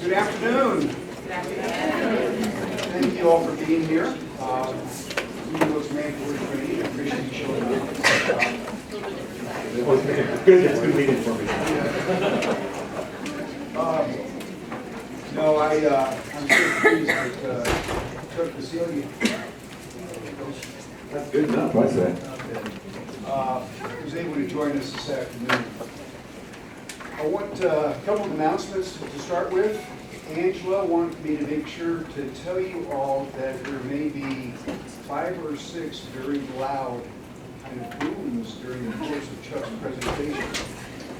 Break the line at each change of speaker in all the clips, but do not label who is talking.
Good afternoon. Thank you all for being here. Even though it's mandatory training, I appreciate you showing up.
It's good meeting for me.
No, I'm so pleased that Chuck Vasily
That's good enough, I say.
was able to join us this afternoon. I want a couple of announcements to start with. Angela wanted me to make sure to tell you all that there may be 5 or 6 very loud kind of booms during the course of Chuck's presentation.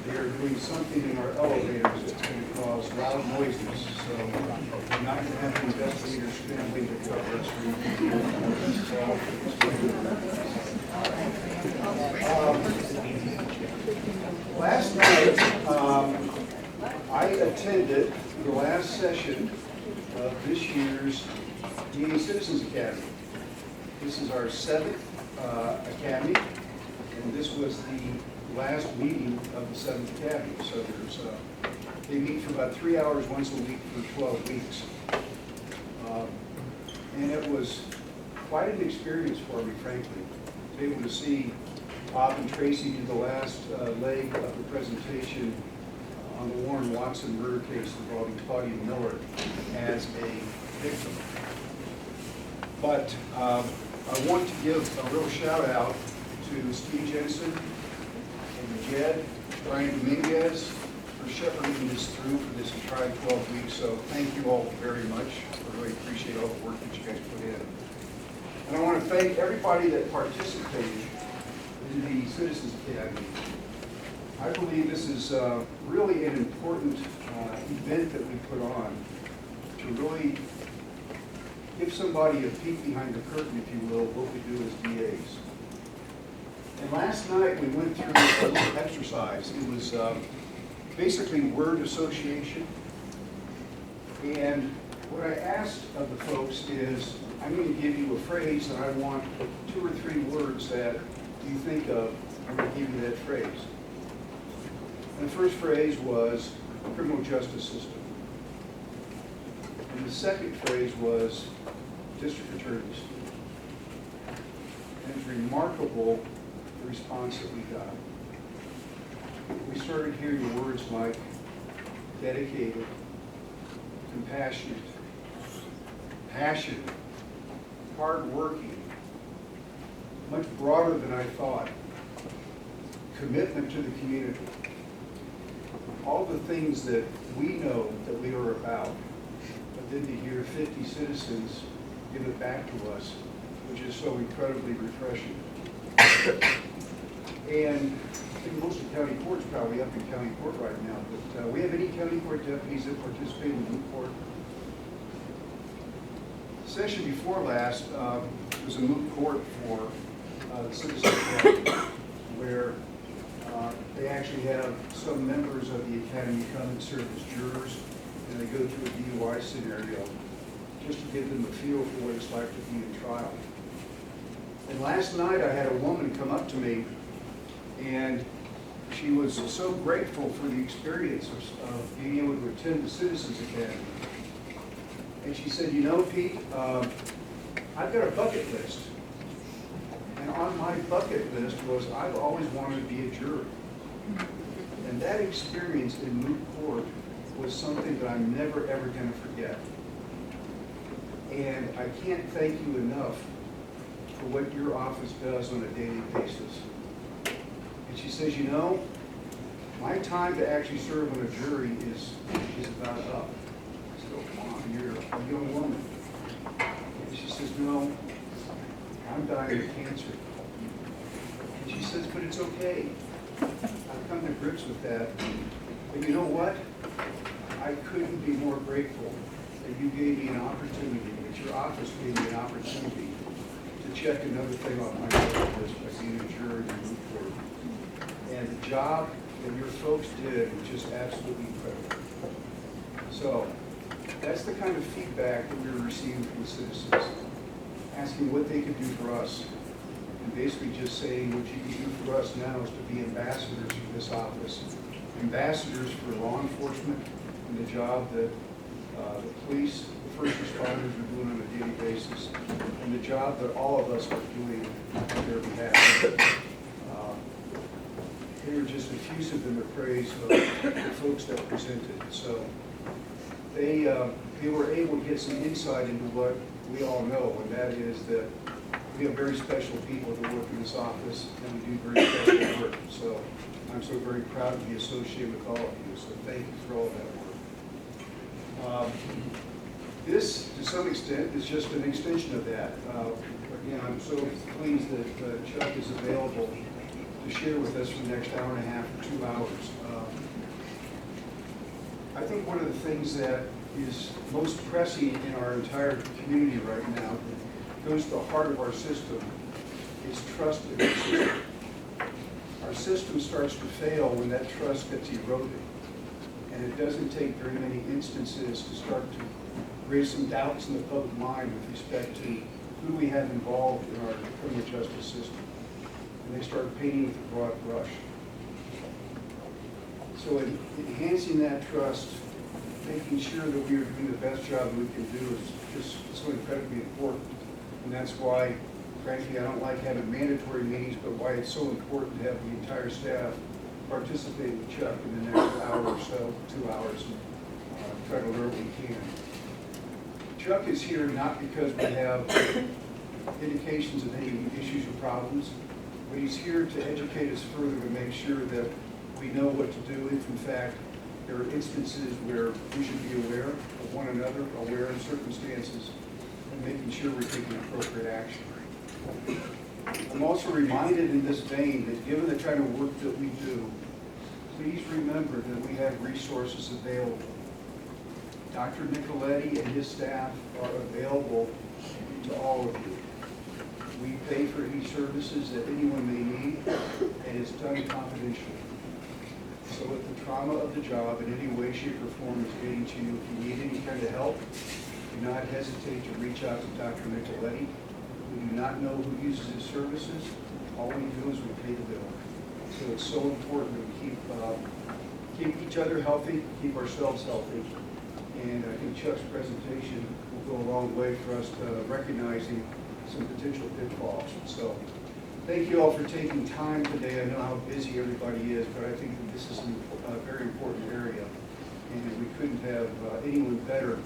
They are doing something in our elevators that's going to cause loud noises. So we're not going to have the investigators scrambling to cover us. Last night, I attended the last session of this year's DA Citizens Academy. This is our 7th academy, and this was the last meeting of the 7th academy. So they meet for about 3 hours once a week for 12 weeks. And it was quite an experience for me, frankly, to be able to see Bob and Tracy do the last leg of the presentation on the Warren Watson murder case involving Claudia Miller as a victim. But I want to give a real shout out to Steve Jensen and Jed, Brian Dominguez for shepherding this through for this entire 12 weeks. So thank you all very much. I really appreciate all the work that you guys put in. And I want to thank everybody that participated in the Citizens Academy. I believe this is really an important event that we put on to really give somebody a peek behind the curtain, if you will, what we do as DAs. And last night we went through a little exercise. It was basically word association. And what I asked of the folks is, I'm going to give you a phrase and I want 2 or 3 words that you think of. I'm going to give you that phrase. And the first phrase was criminal justice system. And the second phrase was district attorneys. And it's remarkable the response that we got. We started hearing words like dedicated, compassionate, passionate, hardworking, much broader than I thought, commitment to the community. All the things that we know that we are about, but then to hear 50 citizens give it back to us, which is so incredibly refreshing. And I think most of county court's probably up in county court right now, but we have any county court deputies that participate in moot court? The session before last was a moot court for the Citizens Academy, where they actually have some members of the academy come and serve as jurors, and they go through a DUI scenario just to give them a feel for what it's like to be in trial. And last night I had a woman come up to me, and she was so grateful for the experience of being able to attend the Citizens Academy. And she said, you know, Pete, I've got a bucket list. And on my bucket list was I've always wanted to be a juror. And that experience in moot court was something that I'm never, ever going to forget. And I can't thank you enough for what your office does on a daily basis. And she says, you know, my time to actually serve on a jury is about up. I said, oh, come on, you're a young woman. And she says, no, I'm dying of cancer. And she says, but it's okay. I've come to grips with that. But you know what? I couldn't be more grateful that you gave me an opportunity, that your office gave me an opportunity to check another thing off my bucket list by being a juror in moot court. And the job that your folks did was just absolutely incredible. So that's the kind of feedback that we were receiving from the citizens, asking what they could do for us. And basically just saying what you can do for us now is to be ambassadors for this office, ambassadors for law enforcement and the job that the police, the first responders are doing on a daily basis, and the job that all of us are doing on their behalf. Here are just effusive in the praise of the folks that presented. So they were able to get some insight into what we all know, and that is that we have very special people that work in this office, and we do very special work. So I'm so very proud to be associated with all of you, so thank you for all that work. This, to some extent, is just an extension of that. Again, I'm so pleased that Chuck is available to share with us for the next hour and a half or 2 hours. I think one of the things that is most pressing in our entire community right now, goes to the heart of our system, is trust in our system. Our system starts to fail when that trust gets eroded. And it doesn't take very many instances to start to raise some doubts in the public mind with respect to who we have involved in our criminal justice system. And they start painting with a broad brush. So in enhancing that trust, making sure that we are doing the best job we can do is just so incredibly important. And that's why, frankly, I don't like having mandatory meetings, but why it's so important to have the entire staff participate with Chuck in the next hour or so, 2 hours, and try to learn what we can. Chuck is here not because we have indications of any issues or problems, but he's here to educate us further to make sure that we know what to do if, in fact, there are instances where we should be aware of one another, aware of circumstances, and making sure we're taking appropriate action. I'm also reminded in this vein that given the kind of work that we do, please remember that we have resources available. Dr. Nicoletti and his staff are available to all of you. We pay for any services that anyone may need, and it's done confidentially. So if the trauma of the job in any way, shape, or form is getting to you, if you need any kind of help, do not hesitate to reach out to Dr. Nicoletti. We do not know who uses his services. All we do is we pay the bill. So it's so important that we keep each other healthy, keep ourselves healthy. And I think Chuck's presentation will go a long way for us to recognizing some potential pitfalls. So thank you all for taking time today. I know how busy everybody is, but I think that this is a very important area. And we couldn't have anyone better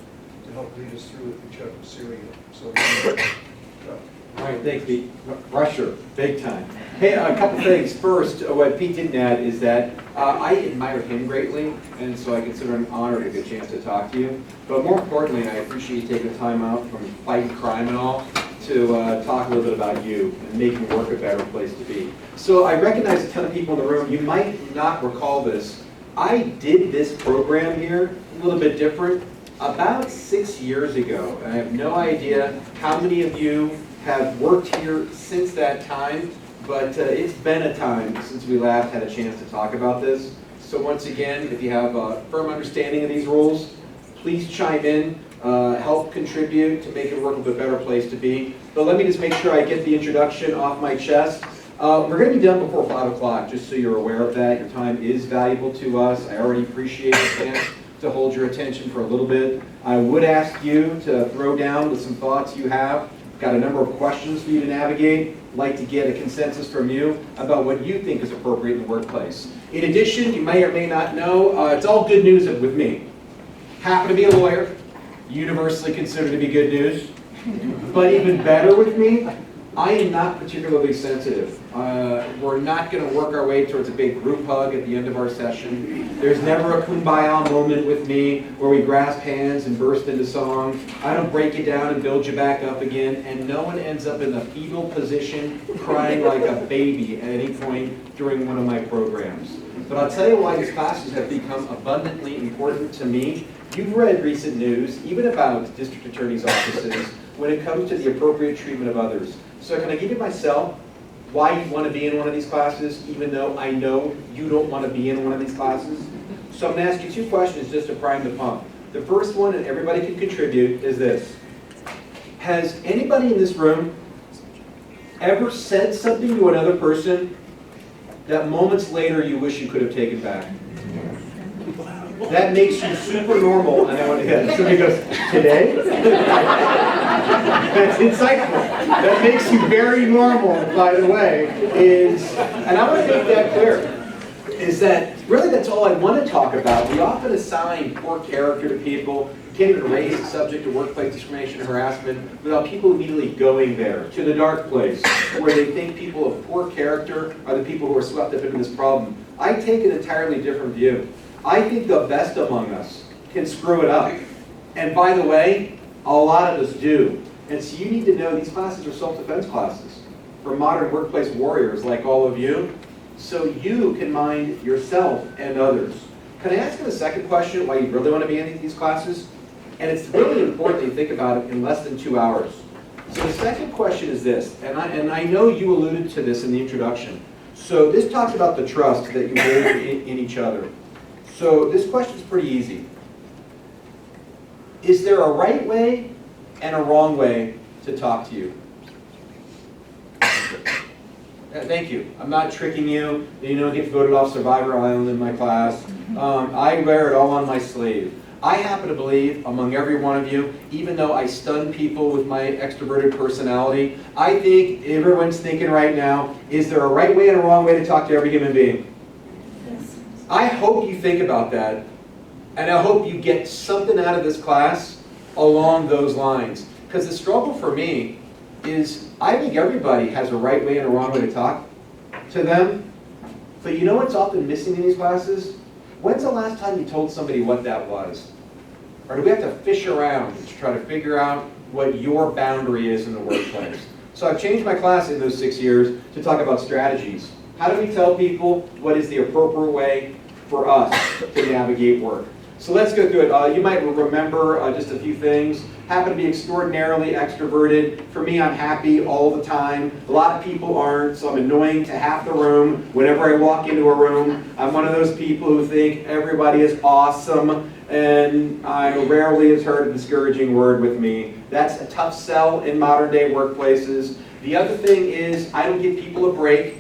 to help lead us through it than Chuck Syria. So, Chuck.
All right, thanks, Pete. Rusher, big time. Hey, a couple things. First, what Pete didn't add is that I admire him greatly, and so I consider it an honor to get a chance to talk to you. But more importantly, I appreciate you taking time out from fighting crime and all to talk a little bit about you and making work a better place to be. So I recognize a ton of people in the room. You might not recall this. I did this program here, a little bit different, about 6 years ago. I have no idea how many of you have worked here since that time, but it's been a time since we last had a chance to talk about this. So once again, if you have a firm understanding of these rules, please chime in, help contribute to make it work a bit better place to be. But let me just make sure I get the introduction off my chest. We're going to be done before 5 o'clock, just so you're aware of that. Your time is valuable to us. I already appreciate the chance to hold your attention for a little bit. I would ask you to throw down with some thoughts you have. Got a number of questions for you to navigate. Like to get a consensus from you about what you think is appropriate in the workplace. In addition, you may or may not know, it's all good news with me. Happen to be a lawyer, universally considered to be good news. But even better with me, I am not particularly sensitive. We're not going to work our way towards a big group hug at the end of our session. There's never a kumbaya moment with me where we grasp hands and burst into song. I don't break you down and build you back up again, and no one ends up in the fetal position crying like a baby at any point during one of my programs. But I'll tell you why these classes have become abundantly important to me. You've read recent news, even about district attorneys' offices, when it comes to the appropriate treatment of others. So can I give you myself why you want to be in one of these classes, even though I know you don't want to be in one of these classes? So I'm going to ask you 2 questions just to prime the pump. The first one, and everybody can contribute, is this. Has anybody in this room ever said something to another person that moments later you wish you could have taken back? that makes you super normal. And I went, yeah. Somebody goes, today? That's insightful. That makes you very normal, by the way, and I want to make that clear, is that really that's all I want to talk about. We often assign poor character to people. You can't even raise the subject of workplace discrimination and harassment without people immediately going there, to the dark place, where they think people of poor character are the people who are swept up into this problem. I take an entirely different view. I think the best among us can screw it up. And by the way, a lot of us do. And so you need to know these classes are self-defense classes for modern workplace warriors like all of you, so you can mind yourself and others. Can I ask you a second question why you really want to be in these classes? And it's really important that you think about it in less than 2 hours. So the second question is this, and I know you alluded to this in the introduction. So this talks about the trust that you hold in each other. So this question is pretty easy. Is there a right way and a wrong way to talk to you? Thank you. I'm not tricking you. You don't get voted off Survivor Island in my class. I wear it all on my sleeve. I happen to believe, among every one of you, even though I stun people with my extroverted personality, I think everyone's thinking right now, is there a right way and a wrong way to talk to every human being? Yes. I hope you think about that, and I hope you get something out of this class along those lines. Because the struggle for me is, I think everybody has a right way and a wrong way to talk to them. But you know what's often missing in these classes? When's the last time you told somebody what that was? Or do we have to fish around to try to figure out what your boundary is in the workplace? So I've changed my class in those 6 years to talk about strategies. How do we tell people what is the appropriate way for us to navigate work? So let's go through it. You might remember just a few things. Happen to be extraordinarily extroverted. For me, I'm happy all the time. A lot of people aren't, so I'm annoying to half the room. Whenever I walk into a room, I'm one of those people who think everybody is awesome, and I rarely has heard a discouraging word with me. That's a tough sell in modern day workplaces. The other thing is I don't give people a break.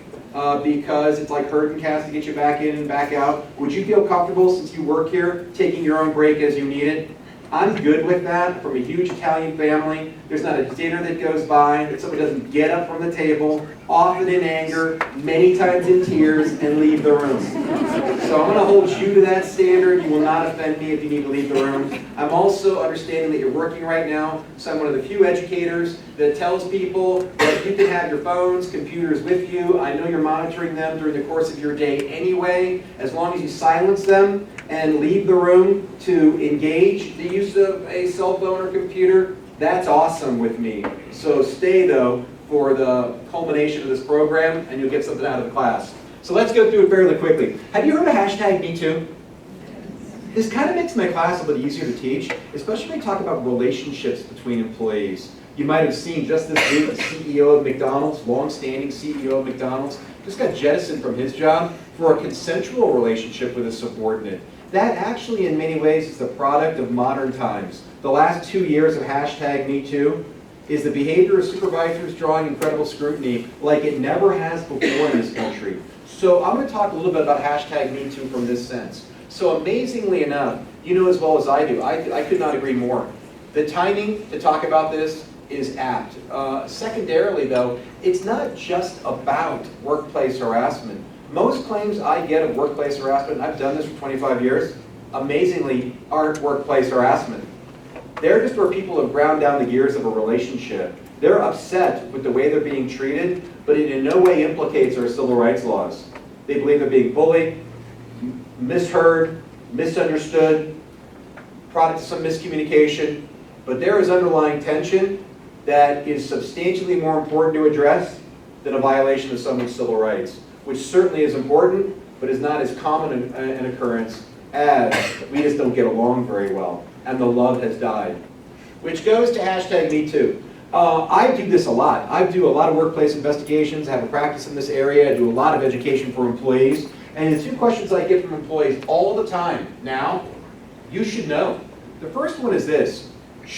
Because it's like herding cats to get you back in and back out. Would you feel comfortable, since you work here, taking your own break as you need it? I'm good with that. From a huge Italian family, there's not a dinner that goes by that somebody doesn't get up from the table, often in anger, many times in tears, and leave the room. So I'm going to hold you to that standard. You will not offend me if you need to leave the room. I'm also understanding that you're working right now, so I'm one of the few educators that tells people that you can have your phones, computers with you. I know you're monitoring them during the course of your day anyway. As long as you silence them and leave the room to engage the use of a cell phone or computer, that's awesome with me. So stay, though, for the culmination of this program, and you'll get something out of the class. So let's go through it fairly quickly. Have you heard of hashtag #MeToo? This kind of makes my class a little easier to teach, especially when we talk about relationships between employees. You might have seen just this week the CEO of McDonald's, long-standing CEO of McDonald's, just got jettisoned from his job for a consensual relationship with a subordinate. That actually, in many ways, is the product of modern times. The last 2 years of hashtag #MeToo is the behavior of supervisors drawing incredible scrutiny like it never has before in this country. So I'm going to talk a little bit about hashtag #MeToo from this sense. So amazingly enough, you know as well as I do, I could not agree more. The timing to talk about this is apt. Secondarily, though, it's not just about workplace harassment. Most claims I get of workplace harassment, and I've done this for 25 years, amazingly aren't workplace harassment. They're just where people have ground down the gears of a relationship. They're upset with the way they're being treated, but it in no way implicates our civil rights laws. They believe they're being bullied, misheard, misunderstood, product of some miscommunication, but there is underlying tension that is substantially more important to address than a violation of someone's civil rights, which certainly is important, but is not as common an occurrence as we just don't get along very well, and the love has died. Which goes to hashtag #MeToo. I do this a lot. I do a lot of workplace investigations, I have a practice in this area, I do a lot of education for employees, and the two questions I get from employees all the time now, you should know. The first one is this,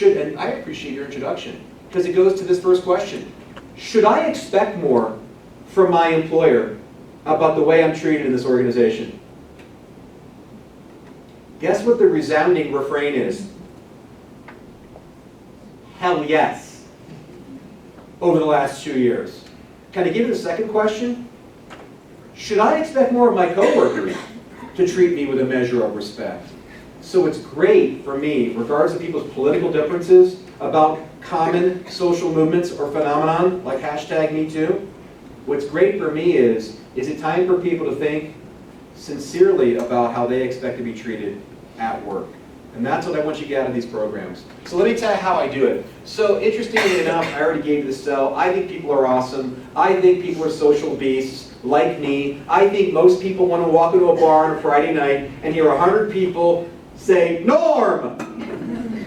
and I appreciate your introduction, because it goes to this first question. Should I expect more from my employer about the way I'm treated in this organization? Guess what the resounding refrain is? Hell yes. Over the last 2 years. Can I give you the second question? Should I expect more of my coworkers to treat me with a measure of respect? So it's great for me, regardless of people's political differences, about common social movements or phenomenon, like #MeToo. What's great for me is it time for people to think sincerely about how they expect to be treated at work? And that's what I want you to get out of these programs. So let me tell you how I do it. So interestingly enough, I already gave you the sell. I think people are awesome. I think people are social beasts, like me. I think most people want to walk into a bar on a Friday night and hear 100 people say, Norm!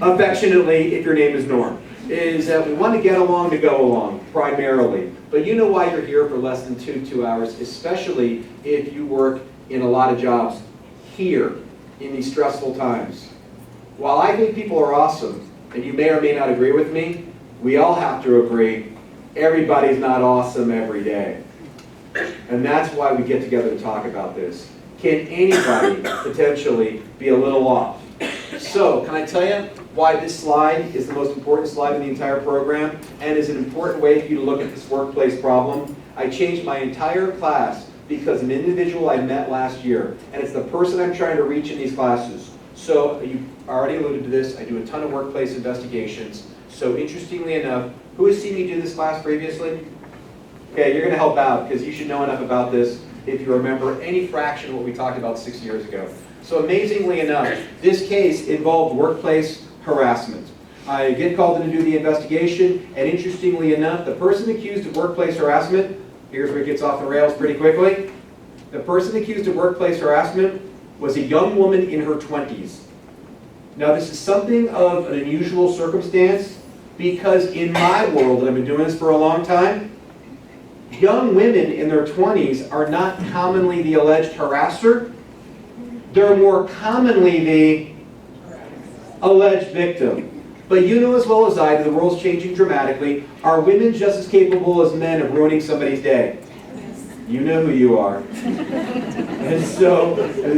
Affectionately, if your name is Norm. Is that we want to get along to go along, primarily. But you know why you're here for less than two hours, especially if you work in a lot of jobs here in these stressful times. While I think people are awesome, and you may or may not agree with me, we all have to agree, everybody's not awesome every day. And that's why we get together to talk about this. Can anybody potentially be a little off? So, can I tell you why this slide is the most important slide in the entire program, and is an important way for you to look at this workplace problem? I changed my entire class because an individual I met last year, and it's the person I'm trying to reach in these classes. So, you already alluded to this, I do a ton of workplace investigations. So interestingly enough, who has seen me do this class previously? Okay, you're going to help out because you should know enough about this if you remember any fraction of what we talked about 6 years ago. So amazingly enough, this case involved workplace harassment. I get called in to do the investigation, and interestingly enough, the person accused of workplace harassment, here's where it gets off the rails pretty quickly. The person accused of workplace harassment was a young woman in her 20s. Now this is something of an unusual circumstance because in my world, and I've been doing this for a long time, young women in their 20s are not commonly the alleged harasser. They're more commonly the alleged victim. But you know as well as I that the world's changing dramatically. Are women just as capable as men of ruining somebody's day? You know who you are. And so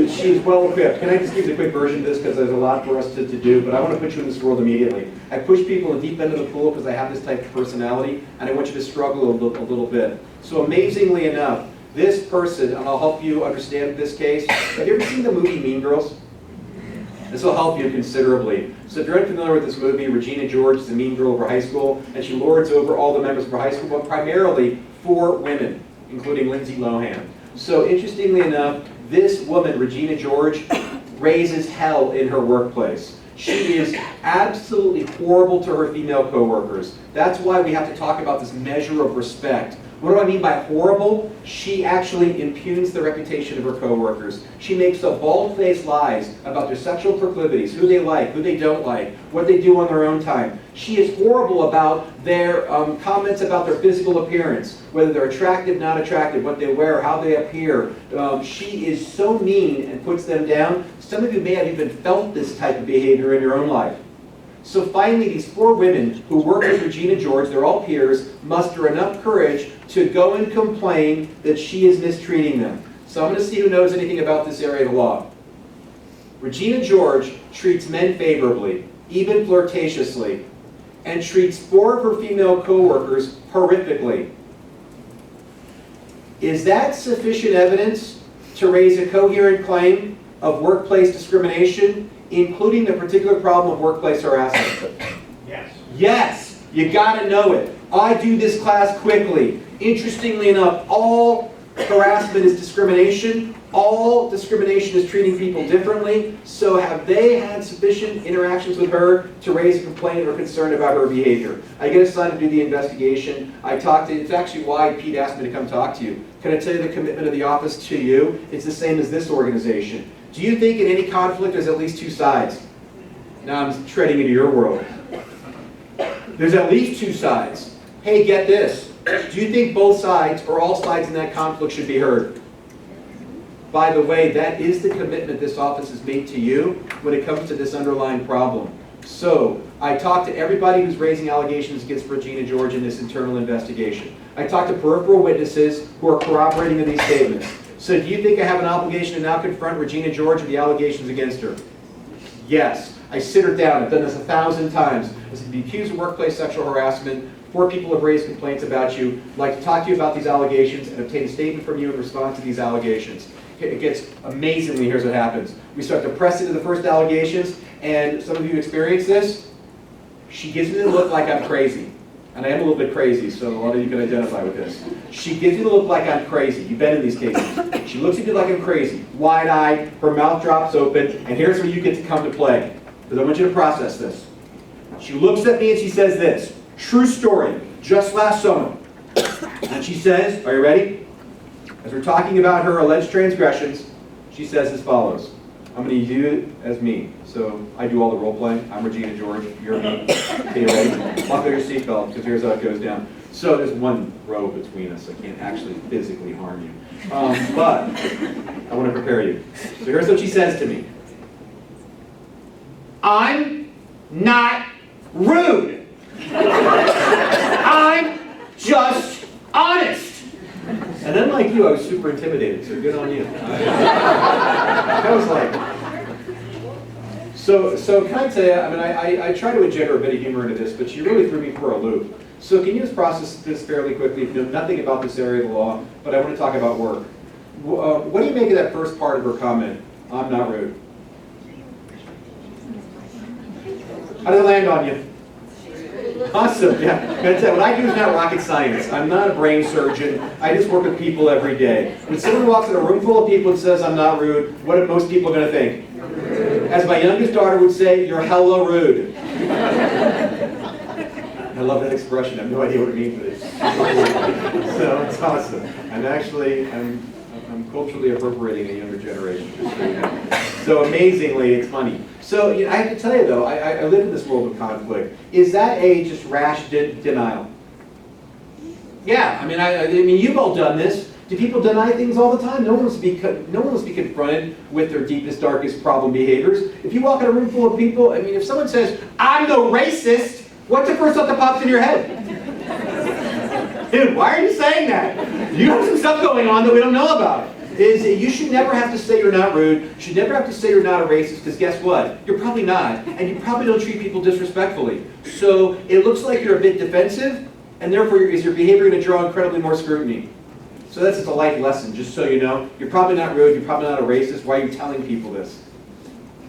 she's well equipped. Can I just give you a quick version of this because there's a lot for us to do, but I want to put you in this world immediately. I push people in the deep end of the pool because I have this type of personality, and I want you to struggle a little bit. So amazingly enough, this person, and I'll help you understand this case. Have you ever seen the movie Mean Girls? This will help you considerably. So if you're unfamiliar with this movie, Regina George is the mean girl of her high school, and she lords over all the members of her high school, but primarily 4 women, including Lindsay Lohan. So interestingly enough, this woman, Regina George, raises hell in her workplace. She is absolutely horrible to her female coworkers. That's why we have to talk about this measure of respect. What do I mean by horrible? She actually impugns the reputation of her coworkers. She makes up bald-faced lies about their sexual proclivities, who they like, who they don't like, what they do on their own time. She is horrible about their comments about their physical appearance, whether they're attractive, not attractive, what they wear, how they appear. She is so mean and puts them down. Some of you may have even felt this type of behavior in your own life. So finally, these 4 women who work with Regina George, they're all peers, muster enough courage to go and complain that she is mistreating them. So I'm going to see who knows anything about this area of the law. Regina George treats men favorably, even flirtatiously, and treats 4 of her female coworkers horrifically. Is that sufficient evidence to raise a coherent claim of workplace discrimination, including the particular problem of workplace harassment?
Yes.
Yes, you gotta know it. I do this class quickly. Interestingly enough, all harassment is discrimination. All discrimination is treating people differently. So have they had sufficient interactions with her to raise a complaint or concern about her behavior? I get assigned to do the investigation. I talk to, it's actually why Pete asked me to come talk to you. Can I tell you the commitment of the office to you? It's the same as this organization. Do you think in any conflict there's at least 2 sides? Now I'm treading into your world. There's at least 2 sides. Hey, get this. Do you think both sides or all sides in that conflict should be heard? By the way, that is the commitment this office has made to you when it comes to this underlying problem. So, I talked to everybody who's raising allegations against Regina George in this internal investigation. I talked to peripheral witnesses who are corroborating in these statements. So do you think I have an obligation to now confront Regina George with the allegations against her? Yes. I sit her down. I've done this 1,000 times. I said, be accused of workplace sexual harassment. 4 people have raised complaints about you. I'd like to talk to you about these allegations and obtain a statement from you in response to these allegations. It gets amazingly, here's what happens. We start to press into the first allegations, and some of you experience this. She gives me the look like I'm crazy. And I am a little bit crazy, so a lot of you can identify with this. She gives me the look like I'm crazy. You've been in these cases. She looks at me like I'm crazy. Wide-eyed, her mouth drops open, and here's where you get to come to play. Because I want you to process this. She looks at me and she says this. True story, just last summer. And she says, are you ready? As we're talking about her alleged transgressions, she says as follows. I'm going to do it as me. So I do all the role playing. I'm Regina George. You're me. Okay, you ready? Buckle your seatbelt, because here's how it goes down. So there's one row between us. I can't actually physically harm you. But I want to prepare you. So here's what she says to me. I'm not rude. I'm just honest. And then, like you, I was super intimidated, so good on you. I was like, so can I tell you, I mean, I try to inject a bit of humor into this, but she really threw me for a loop. So can you just process this fairly quickly? You know nothing about this area of the law, but I want to talk about work. What do you make of that first part of her comment? I'm not rude. How did it land on you? Awesome, yeah. That's it. What I do is not rocket science. I'm not a brain surgeon. I just work with people every day. When someone walks in a room full of people and says, I'm not rude, what are most people going to think? As my youngest daughter would say, you're hella rude. I love that expression. I have no idea what it means, but it's so it's awesome. I'm culturally appropriating a younger generation. So amazingly, it's funny. So you know, I have to tell you though, I live in this world of conflict. Is that a just rash denial? Yeah, I mean, you've all done this. Do people deny things all the time? No one wants to be confronted with their deepest, darkest problem behaviors. If you walk in a room full of people, I mean, if someone says, I'm no racist, what's the first thought that pops in your head? Dude, why are you saying that? You have some stuff going on that we don't know about. You should never have to say you're not rude. You should never have to say you're not a racist, because guess what? You're probably not. And you probably don't treat people disrespectfully. So it looks like you're a bit defensive, and therefore is your behavior going to draw incredibly more scrutiny. So that's just a life lesson, just so you know. You're probably not rude, you're probably not a racist. Why are you telling people this?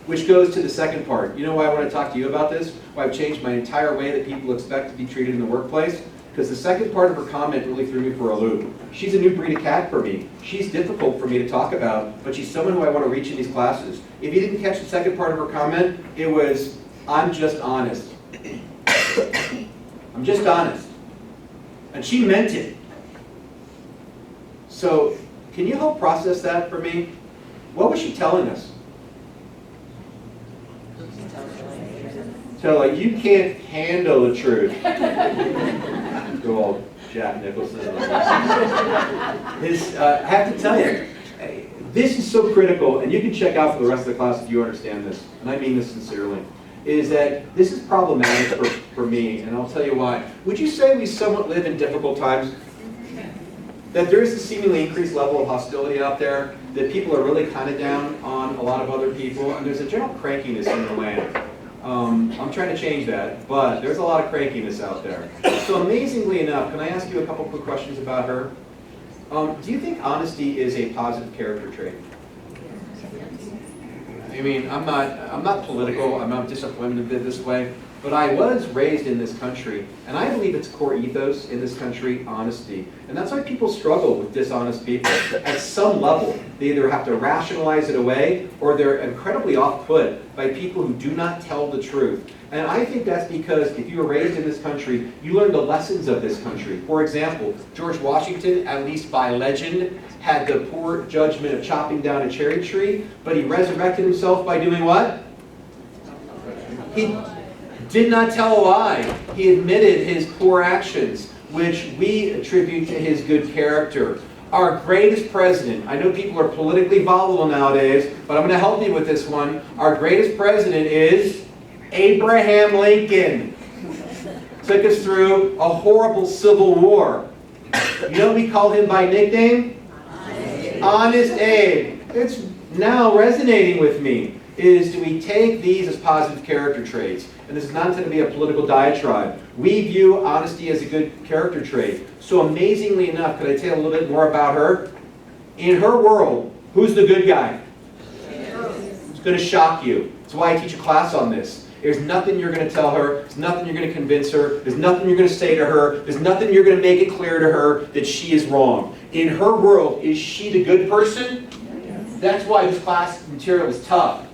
Which goes to the second part. You know why I want to talk to you about this? Why I've changed my entire way that people expect to be treated in the workplace? Because the second part of her comment really threw me for a loop. She's a new breed of cat for me. She's difficult for me to talk about, but she's someone who I want to reach in these classes. If you didn't catch the second part of her comment, it was, I'm just honest. I'm just honest. And she meant it. So, can you help process that for me? What was she telling us? So, like, you can't handle the truth. Go old Jack Nicholson. I have to tell you, this is so critical, and you can check out for the rest of the class if you understand this, and I mean this sincerely, is that this is problematic for me, and I'll tell you why. Would you say we somewhat live in difficult times? That there is a seemingly increased level of hostility out there, that people are really kind of down on a lot of other people, and there's a general crankiness in the land. I'm trying to change that, but there's a lot of crankiness out there. So amazingly enough, can I ask you a couple quick questions about her? Do you think honesty is a positive character trait? I mean, I'm not political, I'm not disappointed a bit this way, but I was raised in this country, and I believe it's core ethos in this country, honesty. And that's why people struggle with dishonest people. At some level, they either have to rationalize it away, or they're incredibly off-put by people who do not tell the truth. And I think that's because if you were raised in this country, you learn the lessons of this country. For example, George Washington, at least by legend, had the poor judgment of chopping down a cherry tree, but he resurrected himself by doing what? He did not tell a lie. He admitted his poor actions, which we attribute to his good character. Our greatest president, I know people are politically volatile nowadays, but I'm going to help you with this one. Our greatest president is Abraham Lincoln. Took us through a horrible civil war. You know what we call him by nickname? Honest Abe. It's now resonating with me. is, do we take these as positive character traits? And this is not intended to be a political diatribe. We view honesty as a good character trait. So amazingly enough, could I tell you a little bit more about her? In her world, who's the good guy? It's going to shock you. That's why I teach a class on this. There's nothing you're going to tell her. There's nothing you're going to convince her. There's nothing you're going to say to her. There's nothing you're going to make it clear to her that she is wrong. In her world, is she the good person? That's why this class material is tough.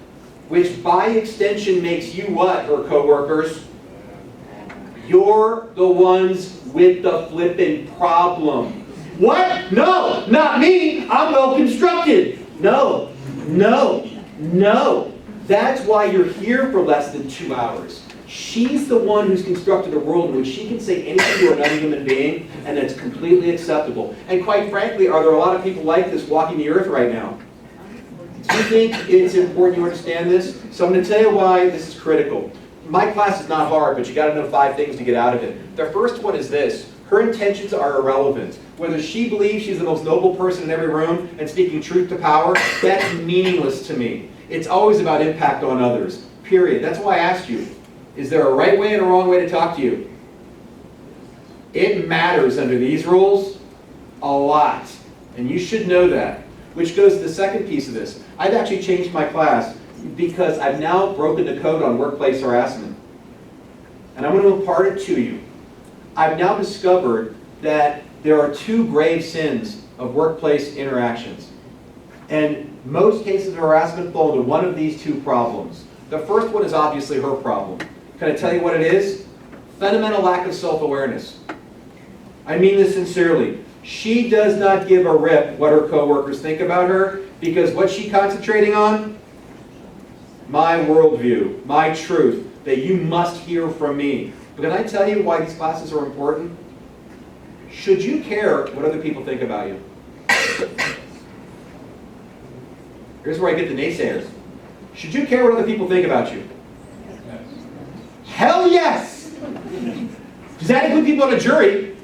Which by extension makes you what, her coworkers? You're the ones with the flippin' problem. What? No, not me. I'm well constructed. No, no, no. That's why you're here for less than 2 hours. She's the one who's constructed a world in which she can say anything to another human being, and that's completely acceptable. And quite frankly, are there a lot of people like this walking the earth right now? Do you think it's important you understand this? So I'm going to tell you why this is critical. My class is not hard, but you got to know 5 things to get out of it. The first one is this. Her intentions are irrelevant. Whether she believes she's the most noble person in every room and speaking truth to power, that's meaningless to me. It's always about impact on others, period. That's why I asked you, is there a right way and a wrong way to talk to you? It matters under these rules a lot, and you should know that. Which goes to the second piece of this. I've actually changed my class because I've now broken the code on workplace harassment. And I'm going to impart it to you. I've now discovered that there are 2 grave sins of workplace interactions. And most cases of harassment fall into one of these 2 problems. The first one is obviously her problem. Can I tell you what it is? Fundamental lack of self-awareness. I mean this sincerely. She does not give a rip what her coworkers think about her, because what's she concentrating on? My worldview, my truth, that you must hear from me. But can I tell you why these classes are important? Should you care what other people think about you? Here's where I get the naysayers. Should you care what other people think about you? Yes. Hell yes! Does that include people on a jury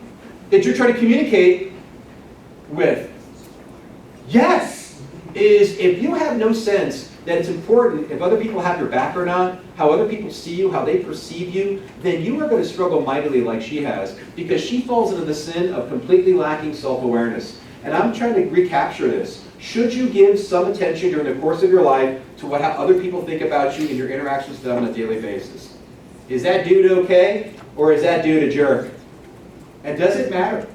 that you're trying to communicate with? Yes! If you have no sense that it's important if other people have your back or not, how other people see you, how they perceive you, then you are going to struggle mightily like she has, because she falls into the sin of completely lacking self-awareness. And I'm trying to recapture this. Should you give some attention during the course of your life to how other people think about you in your interactions with them on a daily basis? Is that dude okay, or is that dude a jerk? And does it matter?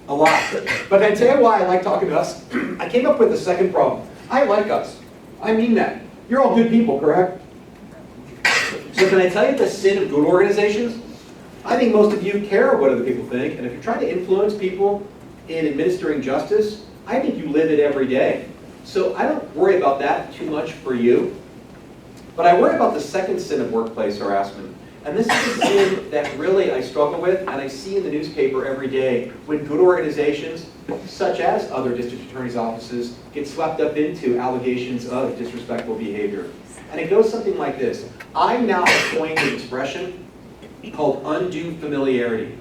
A lot. But I tell you why I like talking to us. I came up with the second problem. I like us. I mean that. You're all good people, correct? So can I tell you the sin of good organizations? I think most of you care what other people think, and if you're trying to influence people in administering justice, I think you live it every day. So I don't worry about that too much for you. But I worry about the second sin of workplace harassment. And this is a sin that really I struggle with, and I see in the newspaper every day when good organizations, such as other district attorneys' offices, get swept up into allegations of disrespectful behavior. And it goes something like this. I'm now coined an expression called undue familiarity.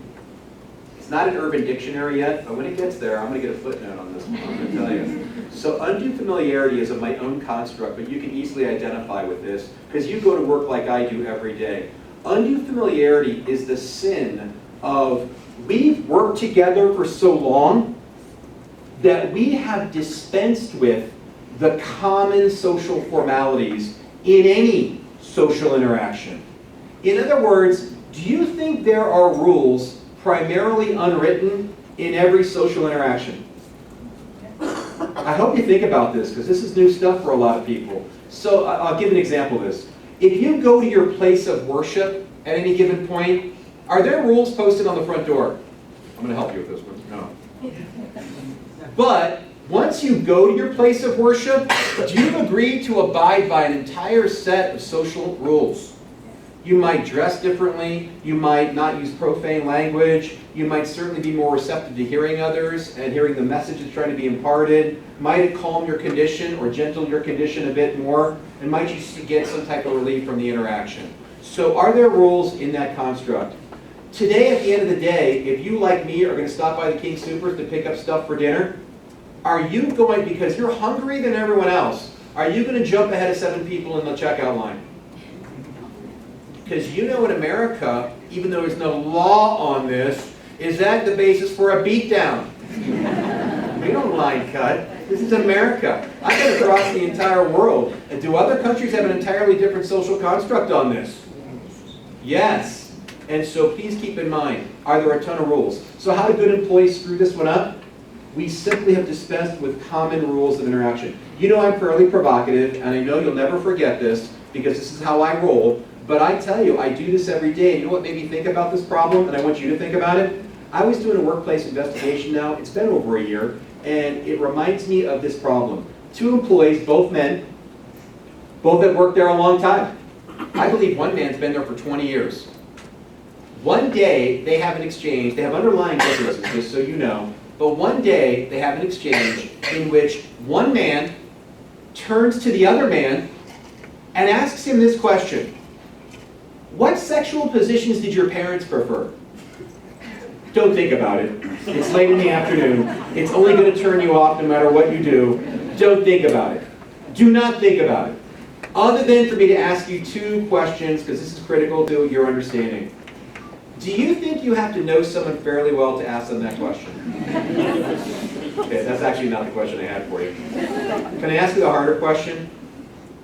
It's not an Urban Dictionary yet, but when it gets there, I'm going to get a footnote on this one, I'm going to tell you. So undue familiarity is of my own construct, but you can easily identify with this, because you go to work like I do every day. Undue familiarity is the sin of we've worked together for so long that we have dispensed with the common social formalities in any social interaction. In other words, do you think there are rules primarily unwritten in every social interaction? I hope you think about this, because this is new stuff for a lot of people. So I'll give an example of this. If you go to your place of worship at any given point, are there rules posted on the front door? I'm going to help you with this one. No. But once you go to your place of worship, do you agree to abide by an entire set of social rules? You might dress differently, you might not use profane language, you might certainly be more receptive to hearing others and hearing the message that's trying to be imparted. Might it calm your condition or gentle your condition a bit more? And might you get some type of relief from the interaction? So are there rules in that construct? Today, at the end of the day, if you, like me, are going to stop by the King Soopers to pick up stuff for dinner, are you going, because you're hungrier than everyone else, Are you going to jump ahead of 7 people in the checkout line? Because you know in America, even though there's no law on this, is that the basis for a beatdown? We don't line cut. This is America. I got across the entire world. And do other countries have an entirely different social construct on this? Yes. And so please keep in mind, are there a ton of rules? So how do good employees screw this one up? We simply have dispensed with common rules of interaction. You know I'm fairly provocative, and I know you'll never forget this, because this is how I roll. But I tell you, I do this every day. You know what made me think about this problem, and I want you to think about it? I was doing a workplace investigation now. It's been over a year, and it reminds me of this problem. 2 employees, both men, both have worked there a long time. I believe one man's been there for 20 years. One day, they have an exchange. They have underlying differences, just so you know. But one day, they have an exchange in which one man turns to the other man and asks him this question. What sexual positions did your parents prefer? Don't think about it. It's late in the afternoon. It's only going to turn you off no matter what you do. Don't think about it. Do not think about it. Other than for me to ask you 2 questions, because this is critical to your understanding. Do you think you have to know someone fairly well to ask them that question? Okay, that's actually not the question I had for you. Can I ask you the harder question?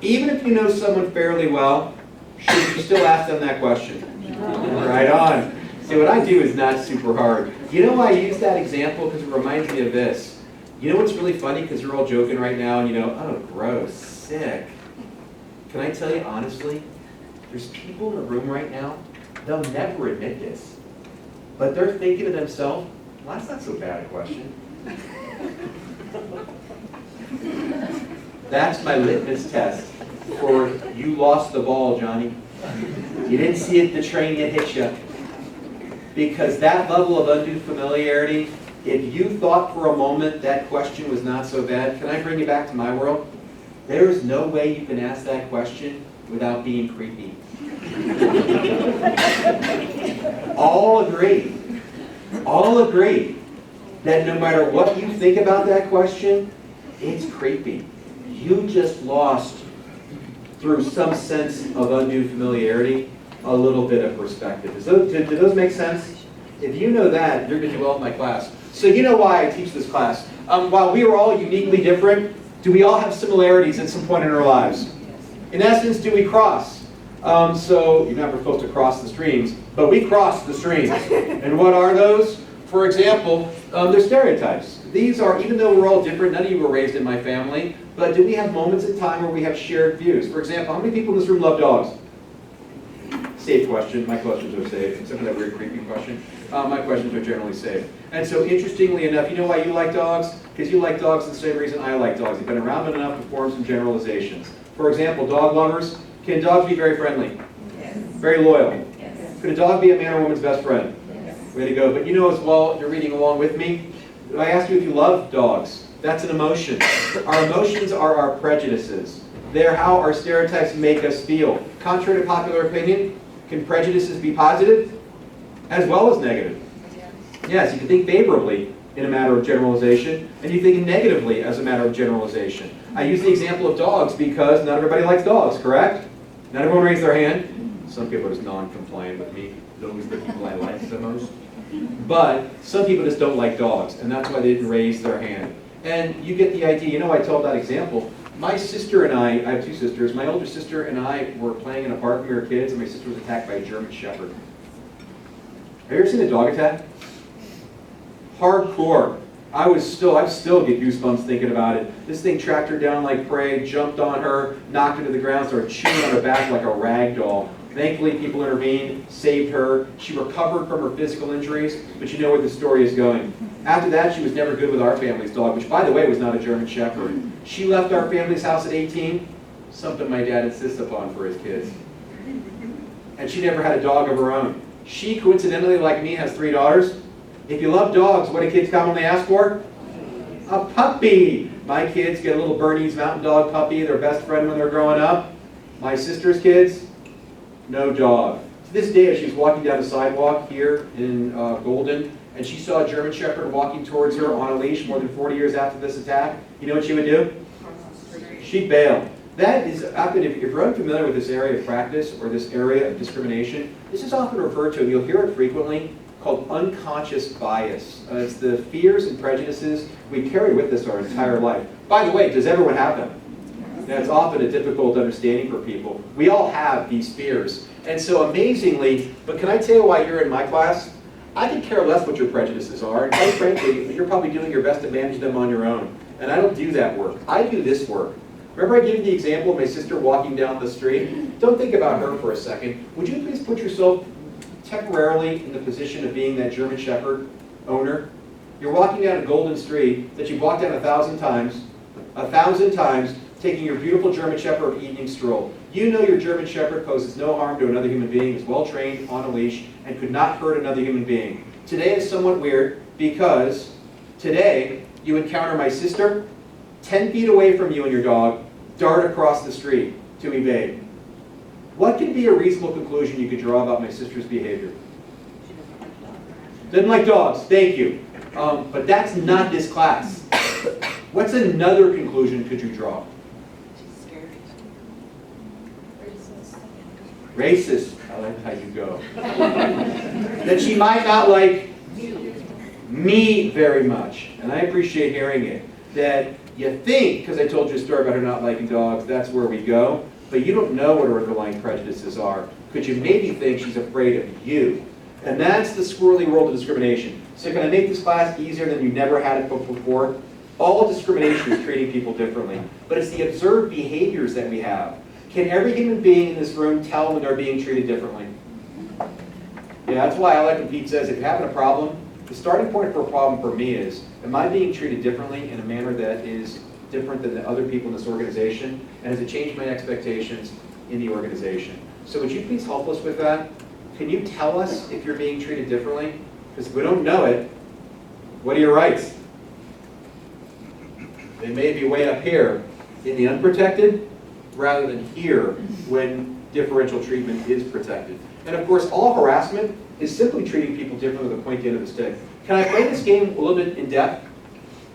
Even if you know someone fairly well, should you still ask them that question? Right on. See, what I do is not super hard. You know why I use that example? Because it reminds me of this. You know what's really funny? Because you're all joking right now, and you know, oh, gross, sick. Can I tell you honestly? There's people in the room right now, they'll never admit this, but they're thinking to themselves, well, that's not so bad a question. That's my litmus test for you lost the ball, Johnny. You didn't see it, the train yet hit you. Because that level of undue familiarity, if you thought for a moment that question was not so bad, can I bring you back to my world? There is no way you can ask that question without being creepy. All agree that no matter what you think about that question, it's creepy. You just lost, through some sense of undue familiarity, a little bit of perspective. Do those make sense? If you know that, you're going to do well in my class. So you know why I teach this class. While we are all uniquely different, do we all have similarities at some point in our lives? In essence, do we cross? So you're never supposed to cross the streams, but we cross the streams. And what are those? For example, they're stereotypes. These are, even though we're all different, none of you were raised in my family, but do we have moments in time where we have shared views? For example, how many people in this room love dogs? Safe question. My questions are safe, except for that weird creepy question. My questions are generally safe. And so interestingly enough, you know why you like dogs? Because you like dogs for the same reason I like dogs. You've been around enough to form some generalizations. For example, dog lovers, can dogs be very friendly?
Yes.
Very loyal?
Yes.
Could a dog be a man or woman's best friend?
Yes.
Way to go. But you know as well, you're reading along with me, I asked you if you love dogs. That's an emotion. Our emotions are our prejudices. They're how our stereotypes make us feel. Contrary to popular opinion, can prejudices be positive as well as negative? Yes, you can think favorably in a matter of generalization, and you think negatively as a matter of generalization. I use the example of dogs because not everybody likes dogs, correct? Not everyone raised their hand. Some people are just non-compliant with me. Those are the people I like the most. But some people just don't like dogs, and that's why they didn't raise their hand. And you get the idea. You know, I told that example. My sister and I have 2 sisters, my older sister and I were playing in a park when we were kids, and my sister was attacked by a German Shepherd. Have you ever seen a dog attack? Hardcore. I still get goosebumps thinking about it. This thing tracked her down like prey, jumped on her, knocked her to the ground, started chewing on her back like a rag doll. Thankfully, people intervened, saved her. She recovered from her physical injuries, but you know where the story is going. After that, she was never good with our family's dog, which, by the way, was not a German Shepherd. She left our family's house at 18, something my dad insists upon for his kids. And she never had a dog of her own. She, coincidentally, like me, has 3 daughters. If you love dogs, what do kids commonly ask for? A puppy. My kids get a little Bernese Mountain Dog puppy, their best friend when they're growing up. My sister's kids, no dog. To this day, she was walking down the sidewalk here in Golden, and she saw a German Shepherd walking towards her on a leash more than 40 years after this attack. You know what she would do? She bailed. That is often, if you're unfamiliar with this area of practice or this area of discrimination, this is often referred to, and you'll hear it frequently, called unconscious bias. It's the fears and prejudices we carry with us our entire life. By the way, does everyone have them? That's often a difficult understanding for people. We all have these fears. And so amazingly, but can I tell you why you're in my class? I could care less what your prejudices are, and quite frankly, you're probably doing your best to manage them on your own. And I don't do that work. I do this work. Remember I gave you the example of my sister walking down the street? Don't think about her for a second. Would you please put yourself temporarily in the position of being that German Shepherd owner? You're walking down a golden street that you've walked down 1,000 times, taking your beautiful German Shepherd evening stroll. You know your German Shepherd poses no harm to another human being, is well trained, on a leash, and could not hurt another human being. Today is somewhat weird because today you encounter my sister 10 feet away from you and your dog, dart across the street to evade. What could be a reasonable conclusion you could draw about my sister's behavior? Doesn't like dogs, thank you. But that's not this class. What's another conclusion could you draw?
She's scared.
Racist. I like how you go. That she might not like me very much. And I appreciate hearing it. That you think, because I told you a story about her not liking dogs, that's where we go. But you don't know what her underlying prejudices are. Could you maybe think she's afraid of you? And that's the squirrely world of discrimination. So can I make this class easier than you never had it before? All discrimination is treating people differently. But it's the observed behaviors that we have. Can every human being in this room tell when they're being treated differently? Yeah, that's why I like when Pete says, if you're having a problem, the starting point for a problem for me is, am I being treated differently in a manner that is different than the other people in this organization? And has it changed my expectations in the organization? So would you please help us with that? Can you tell us if you're being treated differently? Because if we don't know it, what are your rights? They may be way up here in the unprotected, rather than here when differential treatment is protected. And of course, all harassment is simply treating people differently with a point at the end of the stick. Can I play this game a little bit in depth?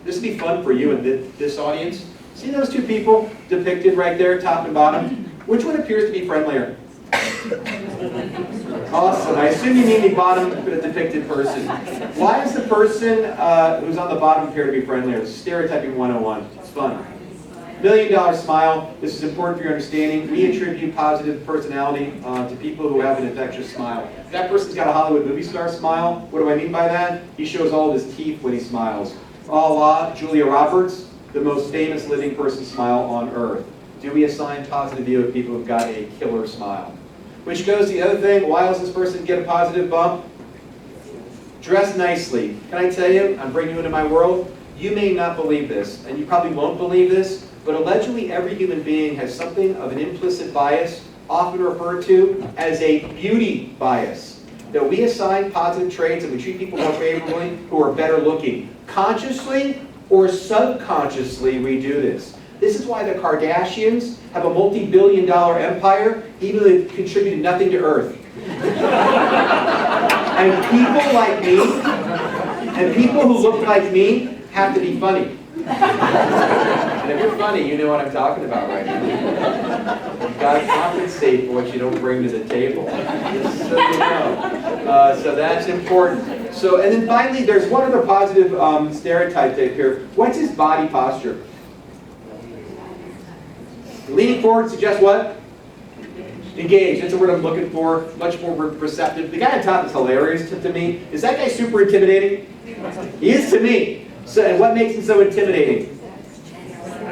This would be fun for you and this audience. See those two people depicted right there, top and bottom? Which one appears to be friendlier? Awesome. I assume you mean the bottom depicted person. Why does the person who's on the bottom appear to be friendlier? Stereotyping 101. It's fun. $1 million smile. This is important for your understanding. We attribute positive personality to people who have an infectious smile. That person's got a Hollywood movie star smile. What do I mean by that? He shows all of his teeth when he smiles. A la Julia Roberts, the most famous living person smile on earth. Do we assign positive view of people who've got a killer smile? Which goes to the other thing, why does this person get a positive bump? Dress nicely. Can I tell you, I'm bringing you into my world, you may not believe this, and you probably won't believe this, but allegedly every human being has something of an implicit bias, often referred to as a beauty bias. That we assign positive traits and we treat people more favorably who are better looking. Consciously or subconsciously we do this. This is why the Kardashians have a multi-billion-dollar empire, even though they've contributed nothing to Earth. And people like me, and people who look like me, have to be funny. And if you're funny, you know what I'm talking about right now. You've got to compensate for what you don't bring to the table. Just so you know. So that's important. So, and then finally, there's one other positive stereotype here. What's his body posture? Leaning forward suggests what? Engaged. That's the word I'm looking for. Much more receptive. The guy on top is hilarious to me. Is that guy super intimidating? He is to me. So, and what makes him so intimidating?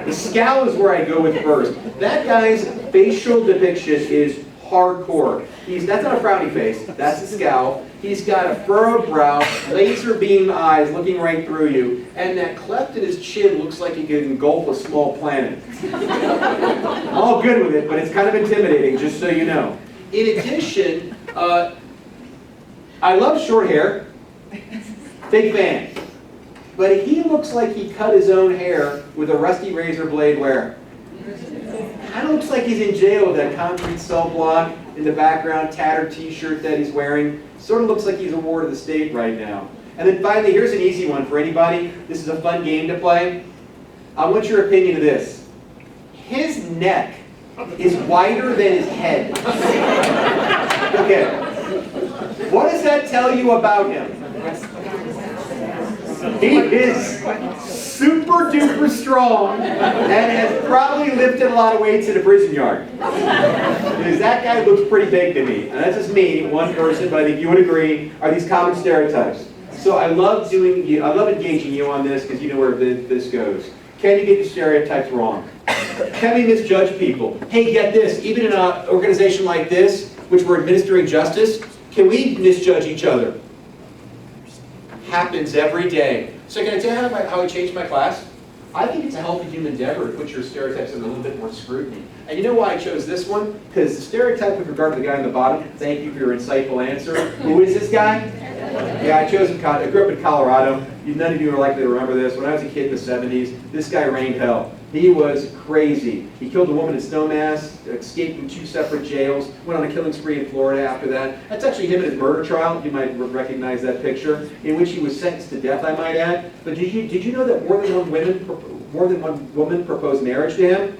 The scowl is where I go with first. That guy's facial depiction is hardcore. That's not a frowny face. That's a scowl. He's got a furrowed brow, laser beam eyes looking right through you, and that cleft in his chin looks like he could engulf a small planet. I'm all good with it, but it's kind of intimidating, just so you know. In addition, I love short hair. Big fan. But he looks like he cut his own hair with a rusty razor blade where? Kind of looks like he's in jail with that concrete cell block in the background, tattered t-shirt that he's wearing. Sort of looks like he's a ward of the state right now. And then finally, here's an easy one for anybody. This is a fun game to play. I want your opinion of this. His neck is wider than his head. Okay. What does that tell you about him? He is super duper strong and has probably lifted a lot of weights in a prison yard. Because that guy looks pretty big to me. And that's just me, one person, but I think you would agree, are these common stereotypes. So I love engaging you on this because you know where this goes. Can you get your stereotypes wrong? Can we misjudge people? Hey, get this, even in an organization like this, which we're administering justice, can we misjudge each other? Happens every day. So can I tell you how I changed my class? I think it's a healthy human endeavor to put your stereotypes under a little bit more scrutiny. And you know why I chose this one? Because the stereotype with regard to the guy on the bottom, thank you for your insightful answer. Who is this guy? Yeah, I grew up in Colorado. None of you are likely to remember this. When I was a kid in the 70s, this guy reigned hell. He was crazy. He killed a woman in Snowmass, escaped from 2 separate jails, went on a killing spree in Florida after that. That's actually him in his murder trial. You might recognize that picture, in which he was sentenced to death, I might add. But did you know that more than one woman proposed marriage to him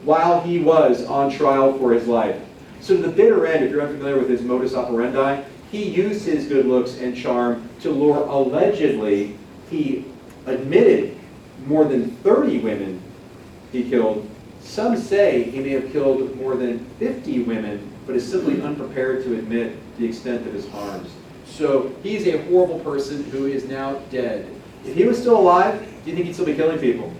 while he was on trial for his life? So to the bitter end, if you're unfamiliar with his modus operandi, he used his good looks and charm to lure, allegedly, he admitted more than 30 women he killed. Some say he may have killed more than 50 women, but is simply unprepared to admit the extent of his harms. So he's a horrible person who is now dead. If he was still alive, do you think he'd still be killing people?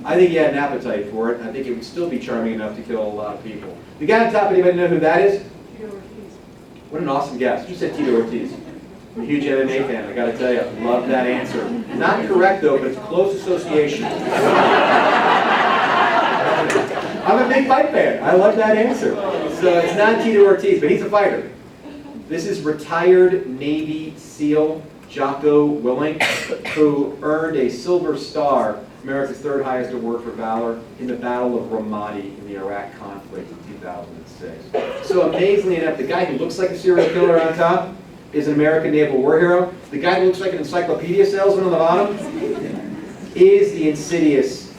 I think he had an appetite for it. I think it would still be charming enough to kill a lot of people. The guy on top, anybody know who that is? What an awesome guess. You said Tito Ortiz. I'm a huge MMA fan, I gotta tell you. Love that answer. Not correct though, but it's close association. I'm a big fight fan. I love that answer. So it's not Tito Ortiz, but he's a fighter. This is retired Navy SEAL Jocko Willink, who earned a Silver Star, America's 3rd highest award for valor, in the Battle of Ramadi in the Iraq conflict in 2006. So amazingly enough, the guy who looks like a serial killer on top is an American naval war hero. The guy who looks like an encyclopedia salesman on the bottom is the insidious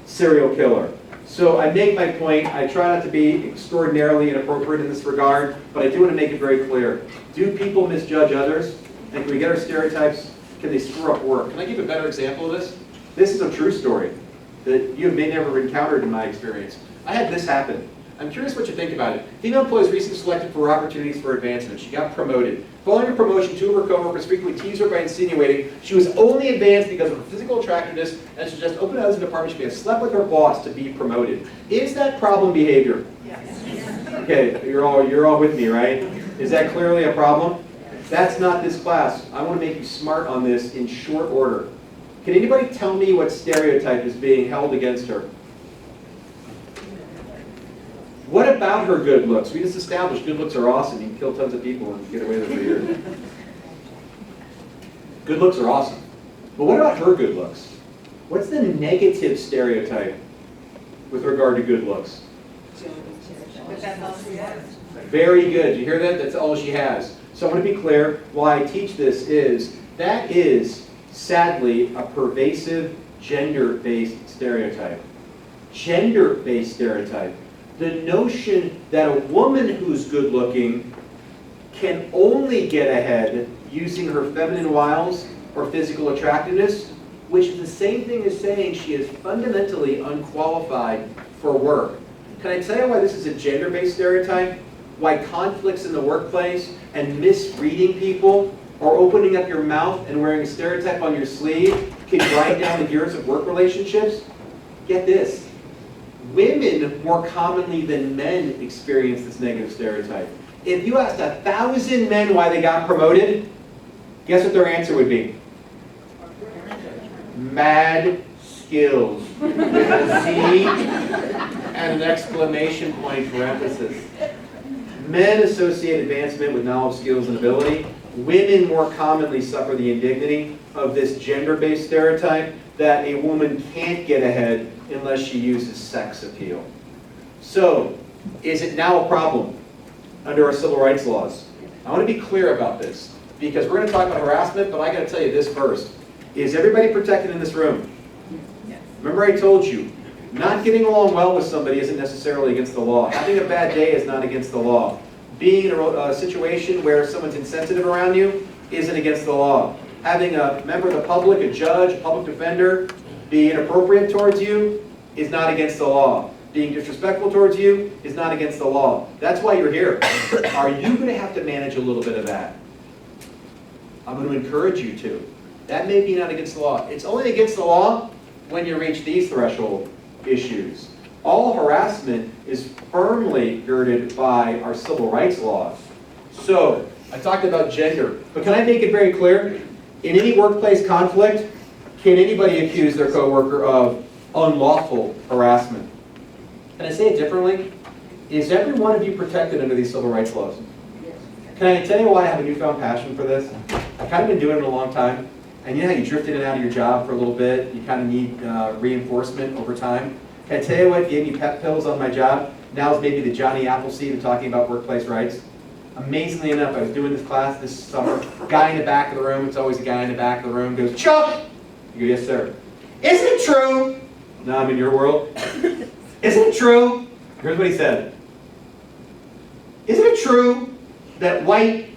serial killer. So I make my point. I try not to be extraordinarily inappropriate in this regard, but I do want to make it very clear. Do people misjudge others? And can we get our stereotypes? Can they screw up work? Can I give a better example of this? This is a true story that you may never have encountered in my experience. I had this happen. I'm curious what you think about it. Female employee is recently selected for opportunities for advancement. She got promoted. Following her promotion, 2 of her coworkers frequently teased her by insinuating she was only advanced because of her physical attractiveness and suggested open houses in the department she may have slept with her boss to be promoted. Is that problem behavior? Yes. Okay, you're all with me, right? Is that clearly a problem? That's not this class. I want to make you smart on this in short order. Can anybody tell me what stereotype is being held against her? What about her good looks? We just established good looks are awesome. You can kill tons of people and get away with it for years. Good looks are awesome. But what about her good looks? What's the negative stereotype with regard to good looks?
But that's all she has.
Very good. Did you hear that? That's all she has. So I want to be clear. Why I teach this is that is, sadly, a pervasive gender-based stereotype. Gender-based stereotype. The notion that a woman who's good-looking can only get ahead using her feminine wiles or physical attractiveness, which is the same thing as saying she is fundamentally unqualified for work. Can I tell you why this is a gender-based stereotype? Why conflicts in the workplace and misreading people or opening up your mouth and wearing a stereotype on your sleeve can grind down the gears of work relationships? Get this. Women more commonly than men experience this negative stereotype. If you asked 1,000 men why they got promoted, guess what their answer would be? Mad skills. With a Z and an exclamation point for emphasis. Men associate advancement with knowledge, skills, and ability. Women more commonly suffer the indignity of this gender-based stereotype that a woman can't get ahead unless she uses sex appeal. So, is it now a problem under our civil rights laws? I want to be clear about this because we're going to talk about harassment, but I got to tell you this first. Is everybody protected in this room?
Yes.
Remember I told you, Not getting along well with somebody isn't necessarily against the law. Having a bad day is not against the law. Being in a situation where someone's insensitive around you isn't against the law. Having a member of the public, a judge, a public defender, be inappropriate towards you is not against the law. Being disrespectful towards you is not against the law. That's why you're here. Are you going to have to manage a little bit of that? I'm going to encourage you to. That may be not against the law. It's only against the law when you reach these threshold issues. All harassment is firmly girded by our civil rights laws. So, I talked about gender, but can I make it very clear? In any workplace conflict, can anybody accuse their coworker of unlawful harassment? Can I say it differently? Is every one of you protected under these civil rights laws? Can I tell you why I have a newfound passion for this? I've kind of been doing it a long time. And you know how you drift in and out of your job for a little bit? You kind of need reinforcement over time. Can I tell you what gave me pep pills on my job? Now is maybe the Johnny Appleseed of talking about workplace rights. Amazingly enough, I was doing this class this summer. Guy in the back of the room, it's always a guy in the back of the room, goes, "Chuck!" You go, "Yes, sir." "Isn't it true?" "No, I'm in your world." "Isn't it true?" Here's what he said. "Isn't it true that white,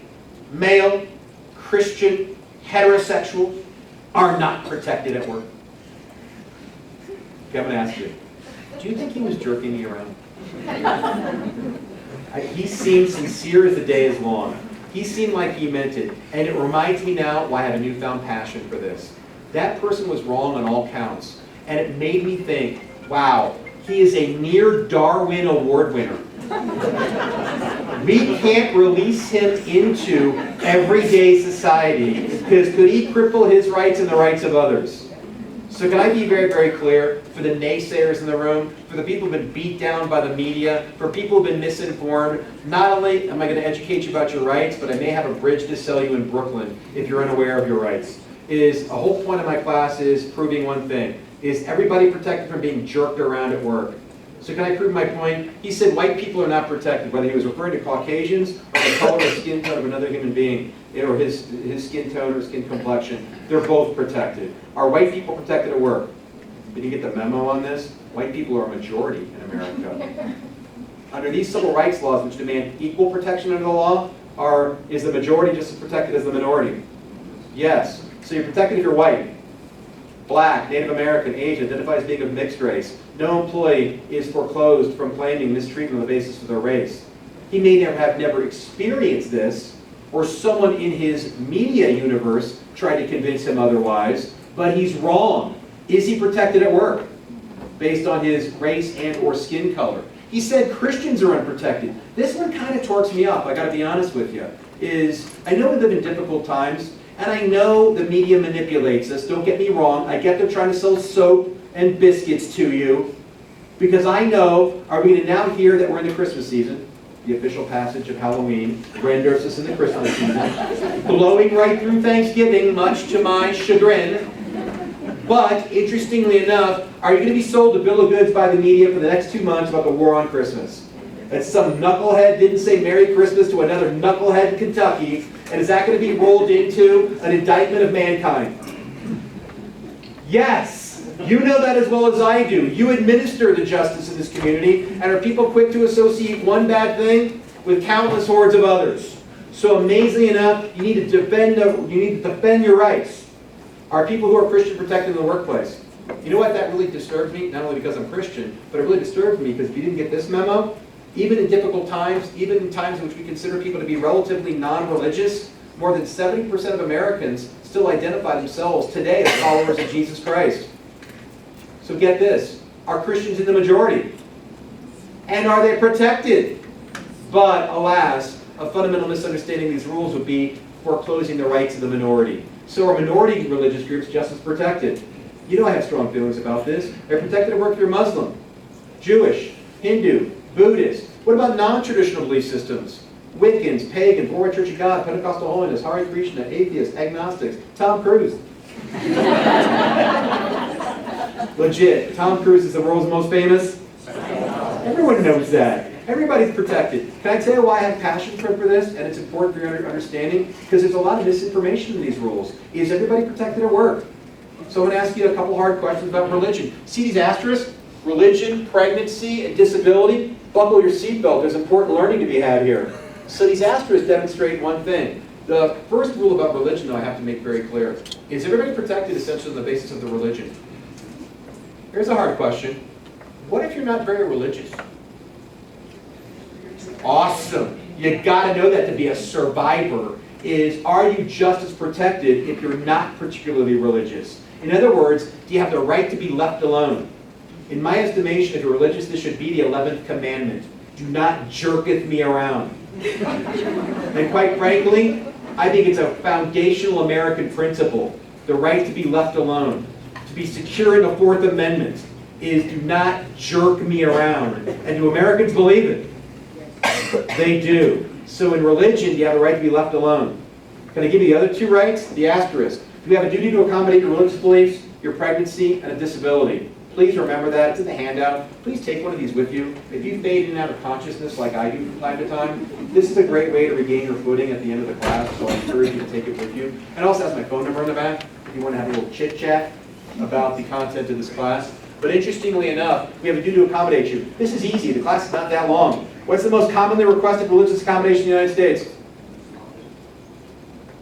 male, Christian, heterosexual are not protected at work?" Okay, I'm going to ask you. Do you think he was jerking me around? He seemed sincere as the day is long. He seemed like he meant it. And it reminds me now why I have a newfound passion for this. That person was wrong on all counts. And it made me think, wow, he is a near Darwin Award winner. We can't release him into everyday society because could he cripple his rights and the rights of others? So can I be very, very clear for the naysayers in the room, for the people who've been beat down by the media, for people who've been misinformed, not only am I going to educate you about your rights, but I may have a bridge to sell you in Brooklyn if you're unaware of your rights. A whole point of my class is proving one thing. Is everybody protected from being jerked around at work? So can I prove my point? He said white people are not protected, whether he was referring to Caucasians or the color or skin tone of another human being, or his skin tone or skin complexion. They're both protected. Are white people protected at work? Did you get the memo on this? White people are a majority in America. Under these civil rights laws, which demand equal protection under the law, is the majority just as protected as the minority? Yes. So you're protected if you're white, black, Native American, Asian, identifies being of mixed race. No employee is foreclosed from claiming mistreatment on the basis of their race. He may have never experienced this, or someone in his media universe tried to convince him otherwise, but he's wrong. Is he protected at work based on his race and or skin color? He said Christians are unprotected. This one kind of torques me up, I gotta be honest with you. I know we live in difficult times, and I know the media manipulates us, don't get me wrong. I get they're trying to sell soap and biscuits to you, because I know, are we going to now hear that we're in the Christmas season, the official passage of Halloween, renders us in the Christmas season, blowing right through Thanksgiving, much to my chagrin. But, interestingly enough, are you going to be sold a bill of goods by the media for the next 2 months about the war on Christmas? That some knucklehead didn't say Merry Christmas to another knucklehead in Kentucky, and is that going to be rolled into an indictment of mankind? Yes! You know that as well as I do. You administer the justice in this community, and are people quick to associate one bad thing with countless hordes of others? So amazingly enough, you need to defend your rights. Are people who are Christian protected in the workplace? You know what? That really disturbs me, not only because I'm Christian, but it really disturbs me because if you didn't get this memo, even in difficult times, even in times in which we consider people to be relatively non-religious, more than 70% of Americans still identify themselves today as followers of Jesus Christ. So get this, are Christians in the majority? And are they protected? But alas, a fundamental misunderstanding of these rules would be foreclosing the rights of the minority. So are minority religious groups just as protected? You know I have strong feelings about this. They're protected at work if you're Muslim, Jewish, Hindu, Buddhist. What about non-traditional belief systems? Wiccans, pagans, World Church of God, Pentecostal holiness, Hare Krishna, atheists, agnostics, Tom Cruise. Legit, Tom Cruise is the world's most famous. Everyone knows that. Everybody's protected. Can I tell you why I have passion for this, and it's important for your understanding? Because there's a lot of misinformation in these rules. Is everybody protected at work? So I'm going to ask you a couple hard questions about religion. See these asterisks? religion, pregnancy, and disability. Buckle your seatbelt, there's important learning to be had here. So these asterisks demonstrate one thing. The first rule about religion, though, I have to make very clear, is everybody protected essentially on the basis of the religion? Here's a hard question. What if you're not very religious? Awesome. You gotta know that to be a survivor is, are you just as protected if you're not particularly religious? In other words, do you have the right to be left alone? In my estimation, if you're religious, this should be the 11th commandment. Do not jerketh me around. And quite frankly, I think it's a foundational American principle. The right to be left alone. To be secure in the Fourth Amendment is do not jerk me around. And do Americans believe it? They do. So in religion, you have a right to be left alone. Can I give you the other two rights? The asterisk. You have a duty to accommodate your religious beliefs, your pregnancy, and a disability. Please remember that. It's in the handout. Please take one of these with you. If you fade in and out of consciousness like I do from time to time, this is a great way to regain your footing at the end of the class, so I encourage you to take it with you. And also has my phone number on the back if you want to have a little chit-chat about the content of this class. But interestingly enough, we have a duty to accommodate you. This is easy. The class is not that long. What's the most commonly requested religious accommodation in the United States?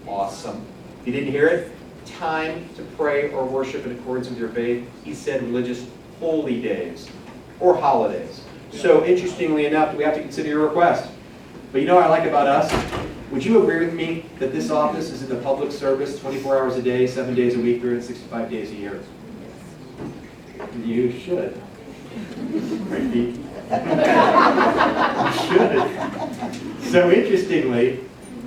Awesome. If you didn't hear it, time to pray or worship in accordance with your faith. He said religious holy days or holidays. So interestingly enough, we have to consider your request. But you know what I like about us? Would you agree with me that this office is in the public service 24 hours a day, 7 days a week, 365 days a year? You should. Right, Pete? You should. So interestingly,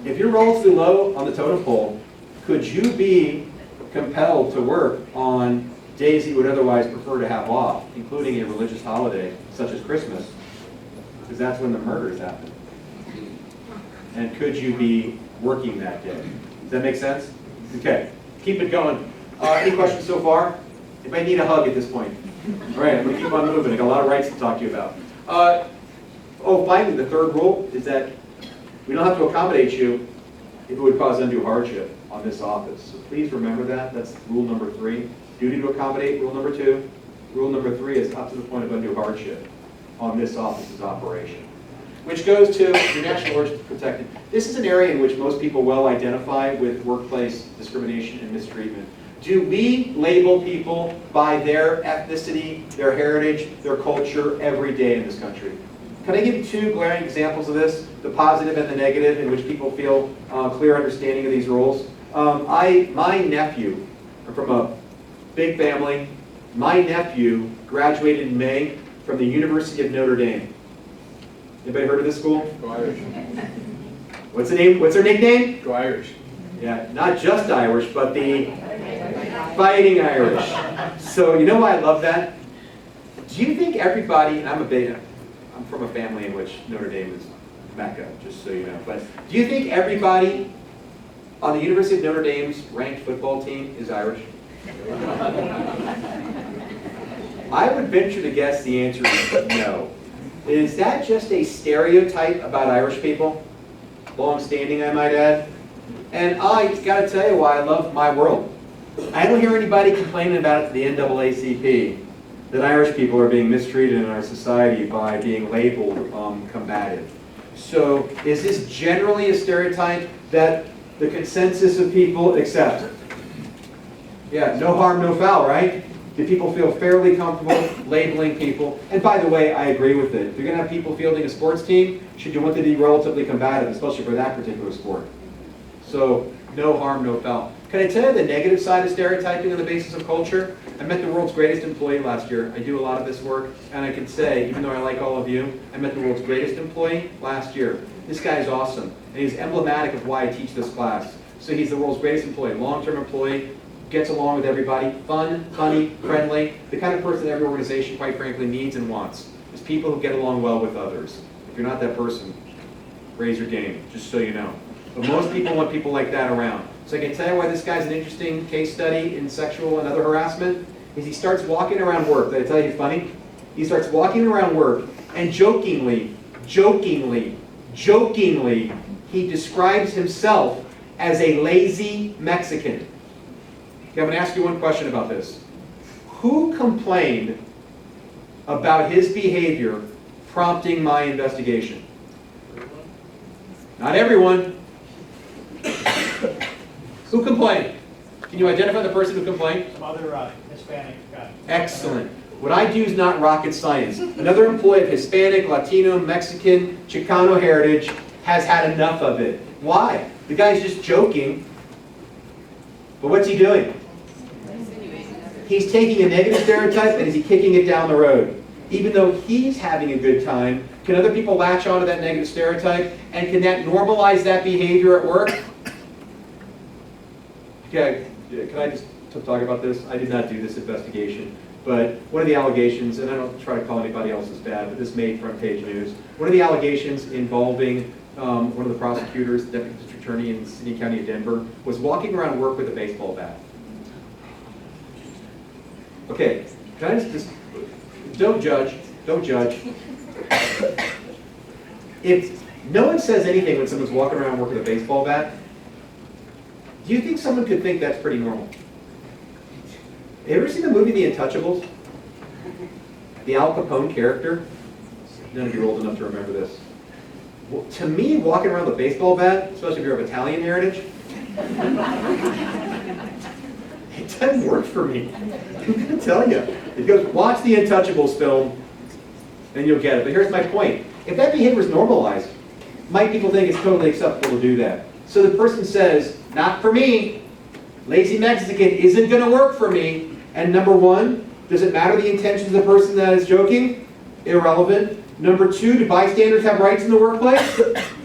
if you're relatively low on the totem pole, could you be compelled to work on days you would otherwise prefer to have off, including a religious holiday such as Christmas? Because that's when the murders happen. And could you be working that day? Does that make sense? Okay, keep it going. Any questions so far? If I need a hug at this point. All right, I'm going to keep on moving. I got a lot of rights to talk to you about. Finally, the third rule is that we don't have to accommodate you if it would cause undue hardship on this office. So please remember that. That's rule number 3. Duty to accommodate, rule number 2. Rule number 3 is up to the point of undue hardship on this office's operation. Which goes to your national origin protected. This is an area in which most people well identify with workplace discrimination and mistreatment. Do we label people by their ethnicity, their heritage, their culture every day in this country? Can I give you 2 glaring examples of this, the positive and the negative, in which people feel clear understanding of these rules? My nephew, I'm from a big family, my nephew graduated in May from the University of Notre Dame. Anybody heard of this school?
Go Irish.
What's the name? What's their nickname?
Go Irish.
Yeah, not just Irish, but the Fighting Irish. So you know why I love that? Do you think everybody, and I'm from a family in which Notre Dame is Mecca, just so you know, but do you think everybody on the University of Notre Dame's ranked football team is Irish? I would venture to guess the answer is no. Is that just a stereotype about Irish people? Long-standing, I might add. And I got to tell you why I love my world. I don't hear anybody complaining about it to the NAACP, that Irish people are being mistreated in our society by being labeled combative. So is this generally a stereotype that the consensus of people accept? Yeah, no harm, no foul, right? Do people feel fairly comfortable labeling people? And by the way, I agree with it. If you're going to have people fielding a sports team, should you want them to be relatively combative, especially for that particular sport? So, no harm, no foul. Can I tell you the negative side of stereotyping on the basis of culture? I met the world's greatest employee last year. I do a lot of this work, and I can say, even though I like all of you, I met the world's greatest employee last year. This guy is awesome, and he's emblematic of why I teach this class. So he's the world's greatest employee, long-term employee, gets along with everybody, fun, funny, friendly, the kind of person every organization, quite frankly, needs and wants, is people who get along well with others. If you're not that person, raise your game, just so you know. But most people want people like that around. So I can tell you why this guy's an interesting case study in sexual and other harassment, is he starts walking around work. Did I tell you funny? He starts walking around work, and jokingly, he describes himself as a lazy Mexican. Okay, I'm going to ask you one question about this. Who complained about his behavior prompting my investigation? Not everyone. Who complained? Can you identify the person who complained?
Some other Hispanic guy.
Excellent. What I do is not rocket science. Another employee of Hispanic, Latino, Mexican, Chicano heritage has had enough of it. Why? The guy's just joking. But what's he doing? He's taking a negative stereotype and is he kicking it down the road? Even though he's having a good time, can other people latch onto that negative stereotype? And can that normalize that behavior at work? Okay, can I just talk about this? I did not do this investigation. But one of the allegations, and I don't try to call anybody else's bad, but this made front page news. One of the allegations involving one of the prosecutors, the deputy district attorney in the city and county of Denver, was walking around work with a baseball bat. Okay, can I just don't judge, don't judge. If no one says anything when someone's walking around work with a baseball bat, do you think someone could think that's pretty normal? Have you ever seen the movie The Untouchables? The Al Capone character? None of you are old enough to remember this. Well, to me, walking around with a baseball bat, especially if you're of Italian heritage, it doesn't work for me. I'm going to tell you. If you go watch the Untouchables film, then you'll get it. But here's my point. If that behavior is normalized, might people think it's totally acceptable to do that? So the person says, not for me. Lazy Mexican isn't going to work for me. And number one, does it matter the intentions of the person that is joking? Irrelevant. Number two, do bystanders have rights in the workplace?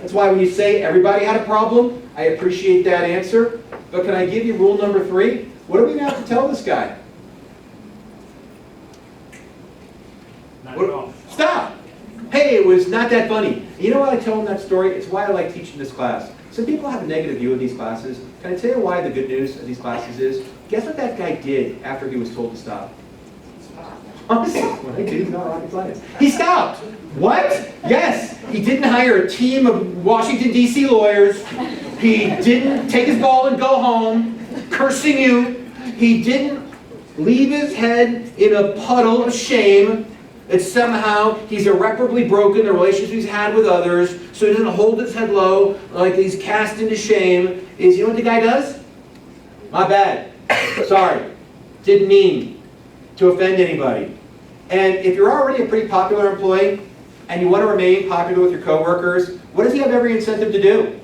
That's why when you say everybody had a problem, I appreciate that answer. But can I give you rule number three? What do we have to tell this guy?
Not at all.
Stop! Hey, it was not that funny. You know why I tell them that story? It's why I like teaching this class. Some people have a negative view of these classes. Can I tell you why the good news of these classes is? Guess what that guy did after he was told to stop? Honestly, when I do, he's not rocket science. He stopped. What? Yes. He didn't hire a team of Washington, D.C. lawyers. He didn't take his ball and go home, cursing you. He didn't leave his head in a puddle of shame that somehow he's irreparably broken the relationships he's had with others, so he doesn't hold his head low like he's cast into shame. You know what the guy does? My bad. Sorry. Didn't mean to offend anybody. And if you're already a pretty popular employee and you want to remain popular with your coworkers, what does he have every incentive to do?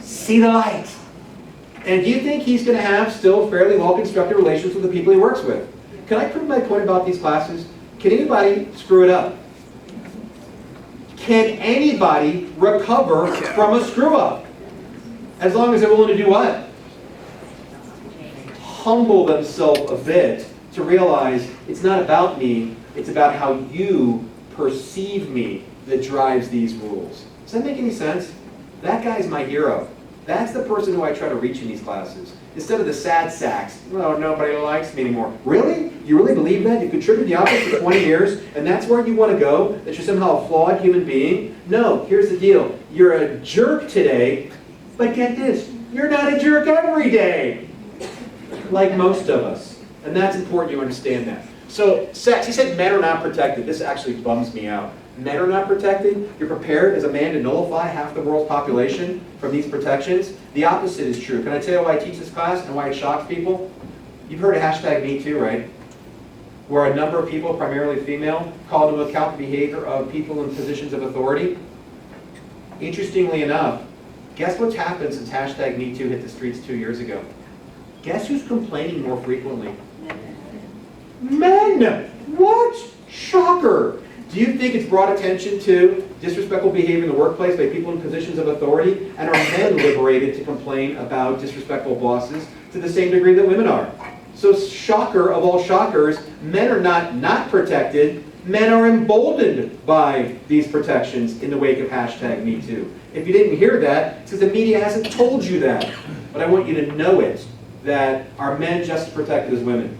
See the light. And do you think he's going to have still fairly well-constructed relations with the people he works with? Can I prove my point about these classes? Can anybody screw it up? Can anybody recover from a screw-up? As long as they're willing to do what? Humble themselves a bit to realize it's not about me, it's about how you perceive me that drives these rules. Does that make any sense? That guy's my hero. That's the person who I try to reach in these classes. Instead of the sad sacks, oh, nobody likes me anymore. Really? You really believe that? You contributed the office for 20 years, and that's where you want to go? That you're somehow a flawed human being? No, here's the deal. You're a jerk today, but get this, you're not a jerk every day. Like most of us. And that's important you understand that. So, sex, he said men are not protected. This actually bums me out. Men are not protected. You're prepared as a man to nullify half the world's population from these protections. The opposite is true. Can I tell you why I teach this class and why it shocks people? You've heard of #MeToo, right? Where a number of people, primarily female, call to account the behavior of people in positions of authority. Interestingly enough, guess what's happened since #MeToo hit the streets 2 years ago? Guess who's complaining more frequently? Men! What? Shocker! Do you think it's brought attention to disrespectful behavior in the workplace by people in positions of authority? And are men liberated to complain about disrespectful bosses to the same degree that women are? So shocker of all shockers, men are not protected. Men are emboldened by these protections in the wake of #MeToo. If you didn't hear that, it's because the media hasn't told you that. But I want you to know it, that are men just as protected as women?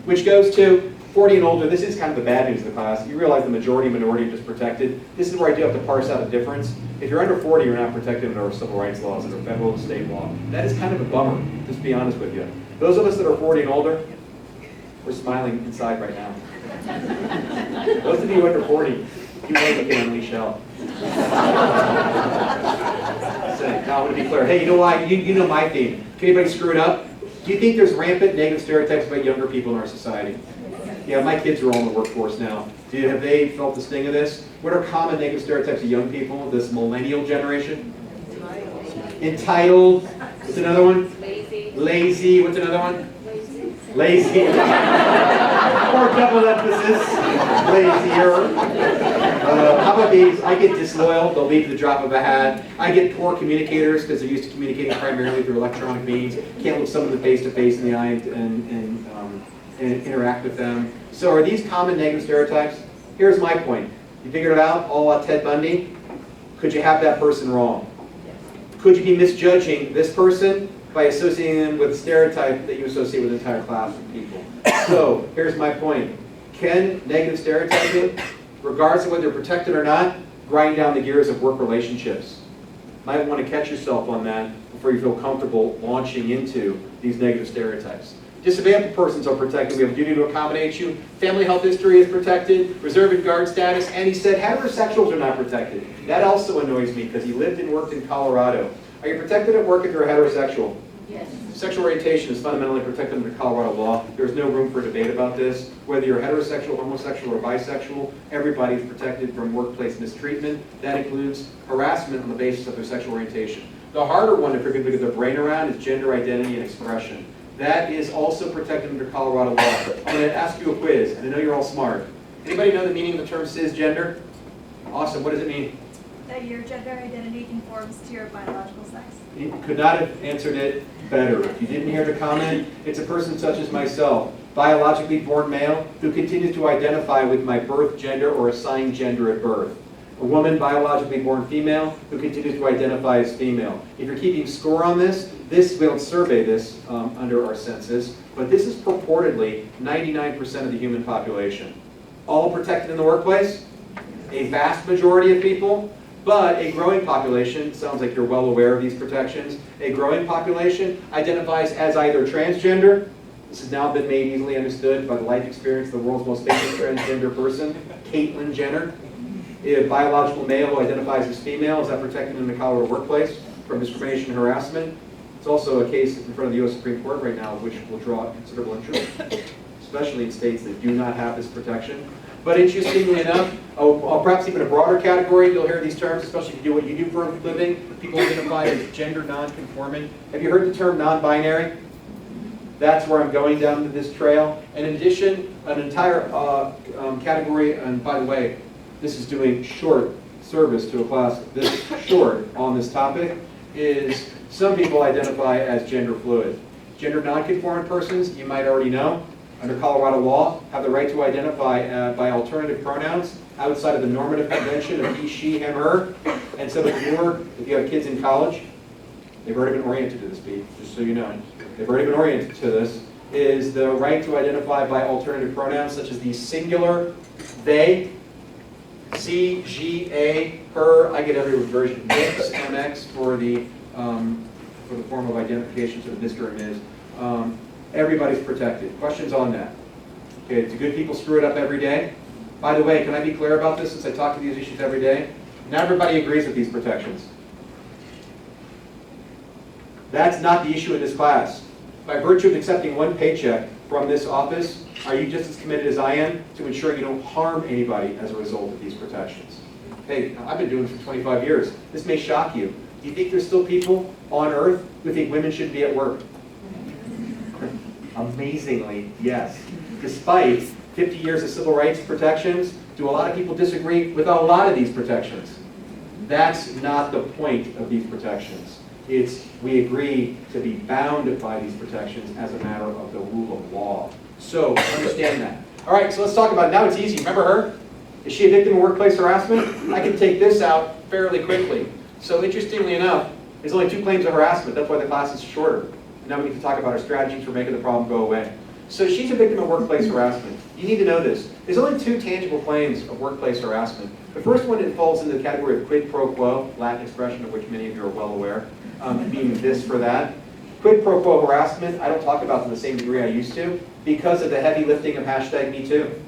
Which goes to 40 and older. This is kind of the bad news of the class. You realize the majority and minority are just protected. This is where I do have to parse out a difference. If you're under 40, you're not protected under our civil rights laws, under federal and state law. That is kind of a bummer, just to be honest with you. Those of us that are 40 and older, we're smiling inside right now. Those of you under 40, you know you can unleash hell. So, now I want to be clear. Hey, you know why? You know my theme. Can anybody screw it up? Do you think there's rampant negative stereotypes about younger people in our society? Yeah, my kids are all in the workforce now. Have they felt the sting of this? What are common negative stereotypes of young people, this millennial generation? Entitled. What's another one?
Lazy.
Lazy. What's another one?
Lazy.
Lazy. Or double emphasis. Lazier. How about these? I get disloyal. They'll leave the drop of a hat. I get poor communicators because they're used to communicating primarily through electronic means. Can't look someone face to face in the eye and interact with them. So are these common negative stereotypes? Here's my point. You figured it out, all Ted Bundy? Could you have that person wrong? Could you be misjudging this person by associating them with a stereotype that you associate with an entire class of people? So here's my point. Can negative stereotyping, regardless of whether you're protected or not, grind down the gears of work relationships? Might want to catch yourself on that before you feel comfortable launching into these negative stereotypes. Disadvantaged persons are protected. We have a duty to accommodate you. Family health history is protected. Reserve and guard status. And he said heterosexuals are not protected. That also annoys me because he lived and worked in Colorado. Are you protected at work if you're a heterosexual?
Yes.
Sexual orientation is fundamentally protected under Colorado law. There's no room for debate about this. Whether you're heterosexual, homosexual, or bisexual, everybody is protected from workplace mistreatment. That includes harassment on the basis of their sexual orientation. The harder one, if you're going to get their brain around, is gender identity and expression. That is also protected under Colorado law. I'm going to ask you a quiz, and I know you're all smart. Anybody know the meaning of the term cisgender? Awesome. What does it mean?
That your gender identity conforms to your biological sex.
You could not have answered it better. If you didn't hear the comment, it's a person such as myself, biologically born male, who continues to identify with my birth gender or assigned gender at birth. A woman, biologically born female, who continues to identify as female. If you're keeping score on this, we don't survey this under our census, but this is purportedly 99% of the human population. All protected in the workplace? A vast majority of people, but a growing population, sounds like you're well aware of these protections, a growing population identifies as either transgender, this has now been made easily understood by the life experience of the world's most famous transgender person, Caitlyn Jenner. A biological male who identifies as female, is that protected in the Colorado workplace from discrimination and harassment? It's also a case in front of the U.S. Supreme Court right now, which will draw considerable interest, especially in states that do not have this protection. But interestingly enough, perhaps even a broader category, you'll hear these terms, especially if you do what you do for a living, people identify as gender non-conforming. Have you heard the term non-binary? That's where I'm going down to this trail. And in addition, an entire category, and by the way, this is doing short service to a class this short on this topic, is some people identify as gender fluid. Gender non-conforming persons, you might already know, under Colorado law, have the right to identify by alternative pronouns outside of the normative convention of he, she, him, her. And so if you have kids in college, they've already been oriented to this, Pete, just so you know. They've already been oriented to this, is the right to identify by alternative pronouns such as the singular, they, she, she, a, her. I get every version. Mix, MX for the form of identification to the Mr. and Ms. Everybody's protected. Questions on that? Okay, do good people screw it up every day? By the way, can I be clear about this since I talk to these issues every day? Not everybody agrees with these protections. That's not the issue in this class. By virtue of accepting one paycheck from this office, are you just as committed as I am to ensuring you don't harm anybody as a result of these protections? Hey, I've been doing this for 25 years. This may shock you. Do you think there's still people on earth who think women shouldn't be at work? Amazingly, yes. Despite 50 years of civil rights protections, do a lot of people disagree with a lot of these protections? That's not the point of these protections. It's we agree to be bound by these protections as a matter of the rule of law. So understand that. All right, so let's talk about it. Now it's easy. Remember her? Is she a victim of workplace harassment? I can take this out fairly quickly. So interestingly enough, there's only 2 claims of harassment. That's why the class is shorter. Now we need to talk about our strategies for making the problem go away. So she's a victim of workplace harassment. You need to know this. There's only 2 tangible claims of workplace harassment. The first one, it falls into the category of quid pro quo, Latin expression of which many of you are well aware, meaning this for that. Quid pro quo harassment, I don't talk about to the same degree I used to because of the heavy lifting of #MeToo.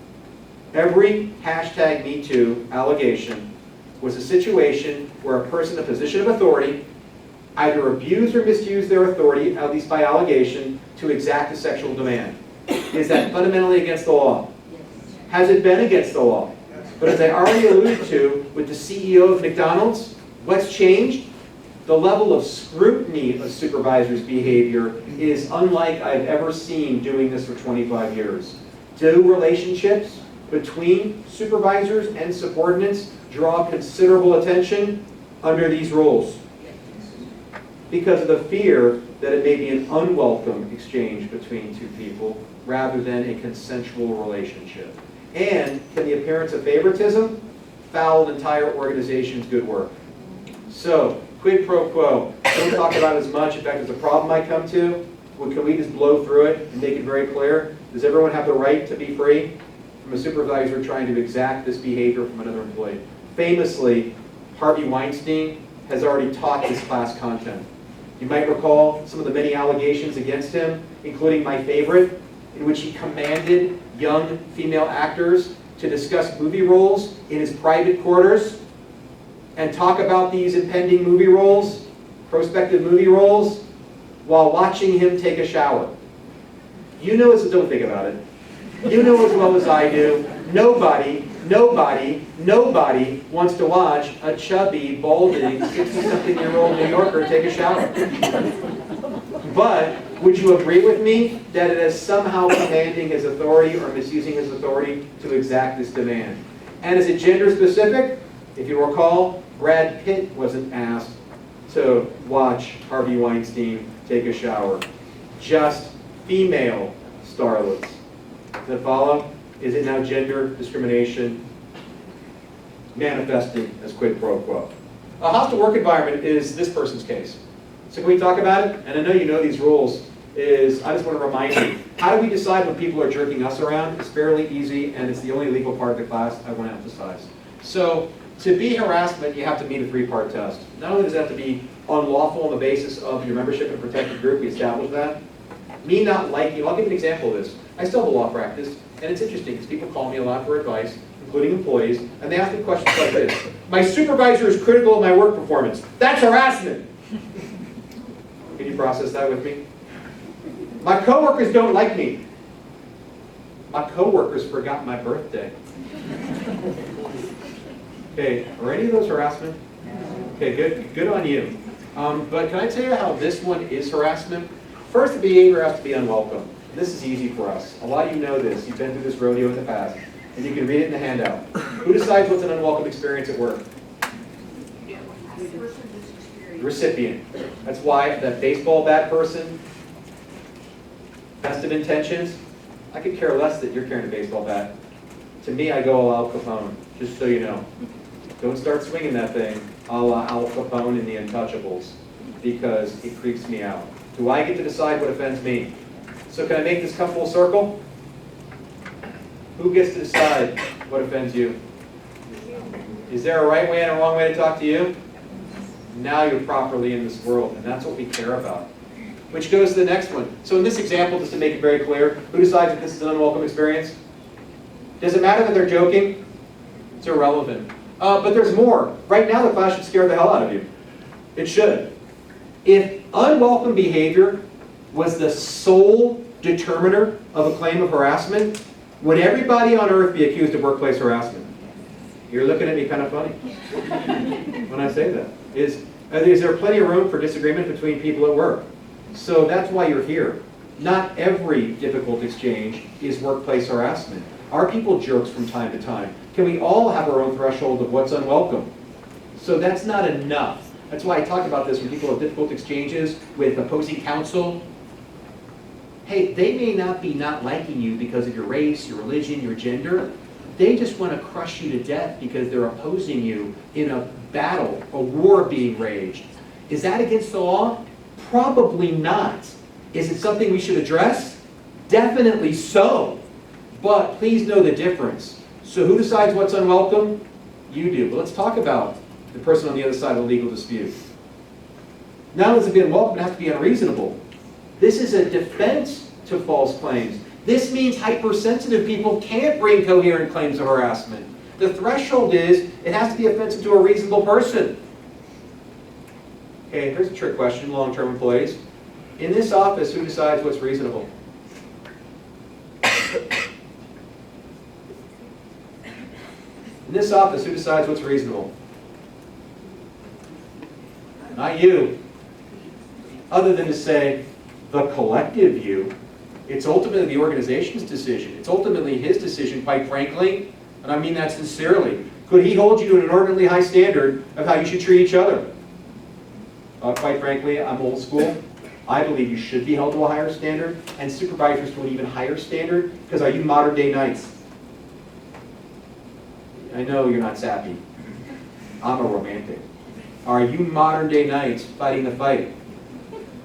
Every hashtag #MeToo allegation was a situation where a person in a position of authority either abused or misused their authority, at least by allegation, to exact a sexual demand. Is that fundamentally against the law? Has it been against the law? But as I already alluded to with the CEO of McDonald's, what's changed? The level of scrutiny of supervisors' behavior is unlike I've ever seen doing this for 25 years. Do relationships between supervisors and subordinates draw considerable attention under these rules? Because of the fear that it may be an unwelcome exchange between two people rather than a consensual relationship. And can the appearance of favoritism foul an entire organization's good work? So, quid pro quo. Don't talk about it as much. In fact, there's a problem I come to. Well, can we just blow through it and make it very clear? Does everyone have the right to be free from a supervisor trying to exact this behavior from another employee? Famously, Harvey Weinstein has already taught this class content. You might recall some of the many allegations against him, including my favorite, in which he commanded young female actors to discuss movie roles in his private quarters and talk about these impending movie roles, prospective movie roles, while watching him take a shower. You know as, don't think about it. You know as well as I do, nobody wants to watch a chubby, balding, 60-something-year-old New Yorker take a shower. But would you agree with me that it is somehow commanding his authority or misusing his authority to exact this demand? And is it gender specific? If you recall, Brad Pitt wasn't asked to watch Harvey Weinstein take a shower. Just female starlets. Does that follow? Is it now gender discrimination manifesting as quid pro quo? A hostile work environment is this person's case. So can we talk about it? And I know you know these rules. I just want to remind you, how do we decide when people are jerking us around? It's fairly easy, and it's the only legal part of the class I want to emphasize. So to be harassment, you have to meet a three-part test. Not only does it have to be unlawful on the basis of your membership in a protected group, we established that. Me not liking you, I'll give you an example of this. I still have a law practice, and it's interesting because people call me a lot for advice, including employees, and they ask me questions like this. My supervisor is critical of my work performance. That's harassment. Can you process that with me? My coworkers don't like me. My coworkers forgot my birthday. Okay, are any of those harassment? Okay, good on you. But can I tell you how this one is harassment? First, the behavior has to be unwelcome. This is easy for us. A lot of you know this. You've been through this rodeo in the past, and you can read it in the handout. Who decides what's an unwelcome experience at work? Recipient. That's why that baseball bat person, best of intentions, I could care less that you're carrying a baseball bat. To me, I go Al Capone, just so you know. Don't start swinging that thing a la Al Capone in The Untouchables, because it creeps me out. Do I get to decide what offends me? So can I make this come full circle? Who gets to decide what offends you? Is there a right way and a wrong way to talk to you? Now you're properly in this world, and that's what we care about. Which goes to the next one. So in this example, just to make it very clear, who decides if this is an unwelcome experience? Does it matter that they're joking? It's irrelevant. But there's more. Right now, the class should scare the hell out of you. It should. If unwelcome behavior was the sole determiner of a claim of harassment, would everybody on earth be accused of workplace harassment? You're looking at me kind of funny when I say that. Is there plenty of room for disagreement between people at work? So that's why you're here. Not every difficult exchange is workplace harassment. Are people jerks from time to time? Can we all have our own threshold of what's unwelcome? So that's not enough. That's why I talk about this when people have difficult exchanges with opposing counsel. Hey, they may not be not liking you because of your race, your religion, your gender. They just want to crush you to death because they're opposing you in a battle, a war being waged. Is that against the law? Probably not. Is it something we should address? Definitely so. But please know the difference. So who decides what's unwelcome? You do. But let's talk about the person on the other side of the legal dispute. Not only does it be unwelcome, it has to be unreasonable. This is a defense to false claims. This means hypersensitive people can't bring coherent claims of harassment. The threshold is, it has to be offensive to a reasonable person. Okay, here's a trick question, long-term employees. In this office, who decides what's reasonable? In this office, who decides what's reasonable? Not you. Other than to say, the collective you, it's ultimately the organization's decision. It's ultimately his decision, quite frankly, and I mean that sincerely. Could he hold you to an inordinately high standard of how you should treat each other? Quite frankly, I'm old school. I believe you should be held to a higher standard, and supervisors to an even higher standard, because are you modern day knights? I know you're not sappy. I'm a romantic. Are you modern day knights fighting the fight?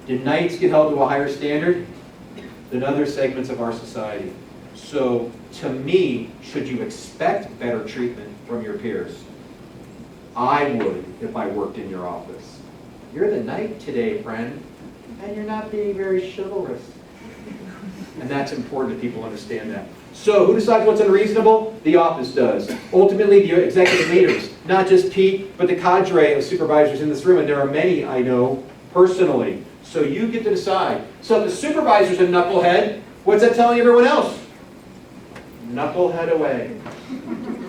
Did knights get held to a higher standard than other segments of our society? So, to me, should you expect better treatment from your peers? I would if I worked in your office. You're the knight today, friend, and you're not being very chivalrous. And that's important that people understand that. So, who decides what's unreasonable? The office does. Ultimately, the executive leaders, not just Pete, but the cadre of supervisors in this room, and there are many I know personally. So you get to decide. So if the supervisor's a knucklehead, what's that telling everyone else? Knucklehead away.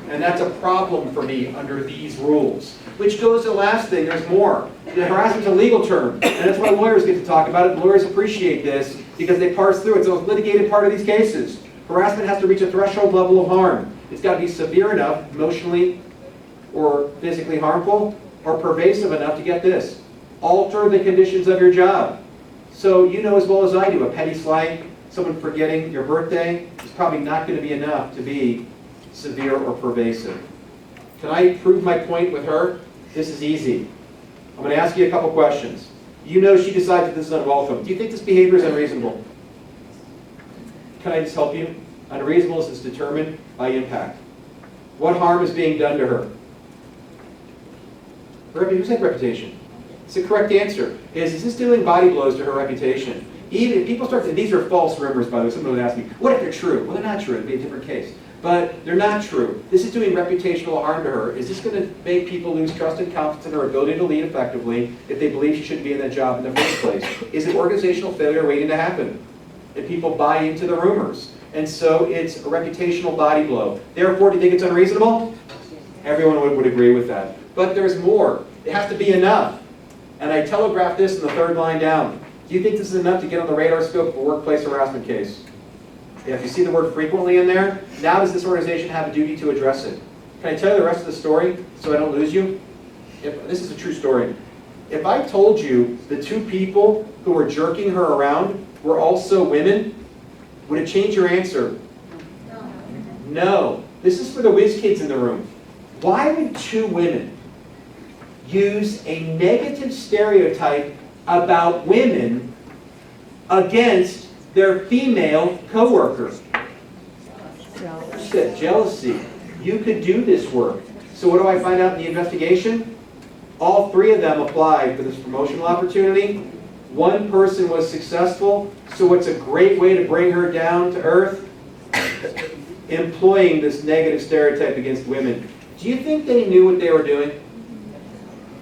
And that's a problem for me under these rules. Which goes to the last thing, there's more. The harassment's a legal term, and that's why lawyers get to talk about it. Lawyers appreciate this because they parse through it. So it's a litigated part of these cases. Harassment has to reach a threshold level of harm. It's got to be severe enough, emotionally or physically harmful, or pervasive enough to get this. Alter the conditions of your job. So you know as well as I do, a petty slight, someone forgetting your birthday, is probably not going to be enough to be severe or pervasive. Can I prove my point with her? This is easy. I'm going to ask you a couple questions. You know she decides that this is unwelcome. Do you think this behavior is unreasonable? Can I just help you? Unreasonableness is determined by impact. What harm is being done to her? Who's that reputation? It's the correct answer. Is this dealing body blows to her reputation? Even if people start to, these are false rumors, by the way. Someone would ask me, what if they're true? Well, they're not true. It'd be a different case. But they're not true. This is doing reputational harm to her. Is this going to make people lose trust and confidence in her ability to lead effectively if they believe she shouldn't be in that job in the first place? Is it organizational failure waiting to happen? If people buy into the rumors. And so it's a reputational body blow. Therefore, do you think it's unreasonable? Everyone would agree with that. But there's more. It has to be enough. And I telegraphed this in the third line down. Do you think this is enough to get on the radar scope of a workplace harassment case? If you see the word frequently in there, now does this organization have a duty to address it? Can I tell you the rest of the story so I don't lose you? This is a true story. If I told you the two people who were jerking her around were also women, would it change your answer?
No.
No. This is for the whiz kids in the room. Why would two women use a negative stereotype about women against their female coworkers? Jealousy. You could do this work. So what do I find out in the investigation? All three of them applied for this promotional opportunity. One person was successful, so what's a great way to bring her down to earth? Employing this negative stereotype against women. Do you think they knew what they were doing?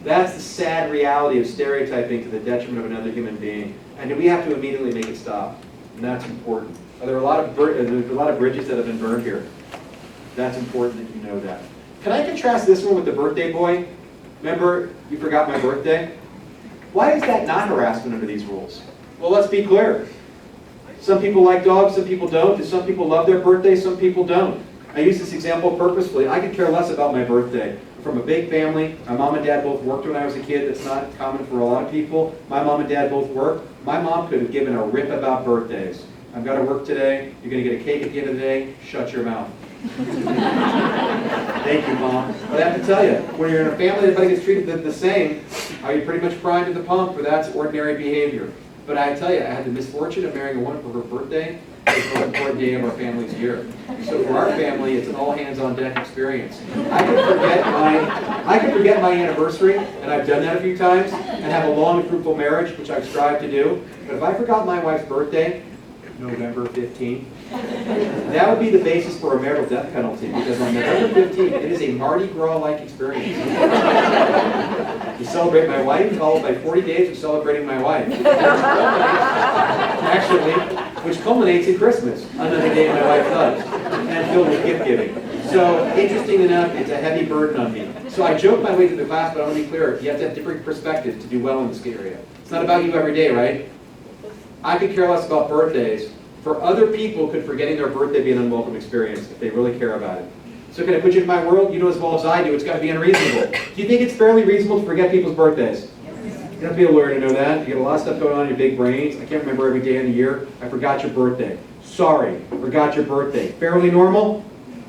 That's the sad reality of stereotyping to the detriment of another human being. And we have to immediately make it stop. And that's important. There are a lot of bridges that have been burned here. That's important that you know that. Can I contrast this one with the birthday boy? Remember, you forgot my birthday? Why is that not harassment under these rules? Well, let's be clear. Some people like dogs, some people don't. Do some people love their birthday? Some people don't. I use this example purposefully. I could care less about my birthday. I'm from a big family. My mom and dad both worked when I was a kid. That's not common for a lot of people. My mom and dad both worked. My mom could have given a rip about birthdays. I've got to work today. You're going to get a cake at the end of the day. Shut your mouth. Thank you, Mom. But I have to tell you, when you're in a family that everybody gets treated the same, are you pretty much primed to the pump for that's ordinary behavior? But I tell you, I had the misfortune of marrying a woman for her birthday. It's the most important day of our family's year. So for our family, it's an all-hands-on-deck experience. I could forget my anniversary, and I've done that a few times, and have a long and fruitful marriage, which I've strived to do. But if I forgot my wife's birthday, November 15th, That would be the basis for a marital death penalty, because on November 15th, it is a Mardi Gras-like experience. You celebrate my wife, followed by 40 days of celebrating my wife. Which culminates in Christmas, another day my wife loves, and filled with gift giving. So, interesting enough, it's a heavy burden on me. So I joke my way through the class, but I want to be clear, you have to have different perspectives to do well in this area. It's not about you every day, right? I could care less about birthdays. For other people, could forgetting their birthday be an unwelcome experience if they really care about it? So can I put you in my world? You know as well as I do, it's got to be unreasonable. Do you think it's fairly reasonable to forget people's birthdays? You don't have to be a lawyer to know that. You get a lot of stuff going on in your big brains. I can't remember every day in the year. I forgot your birthday. Sorry, forgot your birthday. Fairly normal?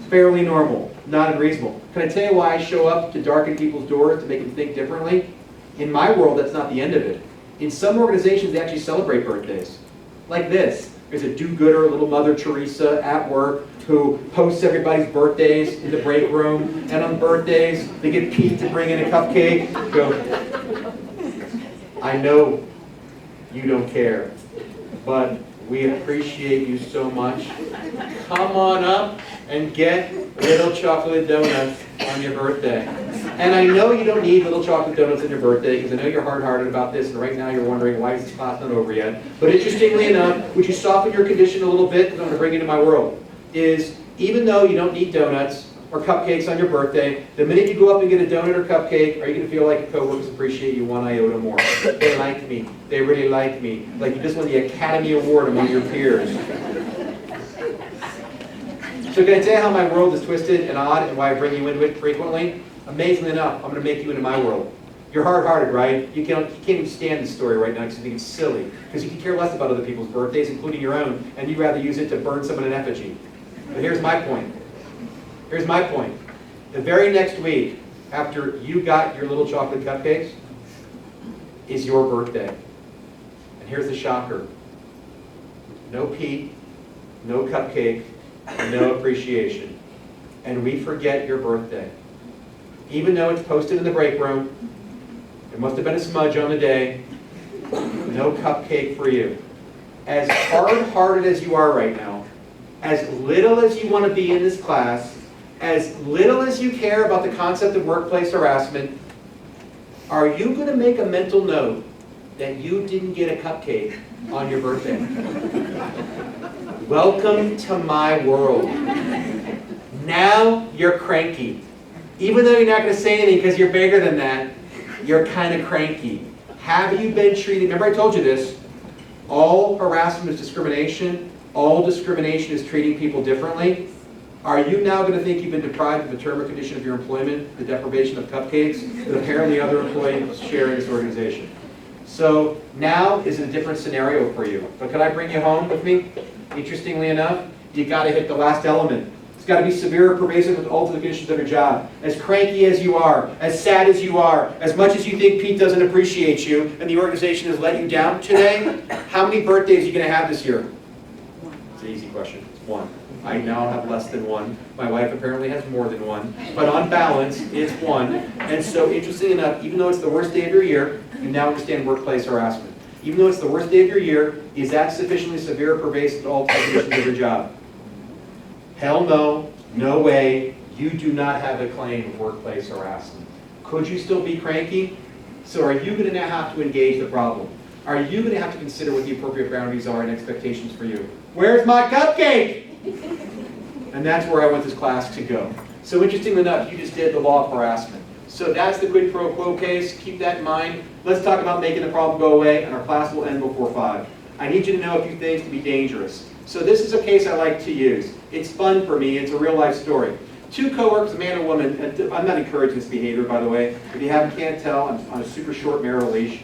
Fairly normal, not unreasonable. Can I tell you why I show up to darken people's doors to make them think differently? In my world, that's not the end of it. In some organizations, they actually celebrate birthdays. Like this. There's a do-gooder, little Mother Teresa at work who posts everybody's birthdays in the break room. And on birthdays, they get Pete to bring in a cupcake. Go, I know you don't care, but we appreciate you so much. Come on up and get little chocolate donuts on your birthday. And I know you don't need little chocolate donuts on your birthday, because I know you're hard-hearted about this, and right now you're wondering, why is this class not over yet? But interestingly enough, would you soften your condition a little bit, because I'm going to bring you into my world, is even though you don't need donuts or cupcakes on your birthday, the minute you go up and get a donut or cupcake, are you going to feel like your coworkers appreciate you one iota more? They like me. They really like me. Like you just won the Academy Award among your peers. So can I tell you how my world is twisted and odd and why I bring you into it frequently? Amazingly enough, I'm going to make you into my world. You're hard-hearted, right? You can't even stand this story right now because you think it's silly. Because you can care less about other people's birthdays, including your own, and you'd rather use it to burn someone in effigy. But here's my point. Here's my point. The very next week, after you got your little chocolate cupcakes, is your birthday. And here's the shocker. No Pete, no cupcake, no appreciation. And we forget your birthday. Even though it's posted in the break room, there must have been a smudge on the day, no cupcake for you. As hard-hearted as you are right now, as little as you want to be in this class, as little as you care about the concept of workplace harassment, are you going to make a mental note that you didn't get a cupcake on your birthday? Welcome to my world. Now you're cranky. Even though you're not going to say anything because you're bigger than that, you're kind of cranky. Have you been treated, remember I told you this, all harassment is discrimination, all discrimination is treating people differently. Are you now going to think you've been deprived of the term or condition of your employment, the deprivation of cupcakes, that apparently other employees share in this organization? So now is a different scenario for you. But can I bring you home with me? Interestingly enough, you got to hit the last element. It's got to be severe or pervasive with all the conditions of your job. As cranky as you are, as sad as you are, as much as you think Pete doesn't appreciate you and the organization has let you down today, how many birthdays are you going to have this year? It's an easy question. It's one. I now have less than one. My wife apparently has more than one. But on balance, it's one. And so, interestingly enough, even though it's the worst day of your year, you now understand workplace harassment. Even though it's the worst day of your year, is that sufficiently severe or pervasive to all the conditions of your job? Hell no, no way, you do not have a claim of workplace harassment. Could you still be cranky? So are you going to now have to engage the problem? Are you going to have to consider what the appropriate boundaries are and expectations for you? Where's my cupcake? And that's where I want this class to go. So interestingly enough, you just did the law of harassment. So that's the quid pro quo case. Keep that in mind. Let's talk about making the problem go away, and our class will end before 5. I need you to know a few things to be dangerous. So this is a case I like to use. It's fun for me. It's a real-life story. Two coworkers, a man and a woman. And I'm not encouraging this behavior, by the way. If you can't tell, I'm on a super short marital leash.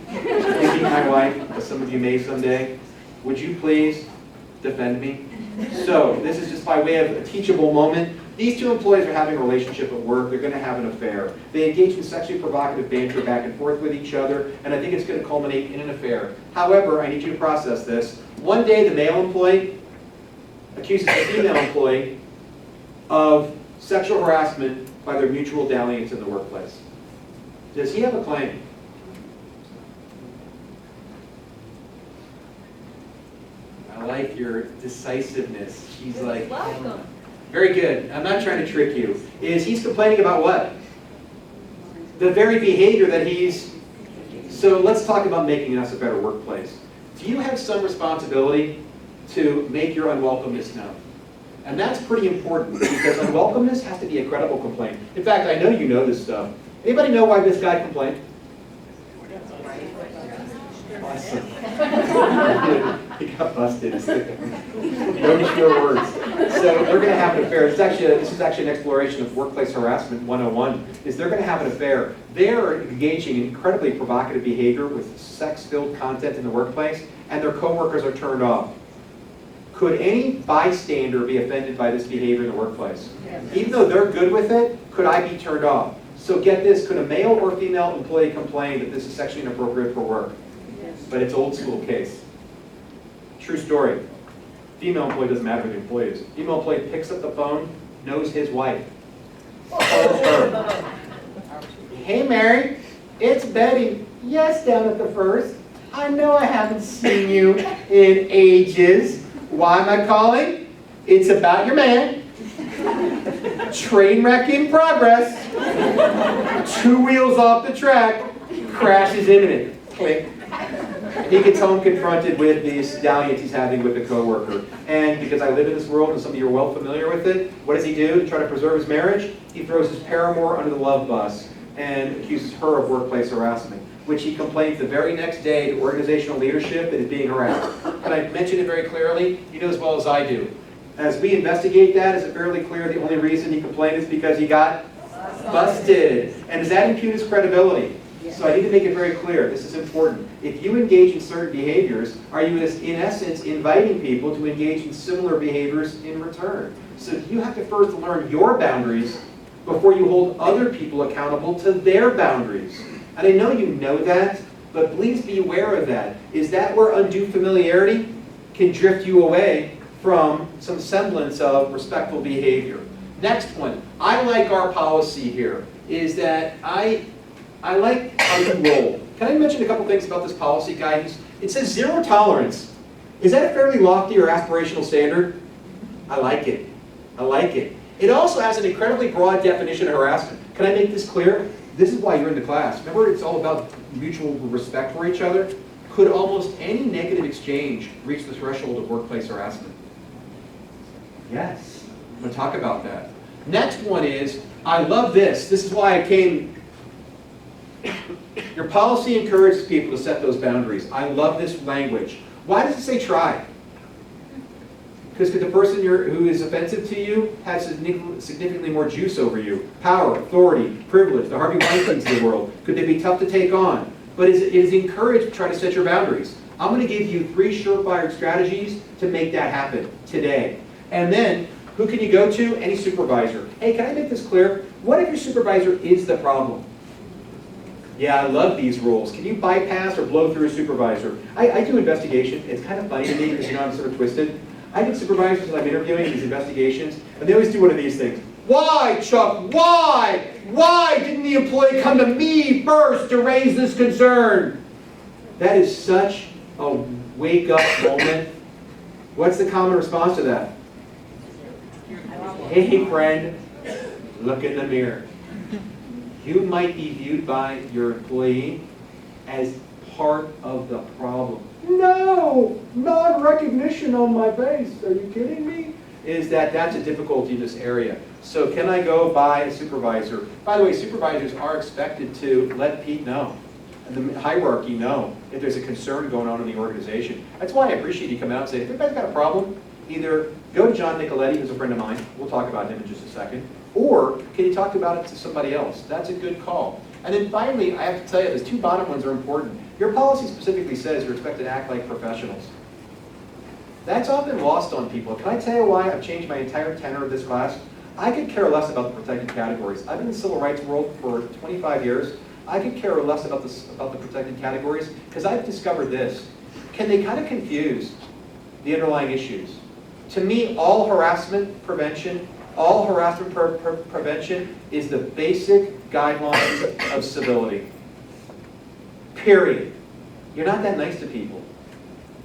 Maybe my wife, as some of you may someday. Would you please defend me? So this is just by way of a teachable moment. These two employees are having a relationship at work. They're going to have an affair. They engage in sexually provocative banter back and forth with each other, and I think it's going to culminate in an affair. However, I need you to process this. One day, the male employee accuses the female employee of sexual harassment by their mutual dalliance in the workplace. Does he have a claim? Now like your decisiveness. She's like,
Welcome.
very good. I'm not trying to trick you. Is he's complaining about what? The very behavior that he's... So let's talk about making us a better workplace. Do you have some responsibility to make your unwelcomeness known? And that's pretty important because unwelcomeness has to be a credible complaint. In fact, I know you know this stuff. Anybody know why this guy complained? Awesome. He got busted. No sure words. So they're going to have an affair. This is actually an exploration of workplace harassment 101. Is they're going to have an affair. They're engaging in incredibly provocative behavior with sex-filled content in the workplace, and their coworkers are turned off. Could any bystander be offended by this behavior in the workplace? Yes. Even though they're good with it, could I be turned off? So get this, could a male or female employee complain that this is sexually inappropriate for work? Yes. But it's old school case. True story. Female employee, doesn't matter who the employee is. Female employee picks up the phone, knows his wife. Calls her. Hey Mary, it's Betty. Yes, down at the first. I know I haven't seen you in ages. Why am I calling? It's about your man. Train wreck in progress. 2 wheels off the track. Crash is imminent. Click. He gets home confronted with these dalliance he's having with a coworker. And because I live in this world and some of you are well familiar with it, what does he do to try to preserve his marriage? He throws his paramour under the love bus and accuses her of workplace harassment, which he complains the very next day to organizational leadership that is being harassed. Can I mention it very clearly? You know as well as I do. As we investigate that, is it fairly clear the only reason he complained is because he got busted? And does that impugn his credibility? So I need to make it very clear, this is important. If you engage in certain behaviors, are you in essence inviting people to engage in similar behaviors in return? So you have to first learn your boundaries before you hold other people accountable to their boundaries. And I know you know that, but please be aware of that. Is that where undue familiarity can drift you away from some semblance of respectful behavior? Next one, I like our policy here, is that I like how you roll. Can I mention a couple things about this policy guidance? It says 0 tolerance. Is that a fairly lofty or aspirational standard? I like it. I like it. It also has an incredibly broad definition of harassment. Can I make this clear? This is why you're in the class. Remember, it's all about mutual respect for each other. Could almost any negative exchange reach the threshold of workplace harassment? Yes. I'm going to talk about that. Next one is, I love this. This is why I came. Your policy encourages people to set those boundaries. I love this language. Why does it say try? Because the person who is offensive to you has significantly more juice over you. Power, authority, privilege, the Harvey Weinsteins of the world. Could they be tough to take on? But it is encouraged to try to set your boundaries. I'm going to give you 3 surefire strategies to make that happen today. And then, who can you go to? Any supervisor. Hey, can I make this clear? What if your supervisor is the problem? Yeah, I love these rules. Can you bypass or blow through a supervisor? I do investigation. It's kind of funny to me because you know I'm sort of twisted. I get supervisors that I'm interviewing these investigations, and they always do one of these things. Why, Chuck? Why? Why didn't the employee come to me first to raise this concern? That is such a wake-up moment. What's the common response to that? Hey, friend, look in the mirror. You might be viewed by your employee as part of the problem. No, non-recognition on my face. Are you kidding me? That's a difficulty in this area. So can I go by a supervisor? By the way, supervisors are expected to let Pete know, and the hierarchy know, if there's a concern going on in the organization. That's why I appreciate you come out and say, if anybody's got a problem, either go to John Nicoletti, who's a friend of mine. We'll talk about him in just a second. Or can you talk about it to somebody else? That's a good call. And then finally, I have to tell you, those 2 bottom ones are important. Your policy specifically says you're expected to act like professionals. That's often lost on people. Can I tell you why I've changed my entire tenor of this class? I could care less about the protected categories. I've been in the civil rights world for 25 years. I could care less about the protected categories because I've discovered this. Can they kind of confuse the underlying issues? To me, all harassment prevention is the basic guidelines of civility. Period. You're not that nice to people.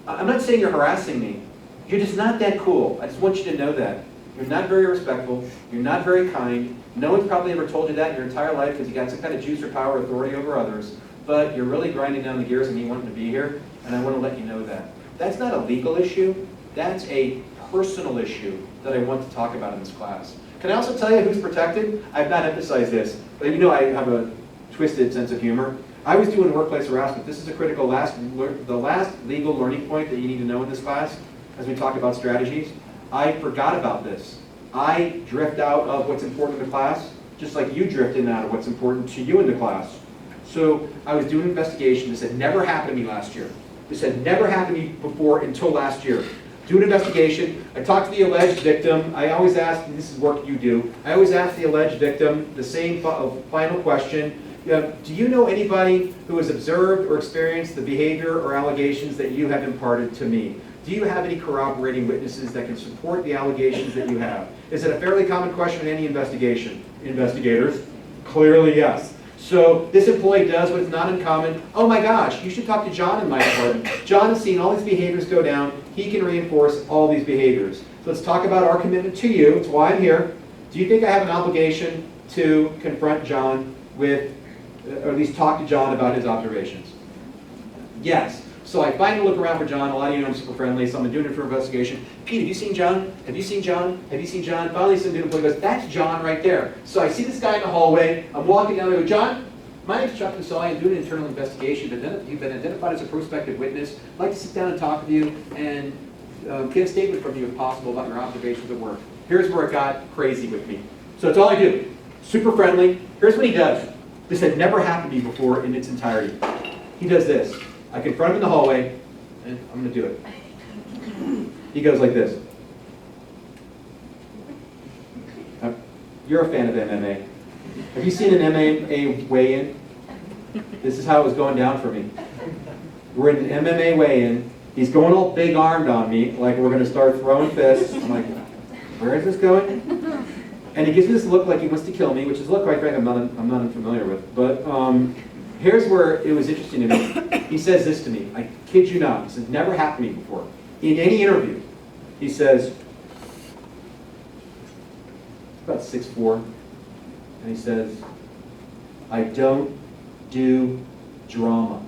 I'm not saying you're harassing me, You're just not that cool. I just want you to know that. You're not very respectful. You're not very kind. No one's probably ever told you that in your entire life because you got some kind of juice or power or authority over others. But you're really grinding down the gears and you want to be here, and I want to let you know that. That's not a legal issue. That's a personal issue that I want to talk about in this class. Can I also tell you who's protected? I've not emphasized this, but you know I have a twisted sense of humor. I was doing workplace harassment. This is a critical the last legal learning point that you need to know in this class as we talk about strategies. I forgot about this. I drift out of what's important in the class, just like you drift in and out of what's important to you in the class. So I was doing an investigation. This had never happened to me last year. This had never happened to me before until last year. Do an investigation. I talked to the alleged victim. I always ask, and this is work you do, I always ask the alleged victim the same final question. Do you know anybody who has observed or experienced the behavior or allegations that you have imparted to me? Do you have any corroborating witnesses that can support the allegations that you have? Is it a fairly common question in any investigation? Investigators? Clearly yes. So this employee does what is not uncommon. Oh my gosh, you should talk to John in my department. John has seen all these behaviors go down. He can reinforce all these behaviors. So let's talk about our commitment to you. It's why I'm here. Do you think I have an obligation to confront John with, or at least talk to John about his observations? Yes. So I finally look around for John. A lot of you know I'm super friendly, so I'm doing it for investigation. Pete, have you seen John? Have you seen John? Have you seen John? Finally, some employee goes, that's John right there. So I see this guy in the hallway. I'm walking down there. I go, John, my name's Chuck Masai. I'm doing an internal investigation. You've been identified as a prospective witness. I'd like to sit down and talk with you and get a statement from you, if possible, about your observations at work. Here's where it got crazy with me. So that's all I do. Super friendly. Here's what he does. This had never happened to me before in its entirety. He does this. I confront him in the hallway, and I'm going to do it. He goes like this. You're a fan of MMA. Have you seen an MMA weigh-in? This is how it was going down for me. We're in an MMA weigh-in. He's going all big-armed on me, like we're going to start throwing fists. I'm like, where is this going? And he gives me this look like he wants to kill me, which is a look, quite frankly, I'm not unfamiliar with. But here's where it was interesting to me. He says this to me. I kid you not. This has never happened to me before. In any interview, he says, about 6'4", and he says, I don't do drama.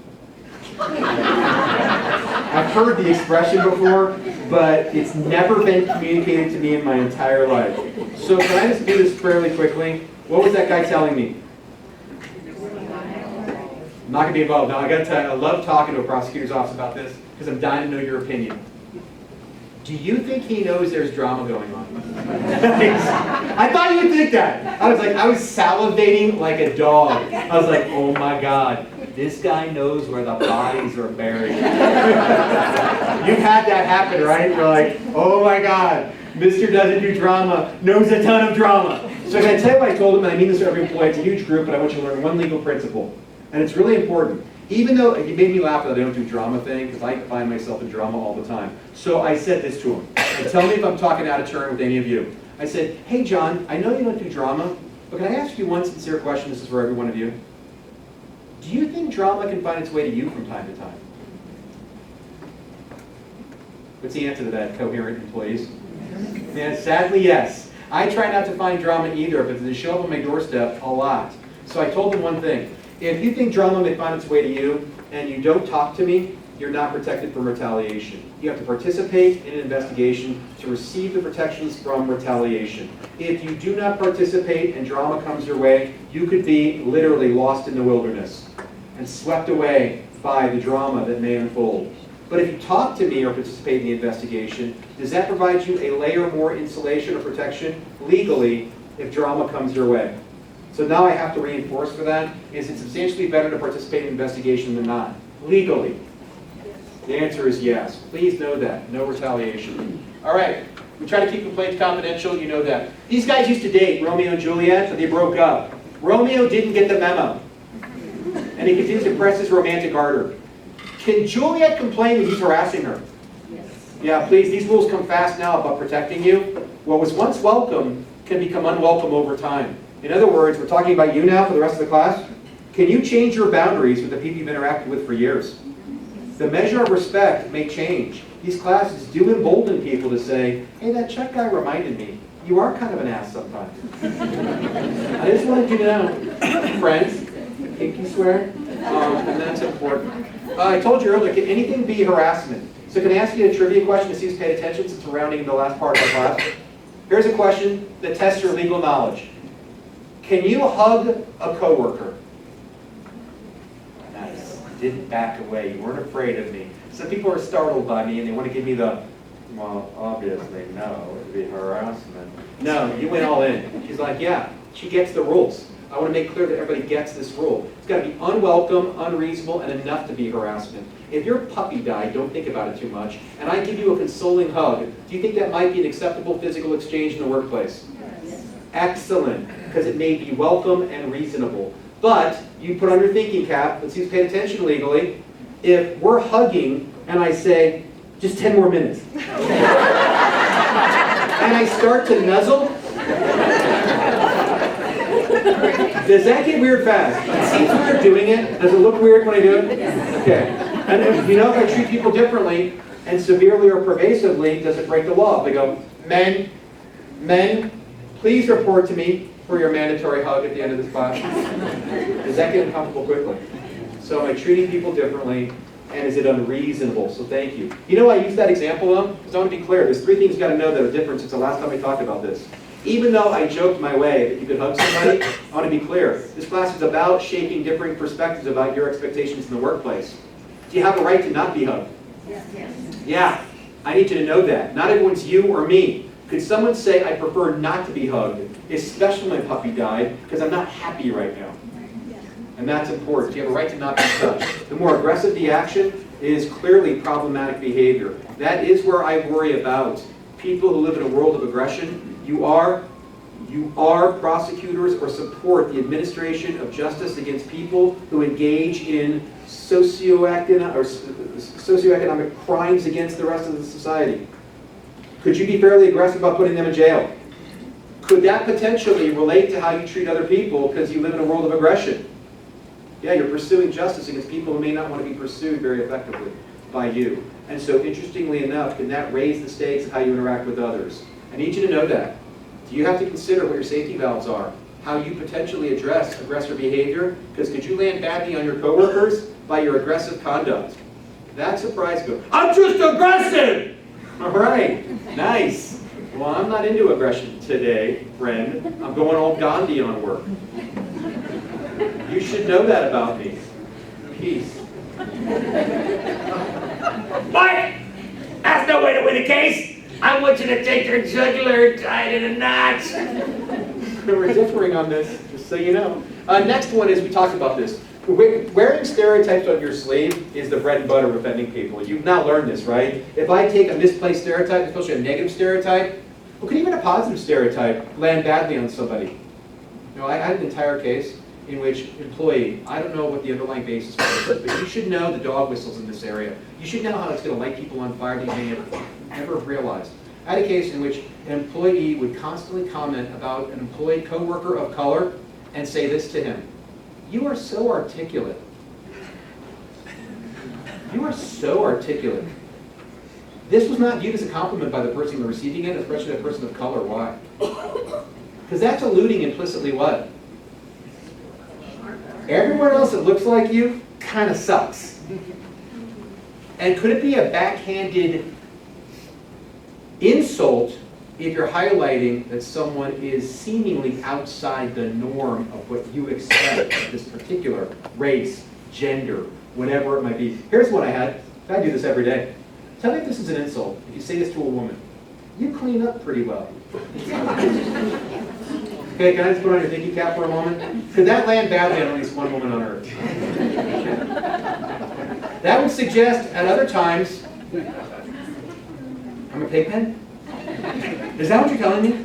I've heard the expression before, but it's never been communicated to me in my entire life. So can I just do this fairly quickly? What was that guy telling me? I'm not going to be involved. Now, I got to tell you, I love talking to a prosecutor's office about this because I'm dying to know your opinion. Do you think he knows there's drama going on? I thought you would think that. I was salivating like a dog. I was like, oh my God, this guy knows where the bodies are buried. You've had that happen, right? You're like, oh my God, Mr. Doesn't Do Drama knows a ton of drama. So can I tell you what I told him, and I mean this to every employee, it's a huge group, but I want you to learn one legal principle. And it's really important. Even though he made me laugh that I don't do drama thing, because I find myself in drama all the time. So I said this to him. And tell me if I'm talking out of turn with any of you. I said, hey John, I know you don't do drama, but can I ask you one sincere question? This is for every one of you. Do you think drama can find its way to you from time to time? What's the answer to that, coherent employees? Yeah, sadly, yes. I try not to find drama either, but they show up on my doorstep a lot. So I told them one thing. If you think drama may find its way to you and you don't talk to me, you're not protected from retaliation. You have to participate in an investigation to receive the protections from retaliation. If you do not participate and drama comes your way, you could be literally lost in the wilderness and swept away by the drama that may unfold. But if you talk to me or participate in the investigation, does that provide you a layer more insulation or protection legally if drama comes your way? So now I have to reinforce for that. Is it substantially better to participate in an investigation than not? Legally. The answer is yes. Please know that. No retaliation. All right. We try to keep complaints confidential. You know that. These guys used to date, Romeo and Juliet, but they broke up. Romeo didn't get the memo. And he continues to press his romantic ardor. Can Juliet complain that he's harassing her? Yes. Yeah, please. These rules come fast now about protecting you. What was once welcome can become unwelcome over time. In other words, we're talking about you now for the rest of the class. Can you change your boundaries with the people you've interacted with for years? The measure of respect may change. These classes do embolden people to say, hey, that Czech guy reminded me, you are kind of an ass sometimes. I just wanted you to know, friends, pinky swear, and that's important. I told you earlier, can anything be harassment? So can I ask you a trivia question to see who's paid attention since we're rounding the last part of the class? Here's a question that tests your legal knowledge. Can you hug a coworker? Nice. You didn't back away. You weren't afraid of me. Some people are startled by me and they want to give me the, well, obviously, no, it would be harassment. No, you went all in. She's like, yeah, she gets the rules. I want to make clear that everybody gets this rule. It's got to be unwelcome, unreasonable, and enough to be harassment. If your puppy died, don't think about it too much, and I give you a consoling hug, do you think that might be an acceptable physical exchange in the workplace? Yes. Excellent, because it may be welcome and reasonable. But you put on your thinking cap, let's see who's paid attention legally. If we're hugging and I say, just 10 more minutes, and I start to nuzzle, does that get weird fast? It seems weird doing it. Does it look weird when I do it? Okay. And if, if I treat people differently and severely or pervasively, does it break the law? If they go, men, please report to me for your mandatory hug at the end of this class. Does that get uncomfortable quickly? So am I treating people differently, and is it unreasonable? So thank you. You know why I use that example though? Because I want to be clear. There's 3 things you've got to know that are different since the last time we talked about this. Even though I joked my way that you could hug somebody, I want to be clear. This class is about shaping differing perspectives about your expectations in the workplace. Do you have a right to not be hugged?
Yes.
Yeah, I need you to know that. Not everyone's you or me. Could someone say, I prefer not to be hugged, especially when my puppy died, because I'm not happy right now? And that's important. You have a right to not be touched. The more aggressive the action is clearly problematic behavior. That is where I worry about people who live in a world of aggression. You are prosecutors or support the administration of justice against people who engage in socioeconomic crimes against the rest of the society. Could you be fairly aggressive about putting them in jail? Could that potentially relate to how you treat other people because you live in a world of aggression? Yeah, you're pursuing justice against people who may not want to be pursued very effectively by you. And so interestingly enough, can that raise the stakes of how you interact with others? I need you to know that. Do you have to consider what your safety valves are? How you potentially address aggressor behavior? Because could you land badly on your coworkers by your aggressive conduct? That surprised me. I'm just aggressive! All right, nice. Well, I'm not into aggression today, friend. I'm going all Gandhi on work. You should know that about me. Peace.
What? That's no way to win a case. I want you to take your jugular and tie it in a knot.
We're differing on this, just so you know. Next one is, we talked about this. Wearing stereotypes on your sleeve is the bread and butter of offending people. You've now learned this, right? If I take a misplaced stereotype, especially a negative stereotype, or could even a positive stereotype land badly on somebody? You know, I had an entire case in which employee, I don't know what the underlying basis for this is, but you should know the dog whistles in this area. You should know how it's going to light people on fire that you may never have realized. I had a case in which an employee would constantly comment about an employee coworker of color and say this to him: "You are so articulate. You are so articulate." This was not viewed as a compliment by the person receiving it, especially the person of color. Why? Because that's alluding implicitly what? Everyone else that looks like you kind of sucks. And could it be a backhanded insult if you're highlighting that someone is seemingly outside the norm of what you expect of this particular race, gender, whatever it might be? Here's one I had. I do this every day. Tell me if this is an insult. If you say this to a woman, you clean up pretty well. Okay, can I just put on your thinking cap for a moment? Could that land badly on at least one woman on earth? That would suggest at other times, I'm a pigpen? Is that what you're telling me?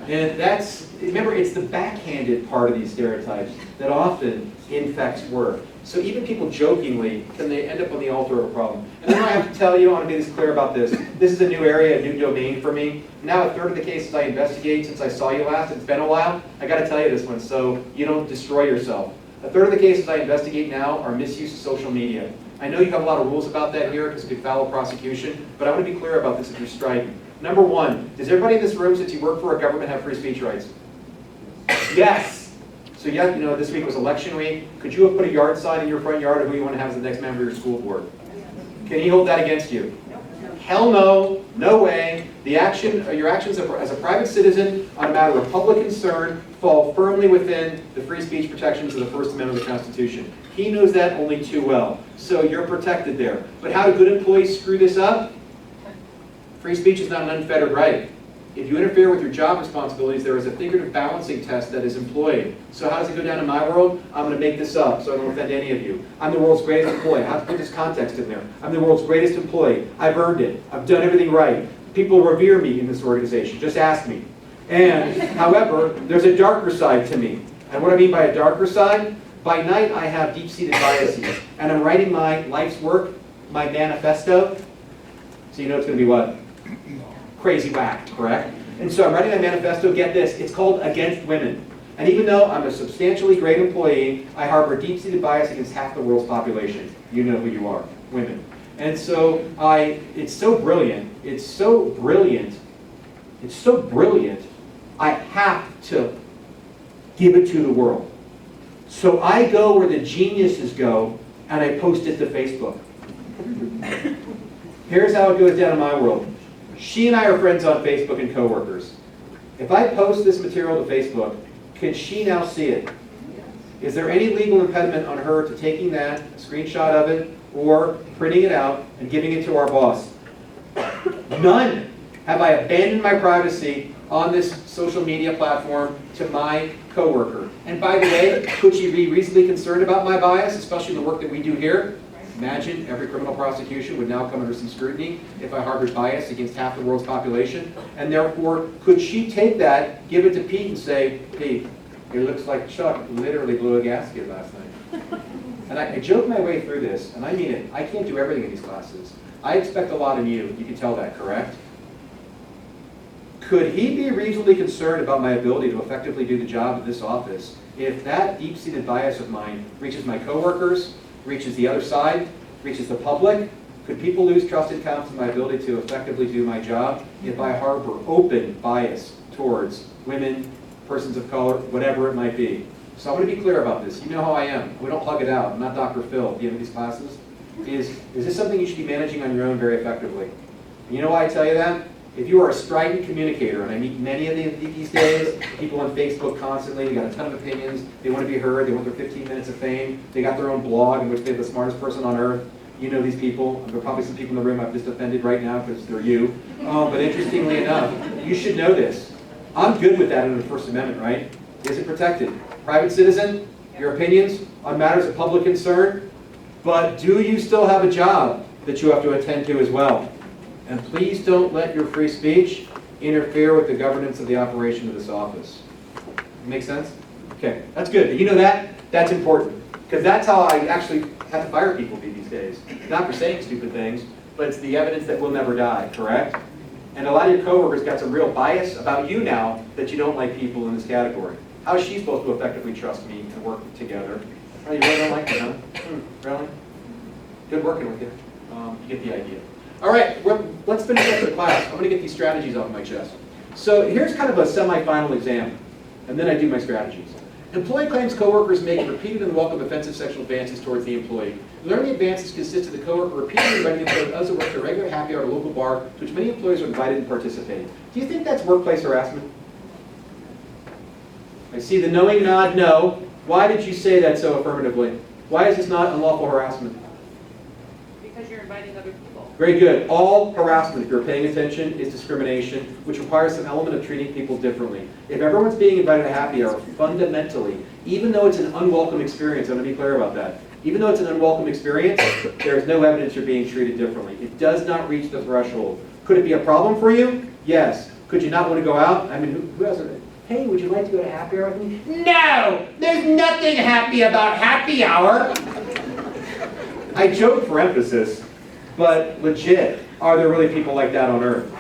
And that's, remember, it's the backhanded part of these stereotypes that often infects work. So even people jokingly, can they end up on the altar of a problem? And then I have to tell you, I want to be clear about this. This is a new area, a new domain for me. Now a third of the cases I investigate since I saw you last, it's been a while, I got to tell you this one so you don't destroy yourself. A third of the cases I investigate now are misuse of social media. I know you have a lot of rules about that here because it could follow prosecution, but I want to be clear about this if you're striking. Number one, does everybody in this room, since you work for a government, have free speech rights? Yes. So yeah, you know, this week was election week. Could you have put a yard sign in your front yard of who you want to have as the next member of your school board? Can he hold that against you? Hell no, no way. Your actions as a private citizen on a matter of public concern fall firmly within the free speech protections of the First Amendment of the Constitution. He knows that only too well. So you're protected there. But how do good employees screw this up? Free speech is not an unfettered right. If you interfere with your job responsibilities, there is a figurative balancing test that is employed. So how does it go down in my world? I'm going to make this up so I don't offend any of you. I'm the world's greatest employee. I have to put this context in there. I'm the world's greatest employee. I've earned it. I've done everything right. People revere me in this organization. Just ask me. And, however, there's a darker side to me. And what I mean by a darker side? By night, I have deep-seated biases. And I'm writing my life's work, my manifesto. So you know it's going to be what? Crazy whack, correct? And so I'm writing my manifesto, get this, it's called Against Women. And even though I'm a substantially great employee, I harbor deep-seated bias against half the world's population. You know who you are, women. And so it's so brilliant, it's so brilliant, I have to give it to the world. So I go where the geniuses go, and I post it to Facebook. Here's how it goes down in my world. She and I are friends on Facebook and coworkers. If I post this material to Facebook, can she now see it? Is there any legal impediment on her to taking that, a screenshot of it, or printing it out and giving it to our boss? None. Have I abandoned my privacy on this social media platform to my coworker? And by the way, could she be reasonably concerned about my bias, especially the work that we do here? Imagine every criminal prosecution would now come under some scrutiny if I harbored bias against half the world's population. And therefore, could she take that, give it to Pete and say, Pete, it looks like Chuck literally blew a gasket last night. And I joke my way through this, and I mean it. I can't do everything in these classes. I expect a lot in you. You can tell that, correct? Could he be reasonably concerned about my ability to effectively do the job of this office if that deep-seated bias of mine reaches my coworkers, reaches the other side, reaches the public? Could people lose trust and confidence in my ability to effectively do my job if I harbor open bias towards women, persons of color, whatever it might be? So I want to be clear about this. You know how I am. We don't hug it out. I'm not Dr. Phil at the end of these classes. Is this something you should be managing on your own very effectively? And you know why I tell you that? If you are a strident communicator, and I meet many of these days, people on Facebook constantly, they got a ton of opinions, they want to be heard, they want their 15 minutes of fame, they got their own blog in which they're the smartest person on earth. You know these people. There are probably some people in the room I've just offended right now because they're you. But interestingly enough, you should know this. I'm good with that under the First Amendment, right? Is it protected? Private citizen, your opinions on matters of public concern, but do you still have a job that you have to attend to as well? And please don't let your free speech interfere with the governance of the operation of this office. Make sense? Okay, that's good. You know that? That's important. Because that's how I actually have to fire people these days. Not for saying stupid things, but it's the evidence that will never die, correct? And a lot of your coworkers got some real bias about you now that you don't like people in this category. How is she supposed to effectively trust me and work together? Oh, you really don't like me, huh? Really? Good working with you. You get the idea. All right, let's finish up the class. I'm going to get these strategies off my chest. So here's kind of a semi-final exam, and then I do my strategies. Employee claims coworkers make repeated and welcome offensive sexual advances towards the employee. Learning advances consist of the coworker repeatedly inviting the employee others to work to a regular happy hour at a local bar to which many employees are invited and participating. Do you think that's workplace harassment? I see the knowing nod, no. Why did you say that so affirmatively? Why is this not unlawful harassment?
Because you're inviting other people.
Very good. All harassment, if you're paying attention, is discrimination, which requires some element of treating people differently. If everyone's being invited to happy hour, fundamentally, even though it's an unwelcome experience, I'm going to be clear about that. Even though it's an unwelcome experience, there's no evidence you're being treated differently. It does not reach the threshold. Could it be a problem for you? Yes. Could you not want to go out? I mean, who else? Hey, would you like to go to happy hour with me? No! There's nothing happy about happy hour! I joke for emphasis. But legit, are there really people like that on Earth?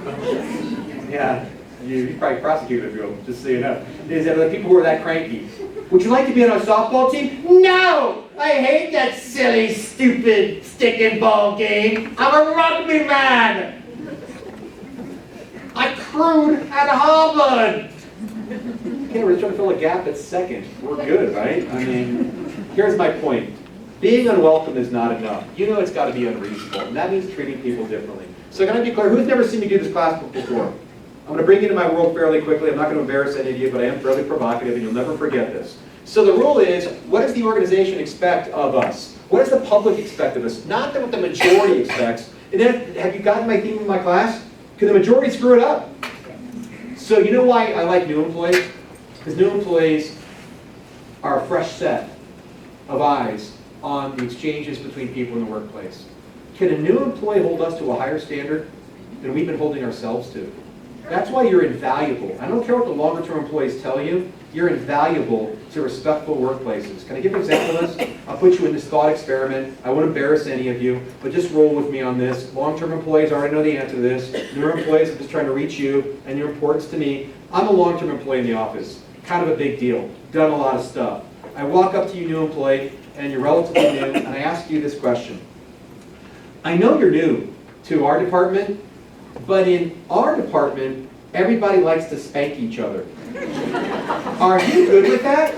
Yeah, you probably prosecuted a few, just so you know. Is there like people who are that cranky? Would you like to be on a softball team? No!
I hate that silly, stupid stick and ball game. I'm a rugby man. I crewed at Harvard.
Okay, we're just trying to fill a gap at second. We're good, right? I mean, here's my point. Being unwelcome is not enough. You know it's got to be unreasonable, and that means treating people differently. So can I be clear, who's never seen me do this class before? I'm going to bring you into my world fairly quickly. I'm not going to embarrass any of you, but I am fairly provocative, and you'll never forget this. So the rule is, what does the organization expect of us? What does the public expect of us? Not what the majority expects. And then, have you gotten my theme of my class? Can the majority screw it up? So you know why I like new employees? Because new employees are a fresh set of eyes on the exchanges between people in the workplace. Can a new employee hold us to a higher standard than we've been holding ourselves to? That's why you're invaluable. I don't care what the longer-term employees tell you, you're invaluable to respectful workplaces. Can I give an example of this? I'll put you in this thought experiment. I won't embarrass any of you, but just roll with me on this. Long-term employees already know the answer to this. Newer employees, I'm just trying to reach you and your importance to me. I'm a long-term employee in the office. Kind of a big deal. Done a lot of stuff. I walk up to you, new employee, and you're relatively new, and I ask you this question. I know you're new to our department, but in our department, everybody likes to spank each other. Are you good with that?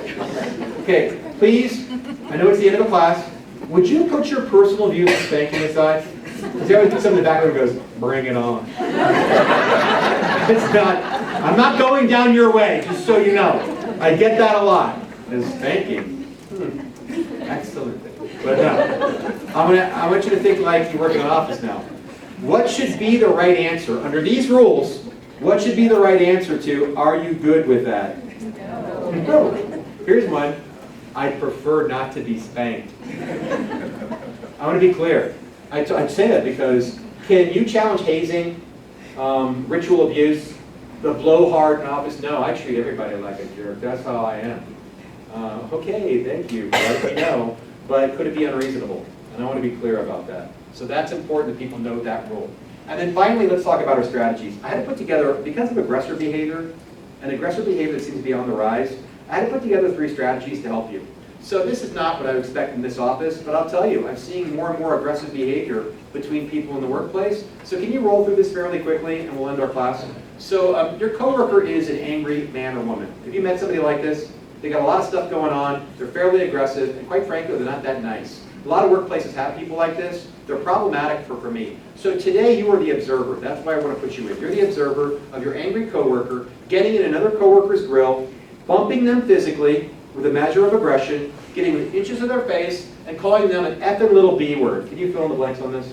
Okay, please, I know it's the end of the class. Would you put your personal views of spanking aside? Because everyone some in the background goes, bring it on. It's not, I'm not going down your way, just so you know. I get that a lot. Is spanking. Excellent. But no, I want you to think like you work in an office now. What should be the right answer? Under these rules, what should be the right answer to, are you good with that? No. Here's one. I prefer not to be spanked. I want to be clear. I say that because, can you challenge hazing, ritual abuse, the blowhard in office? No, I treat everybody like a jerk. That's how I am. Okay, thank you. Let me know. But could it be unreasonable? And I want to be clear about that. So that's important that people know that rule. And then finally, let's talk about our strategies. I had to put together, because of aggressor behavior, and aggressive behavior that seems to be on the rise, I had to put together 3 strategies to help you. So this is not what I would expect in this office, but I'll tell you, I'm seeing more and more aggressive behavior between people in the workplace. So can you roll through this fairly quickly, and we'll end our class? So your coworker is an angry man or woman. Have you met somebody like this? They got a lot of stuff going on, they're fairly aggressive, and quite frankly, they're not that nice. A lot of workplaces have people like this. They're problematic for me. So today you are the observer. That's why I want to put you in. You're the observer of your angry coworker getting in another coworker's grill, bumping them physically with a measure of aggression, getting within inches of their face, and calling them an effing little B word. Can you fill in the blanks on this?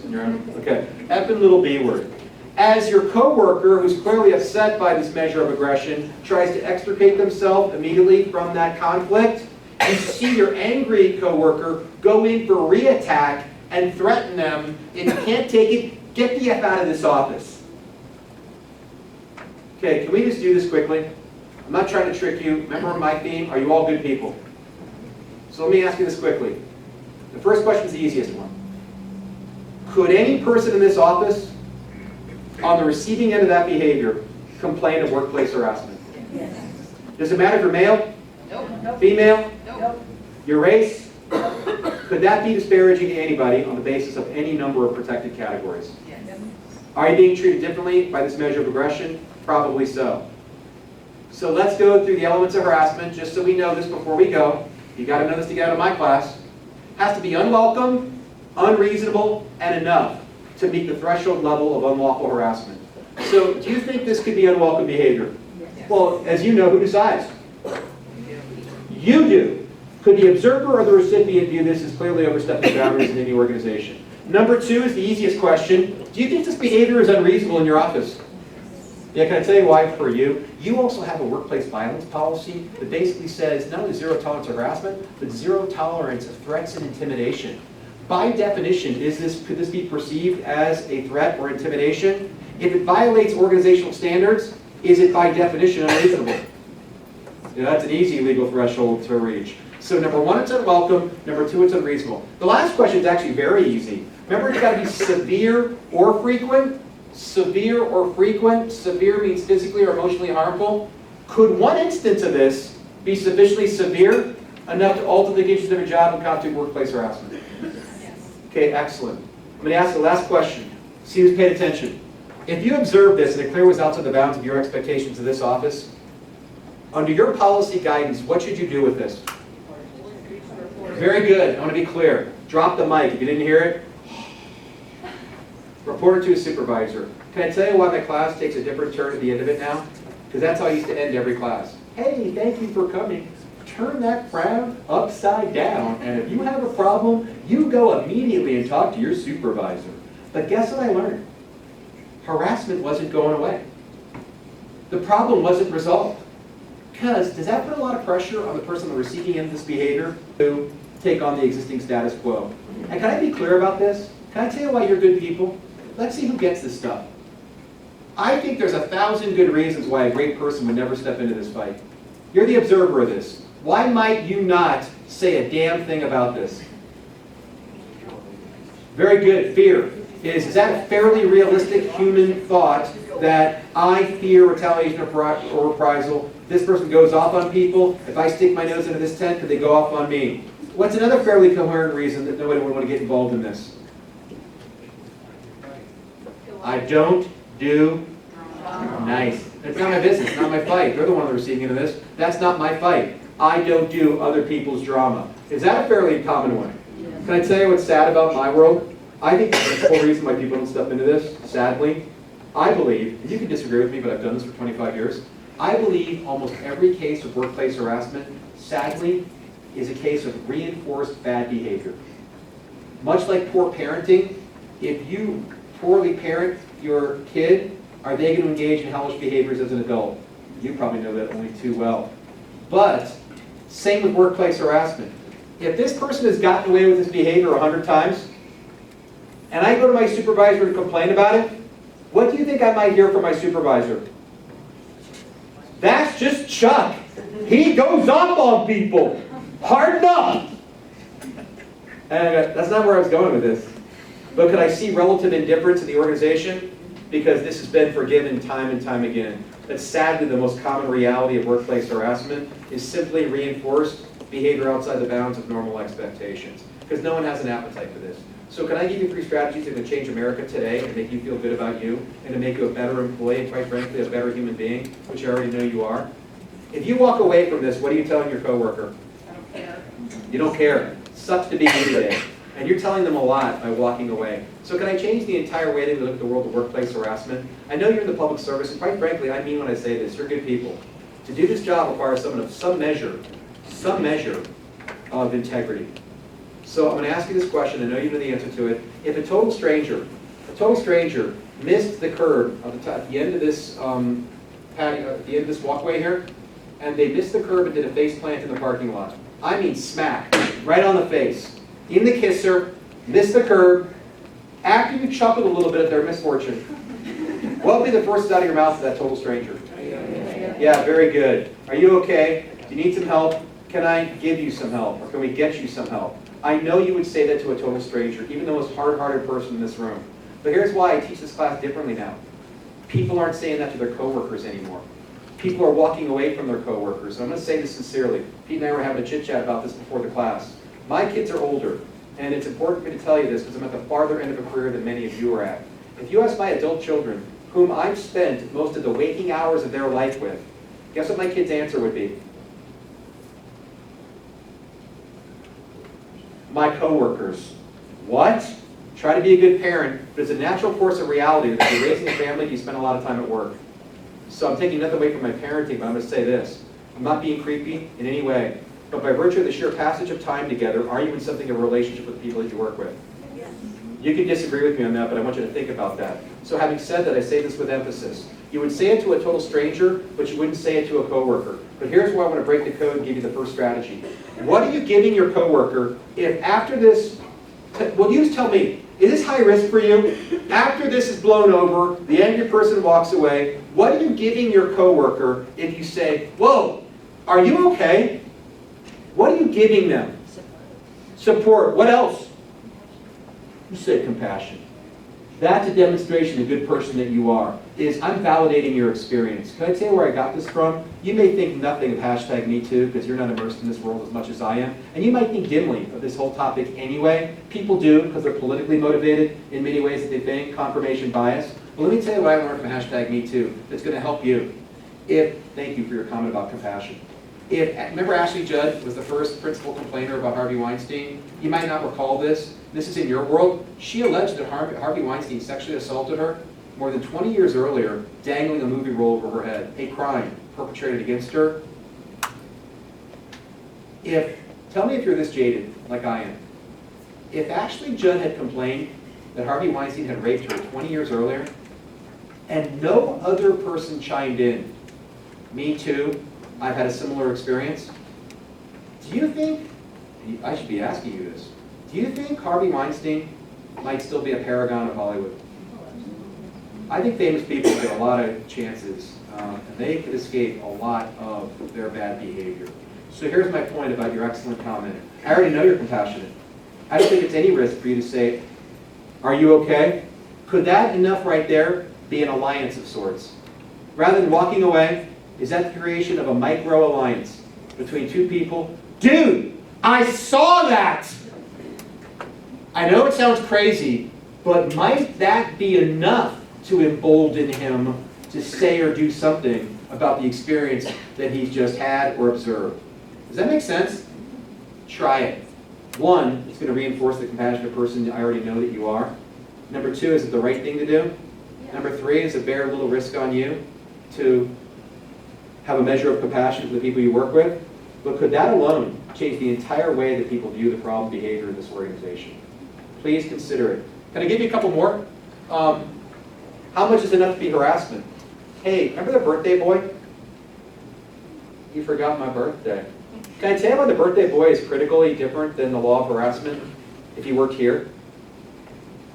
Okay, effing little B word. As your coworker, who's clearly upset by this measure of aggression, tries to extricate themselves immediately from that conflict, you see your angry coworker go in for reattack and threaten them. If you can't take it, get the F out of this office. Okay, can we just do this quickly? I'm not trying to trick you. Remember my theme? Are you all good people? So let me ask you this quickly. The first question is the easiest one. Could any person in this office, on the receiving end of that behavior, complain of workplace harassment?
Yes.
Does it matter if you're male?
Nope.
Female?
Nope.
Your race? Could that be disparaging to anybody on the basis of any number of protected categories?
Yes.
Are you being treated differently by this measure of aggression? Probably so. So let's go through the elements of harassment, just so we know this before we go. You got to know this to get out of my class. Has to be unwelcome, unreasonable, and enough to meet the threshold level of unlawful harassment. So do you think this could be unwelcome behavior?
Yes.
Well, as you know, who decides? You do. Could the observer or the recipient view this as clearly overstepping boundaries in any organization? Number 2 is the easiest question. Do you think this behavior is unreasonable in your office? Yeah, can I tell you why for you? You also have a workplace violence policy that basically says not only zero tolerance of harassment, but zero tolerance of threats and intimidation. By definition, could this be perceived as a threat or intimidation? If it violates organizational standards, is it by definition unreasonable? Yeah, that's an easy legal threshold to reach. So number 1, it's unwelcome. Number 2, it's unreasonable. The last question is actually very easy. Remember, it's got to be severe or frequent. Severe or frequent. Severe means physically or emotionally harmful. Could one instance of this be sufficiently severe enough to ultimately get you to their job and constitute workplace harassment? Okay, excellent. I'm going to ask the last question. See who's paid attention. If you observe this and it clearly was outside the bounds of your expectations of this office, under your policy guidance, what should you do with this? Very good. I want to be clear. Drop the mic. If you didn't hear it, report it to a supervisor. Can I tell you why my class takes a different turn at the end of it now? Because that's how I used to end every class. Hey, thank you for coming. Turn that frown upside down, and if you have a problem, you go immediately and talk to your supervisor. But guess what I learned? Harassment wasn't going away. The problem wasn't resolved. Because does that put a lot of pressure on the person on the receiving end of this behavior to take on the existing status quo? And can I be clear about this? Can I tell you why you're good people? Let's see who gets this stuff. I think there's 1,000 good reasons why a great person would never step into this fight. You're the observer of this. Why might you not say a damn thing about this? Very good. Fear. Is that a fairly realistic human thought that I fear retaliation or reprisal? This person goes off on people. If I stick my nose into this tent, could they go off on me? What's another fairly coherent reason that nobody would want to get involved in this? I don't do nice. It's not my business, not my fight. They're the one on the receiving end of this. That's not my fight. I don't do other people's drama. Is that a fairly common one? Can I tell you what's sad about my world? I think that's the whole reason why people don't step into this, sadly. I believe, and you can disagree with me, but I've done this for 25 years, I believe almost every case of workplace harassment, sadly, is a case of reinforced bad behavior. Much like poor parenting, if you poorly parent your kid, are they going to engage in hellish behaviors as an adult? You probably know that only too well. But, same with workplace harassment. If this person has gotten away with this behavior 100 times, and I go to my supervisor and complain about it, what do you think I might hear from my supervisor? That's just Chuck. He goes up on people. Harden up. And that's not where I was going with this. But could I see relative indifference in the organization? Because this has been forgiven time and time again. That sadly the most common reality of workplace harassment is simply reinforced behavior outside the bounds of normal expectations. Because no one has an appetite for this. So can I give you 3 strategies that are going to change America today and make you feel good about you and to make you a better employee and quite frankly a better human being, which I already know you are? If you walk away from this, what are you telling your coworker?
I don't care.
You don't care. It sucks to be you today. And you're telling them a lot by walking away. So can I change the entire way that we look at the world of workplace harassment? I know you're in the public service, and quite frankly, I mean when I say this, you're good people. To do this job requires someone of some measure of integrity. So I'm going to ask you this question. I know you know the answer to it. If a total stranger missed the curb at the end of this patio, at the end of this walkway here, and they missed the curb and did a face plant in the parking lot. I mean smack, right on the face. In the kisser, missed the curb. After you chuckled a little bit at their misfortune, what would be the first out of your mouth to that total stranger? Yeah, very good. Are you okay? Do you need some help? Can I give you some help? Or can we get you some help? I know you would say that to a total stranger, even the most hard-hearted person in this room. But here's why I teach this class differently now. People aren't saying that to their coworkers anymore. People are walking away from their coworkers. And I'm going to say this sincerely. Pete and I were having a chit-chat about this before the class. My kids are older, and it's important for me to tell you this because I'm at the farther end of a career than many of you are at. If you ask my adult children, whom I've spent most of the waking hours of their life with, guess what my kids' answer would be? My coworkers. What? Try to be a good parent, but it's a natural course of reality that if you're raising a family, you spend a lot of time at work. So I'm taking nothing away from my parenting, but I'm going to say this. I'm not being creepy in any way, but by virtue of the sheer passage of time together, are you in something of a relationship with the people that you work with?
Yes.
You can disagree with me on that, but I want you to think about that. So having said that, I say this with emphasis. You would say it to a total stranger, but you wouldn't say it to a coworker. But here's where I want to break the code and give you the first strategy. What are you giving your coworker if after this, well, you just tell me, is this high risk for you? After this is blown over, the angry person walks away, what are you giving your coworker if you say, whoa, are you okay? What are you giving them? Support. What else? You said compassion. That's a demonstration of the good person that you are, is I'm validating your experience. Can I tell you where I got this from? You may think nothing of #MeToo because you're not immersed in this world as much as I am. And you might think dimly of this whole topic anyway. People do because they're politically motivated in many ways that they think, confirmation bias. But let me tell you what I learned from #MeToo that's going to help you. Thank you for your comment about compassion. Remember Ashley Judd was the first principal complainer about Harvey Weinstein? You might not recall this. This is in your world. She alleged that Harvey Weinstein sexually assaulted her more than 20 years earlier, dangling a movie roll over her head, a crime perpetrated against her. Tell me if you're this jaded, like I am. If Ashley Judd had complained that Harvey Weinstein had raped her 20 years earlier, and no other person chimed in, me too, I've had a similar experience, do you think, I should be asking you this, do you think Harvey Weinstein might still be a paragon of Hollywood? I think famous people get a lot of chances, and they could escape a lot of their bad behavior. So here's my point about your excellent comment. I already know you're compassionate. I don't think it's any risk for you to say, are you okay? Could that enough right there be an alliance of sorts? Rather than walking away, is that the creation of a micro alliance between two people? Dude, I saw that! I know it sounds crazy, but might that be enough to embolden him to say or do something about the experience that he's just had or observed? Does that make sense? Try it. One, it's going to reinforce the compassionate person I already know that you are. Number two, is it the right thing to do?
Yeah.
Number three, is it bear a little risk on you to have a measure of compassion for the people you work with? But could that alone change the entire way that people view the problem behavior in this organization? Please consider it. Can I give you a couple more? How much is enough to be harassment? Hey, remember the birthday boy? You forgot my birthday. Can I tell you why the birthday boy is critically different than the law of harassment if you worked here?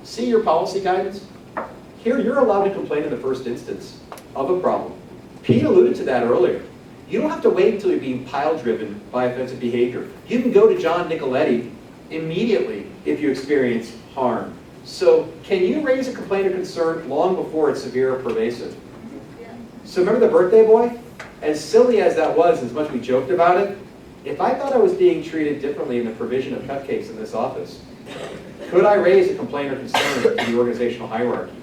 See your policy guidance? Here, you're allowed to complain in the first instance of a problem. Pete alluded to that earlier. You don't have to wait until you're being pile-driven by offensive behavior. You can go to John Nicoletti immediately if you experience harm. So can you raise a complaint or concern long before it's severe or pervasive?
Yeah.
So remember the birthday boy? As silly as that was, as much as we joked about it, if I thought I was being treated differently in the provision of cupcakes in this office, could I raise a complaint or concern to the organizational hierarchy?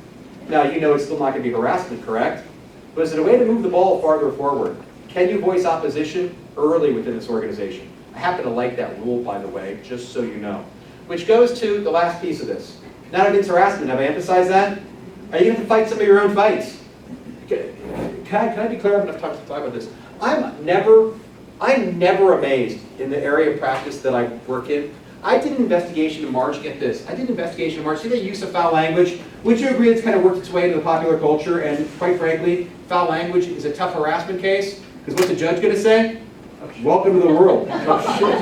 Now, you know it's still not going to be harassment, correct? But is it a way to move the ball farther forward? Can you voice opposition early within this organization? I happen to like that rule, by the way, just so you know. Which goes to the last piece of this. Not against harassment. Have I emphasized that? Are you going to have to fight some of your own fights? Can I be clear? I have enough time to talk about this. I'm never amazed in the area of practice that I work in. I did an investigation in March, get this, I did an investigation in March, see the use of foul language? Would you agree it's kind of worked its way into the popular culture, and quite frankly, foul language is a tough harassment case? Because what's the judge going to say? Welcome to the world. Oh shit.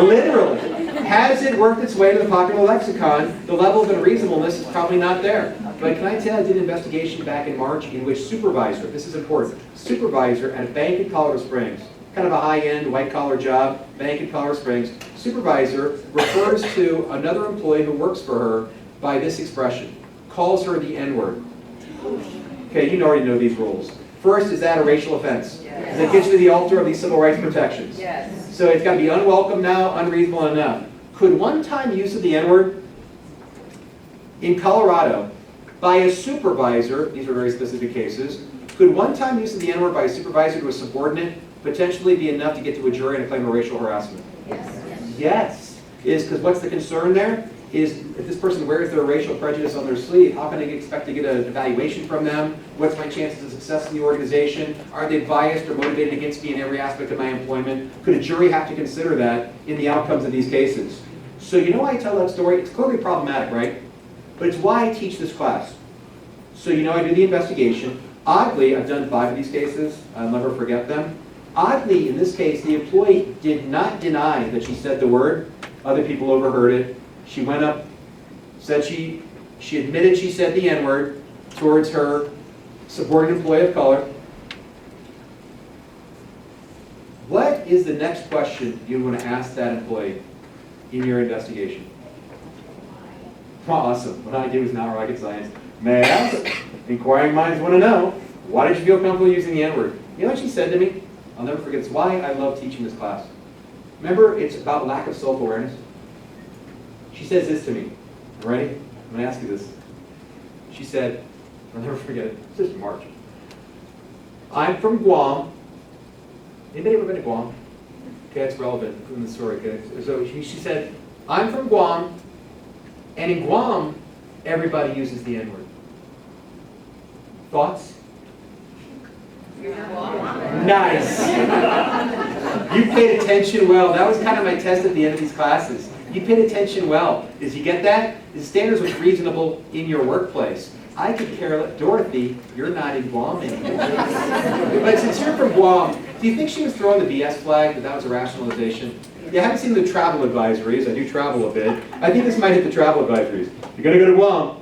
Literally. Has it worked its way to the popular lexicon? The level of unreasonableness is probably not there. But can I tell you, I did an investigation back in March in which supervisor, this is important, supervisor at a bank in Colorado Springs, kind of a high-end, white-collar job, bank in Colorado Springs, supervisor refers to another employee who works for her by this expression, calls her the N-word. Okay, you already know these rules. First, is that a racial offense? Yes. Does it get you to the altar of these civil rights protections?
Yes.
So it's got to be unwelcome now, unreasonable enough. Could one-time use of the N-word in Colorado by a supervisor, these are very specific cases, could one-time use of the N-word by a supervisor to a subordinate potentially be enough to get to a jury and a claim of racial harassment?
Yes.
Yes. Because what's the concern there? Is if this person wears their racial prejudice on their sleeve, how can I expect to get an evaluation from them? What's my chances of success in the organization? Are they biased or motivated against me in every aspect of my employment? Could a jury have to consider that in the outcomes of these cases? So you know why I tell that story? It's clearly problematic, right? But it's why I teach this class. So you know I do the investigation. Oddly, I've done 5 of these cases. I'll never forget them. Oddly, in this case, the employee did not deny that she said the word. Other people overheard it. She went up, said she admitted she said the N-word towards her subordinate employee of color. What is the next question you want to ask that employee in your investigation? Awesome. What I do is not rocket science. May I ask? Inquiring minds want to know. Why did you feel comfortable using the N-word? You know what she said to me? I'll never forget. It's why I love teaching this class. Remember, it's about lack of self-awareness. She says this to me. You ready? I'm going to ask you this. She said, I'll never forget it. This is March. I'm from Guam. Anybody ever been to Guam? Okay, that's relevant in the story. Okay, so she said, I'm from Guam, and in Guam, everybody uses the N-word. Thoughts? Nice. You paid attention well. That was kind of my test at the end of these classes. You paid attention well. Did you get that? The standards was reasonable in your workplace. I could care less. Dorothy, you're not in Guam anymore. But since you're from Guam, do you think she was throwing the BS flag, that was a rationalization? Yeah, I haven't seen the travel advisories. I do travel a bit. I think this might hit the travel advisories. You're going to go to Guam,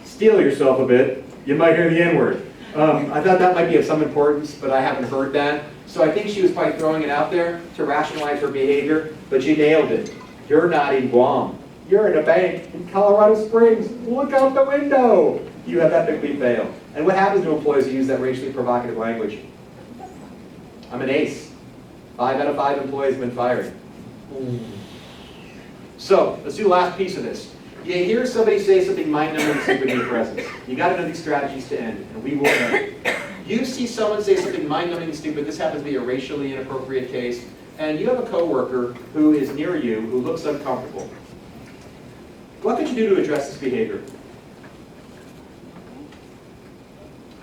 steel yourself a bit, you might hear the N-word. I thought that might be of some importance, but I haven't heard that. So I think she was probably throwing it out there to rationalize her behavior, but you nailed it. You're not in Guam. You're in a bank in Colorado Springs. Look out the window. You have epically failed. And what happens to employees who use that racially provocative language? I'm an ace. 5 out of 5 employees have been fired. So, let's do the last piece of this. You hear somebody say something mind-numbing stupid in your presence. You got to know these strategies to end, and we will know. You see someone say something mind-numbing stupid, this happens to be a racially inappropriate case, and you have a coworker who is near you who looks uncomfortable. What could you do to address this behavior?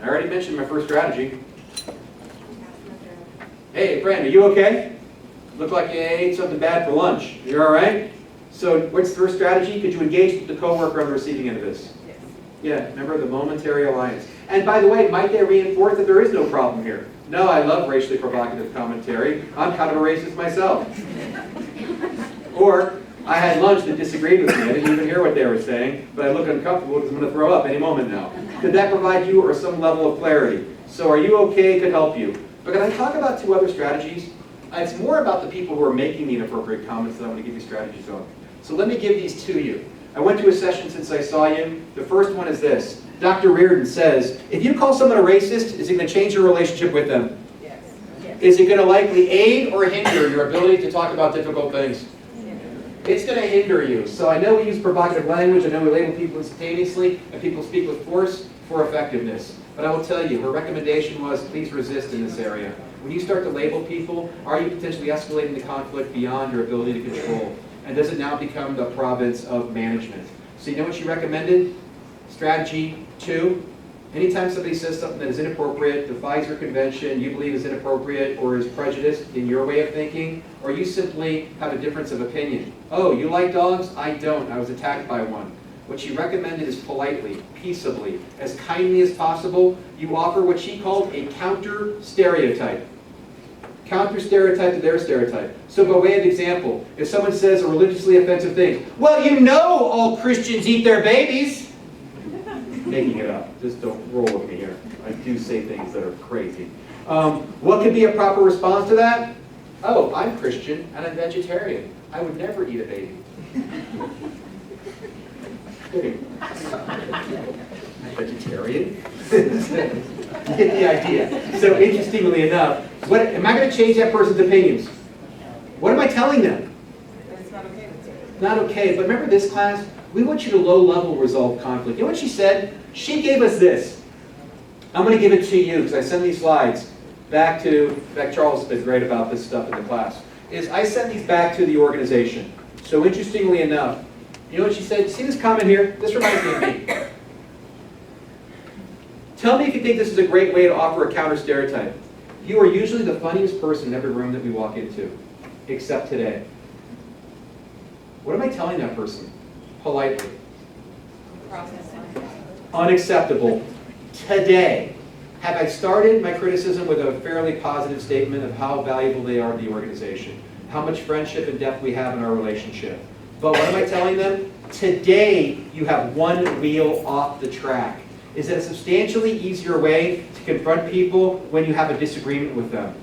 I already mentioned my first strategy. Hey, friend, are you okay? Look like you ate something bad for lunch. You're all right? So what's the first strategy? Could you engage with the coworker on the receiving end of this? Yes. Yeah, remember the momentary alliance. And by the way, might they reinforce that there is no problem here? No, I love racially provocative commentary. I'm kind of a racist myself. Or, I had lunch that disagreed with me. I didn't even hear what they were saying, but I look uncomfortable because I'm going to throw up any moment now. Could that provide you or some level of clarity? So are you okay? Could help you. But can I talk about 2 other strategies? It's more about the people who are making the inappropriate comments that I'm going to give you strategies on. So let me give these to you. I went to a session since I saw you. The first one is this. Dr. Reardon says, if you call someone a racist, is it going to change your relationship with them? Yes. Is it going to likely aid or hinder your ability to talk about difficult things? It's going to hinder you. So I know we use provocative language. I know we label people instantaneously, and people speak with force for effectiveness. But I will tell you, her recommendation was, please resist in this area. When you start to label people, are you potentially escalating the conflict beyond your ability to control? And does it now become the province of management? So you know what she recommended? Strategy 2. Anytime somebody says something that is inappropriate, defies your convention, you believe is inappropriate or is prejudiced in your way of thinking, or you simply have a difference of opinion. Oh, you like dogs? I don't. I was attacked by one. What she recommended is politely, peaceably, as kindly as possible, you offer what she called a counter-stereotype. Counter-stereotype to their stereotype. So by way of example, if someone says a religiously offensive thing, well, you know all Christians eat their babies. Making it up. Just don't roll with me here. I do say things that are crazy. What could be a proper response to that? Oh, I'm Christian and I'm vegetarian. I would never eat a baby. Kidding. Vegetarian? You get the idea. So interestingly enough, am I going to change that person's opinions? What am I telling them?
It's not okay.
Not okay, but remember this class? We want you to low-level resolve conflict. You know what she said? She gave us this. I'm going to give it to you because I send these slides back to, Charles has been great about this stuff in the class, is I send these back to the organization. So interestingly enough, you know what she said? See this comment here? This reminds me of me. Tell me if you think this is a great way to offer a counter-stereotype. You are usually the funniest person in every room that we walk into, except today. What am I telling that person? Politely. Unacceptable. Today. Have I started my criticism with a fairly positive statement of how valuable they are to the organization? How much friendship and depth we have in our relationship? But what am I telling them? Today, you have one wheel off the track. Is it a substantially easier way to confront people when you have a disagreement with them?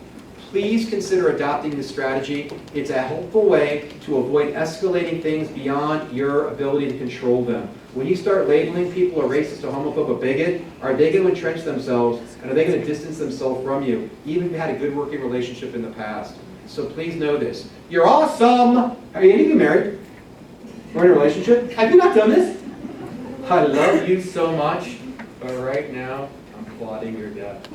please consider adopting this strategy. It's a helpful way to avoid escalating things beyond your ability to control them. When you start labeling people a racist, a homophobe, a bigot, are they going to entrench themselves, and are they going to distance themselves from you, even if you had a good working relationship in the past? So please know this. You're awesome! Are you even married? Or in a relationship? Have you not done this? I love you so much, but right now, I'm plotting your death.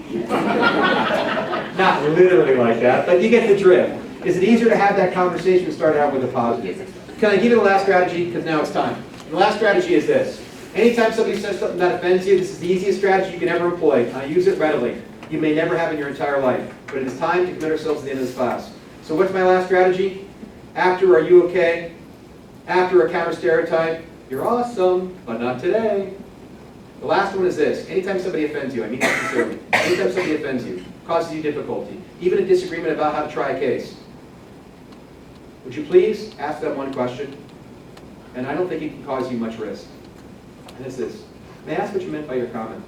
Not literally like that, but you get the drift. Is it easier to have that conversation and start out with a positive? Can I give you the last strategy? Because now it's time. The last strategy is this. Anytime somebody says something that offends you, this is the easiest strategy you can ever employ. I use it readily. You may never have in your entire life, but it is time to commit ourselves to the end of this class. So what's my last strategy? After, are you okay? After a counter stereotype, you're awesome, but not today. The last one is this. Anytime somebody offends you, I mean that sincerely. Anytime somebody offends you, causes you difficulty, even a disagreement about how to try a case, would you please ask them one question? And I don't think it can cause you much risk. And it's this. May I ask what you meant by your comment?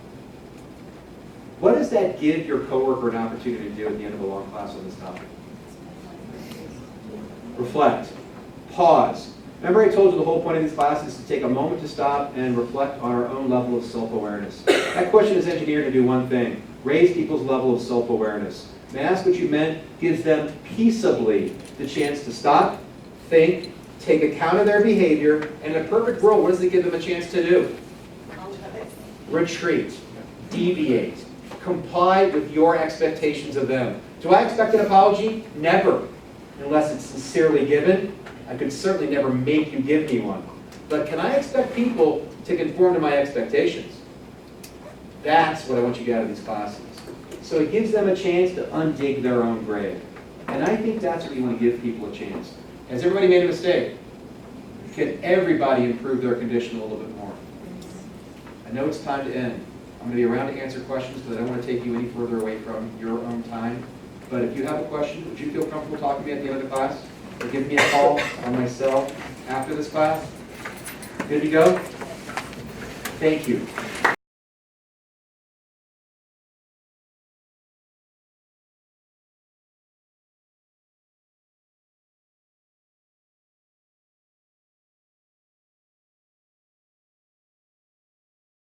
What does that give your coworker an opportunity to do at the end of a long class on this topic? Reflect. Pause. Remember I told you the whole point of these classes is to take a moment to stop and reflect on our own level of self-awareness. That question is engineered to do one thing. Raise people's level of self-awareness. May I ask what you meant gives them peaceably the chance to stop, think, take account of their behavior, and in a perfect world, what does it give them a chance to do? Retreat, deviate, comply with your expectations of them. Do I expect an apology? Never, unless it's sincerely given. I could certainly never make you give me one. But can I expect people to conform to my expectations? That's what I want you to get out of these classes. So it gives them a chance to undig their own grave. And I think that's what you want to give people a chance. Has everybody made a mistake? Can everybody improve their condition a little bit more? I know it's time to end. I'm going to be around to answer questions because I don't want to take you any further away from your own time. But if you have a question, would you feel comfortable talking to me at the end of the class? Or give me a call on my cell after this class? Good to go? Thank you.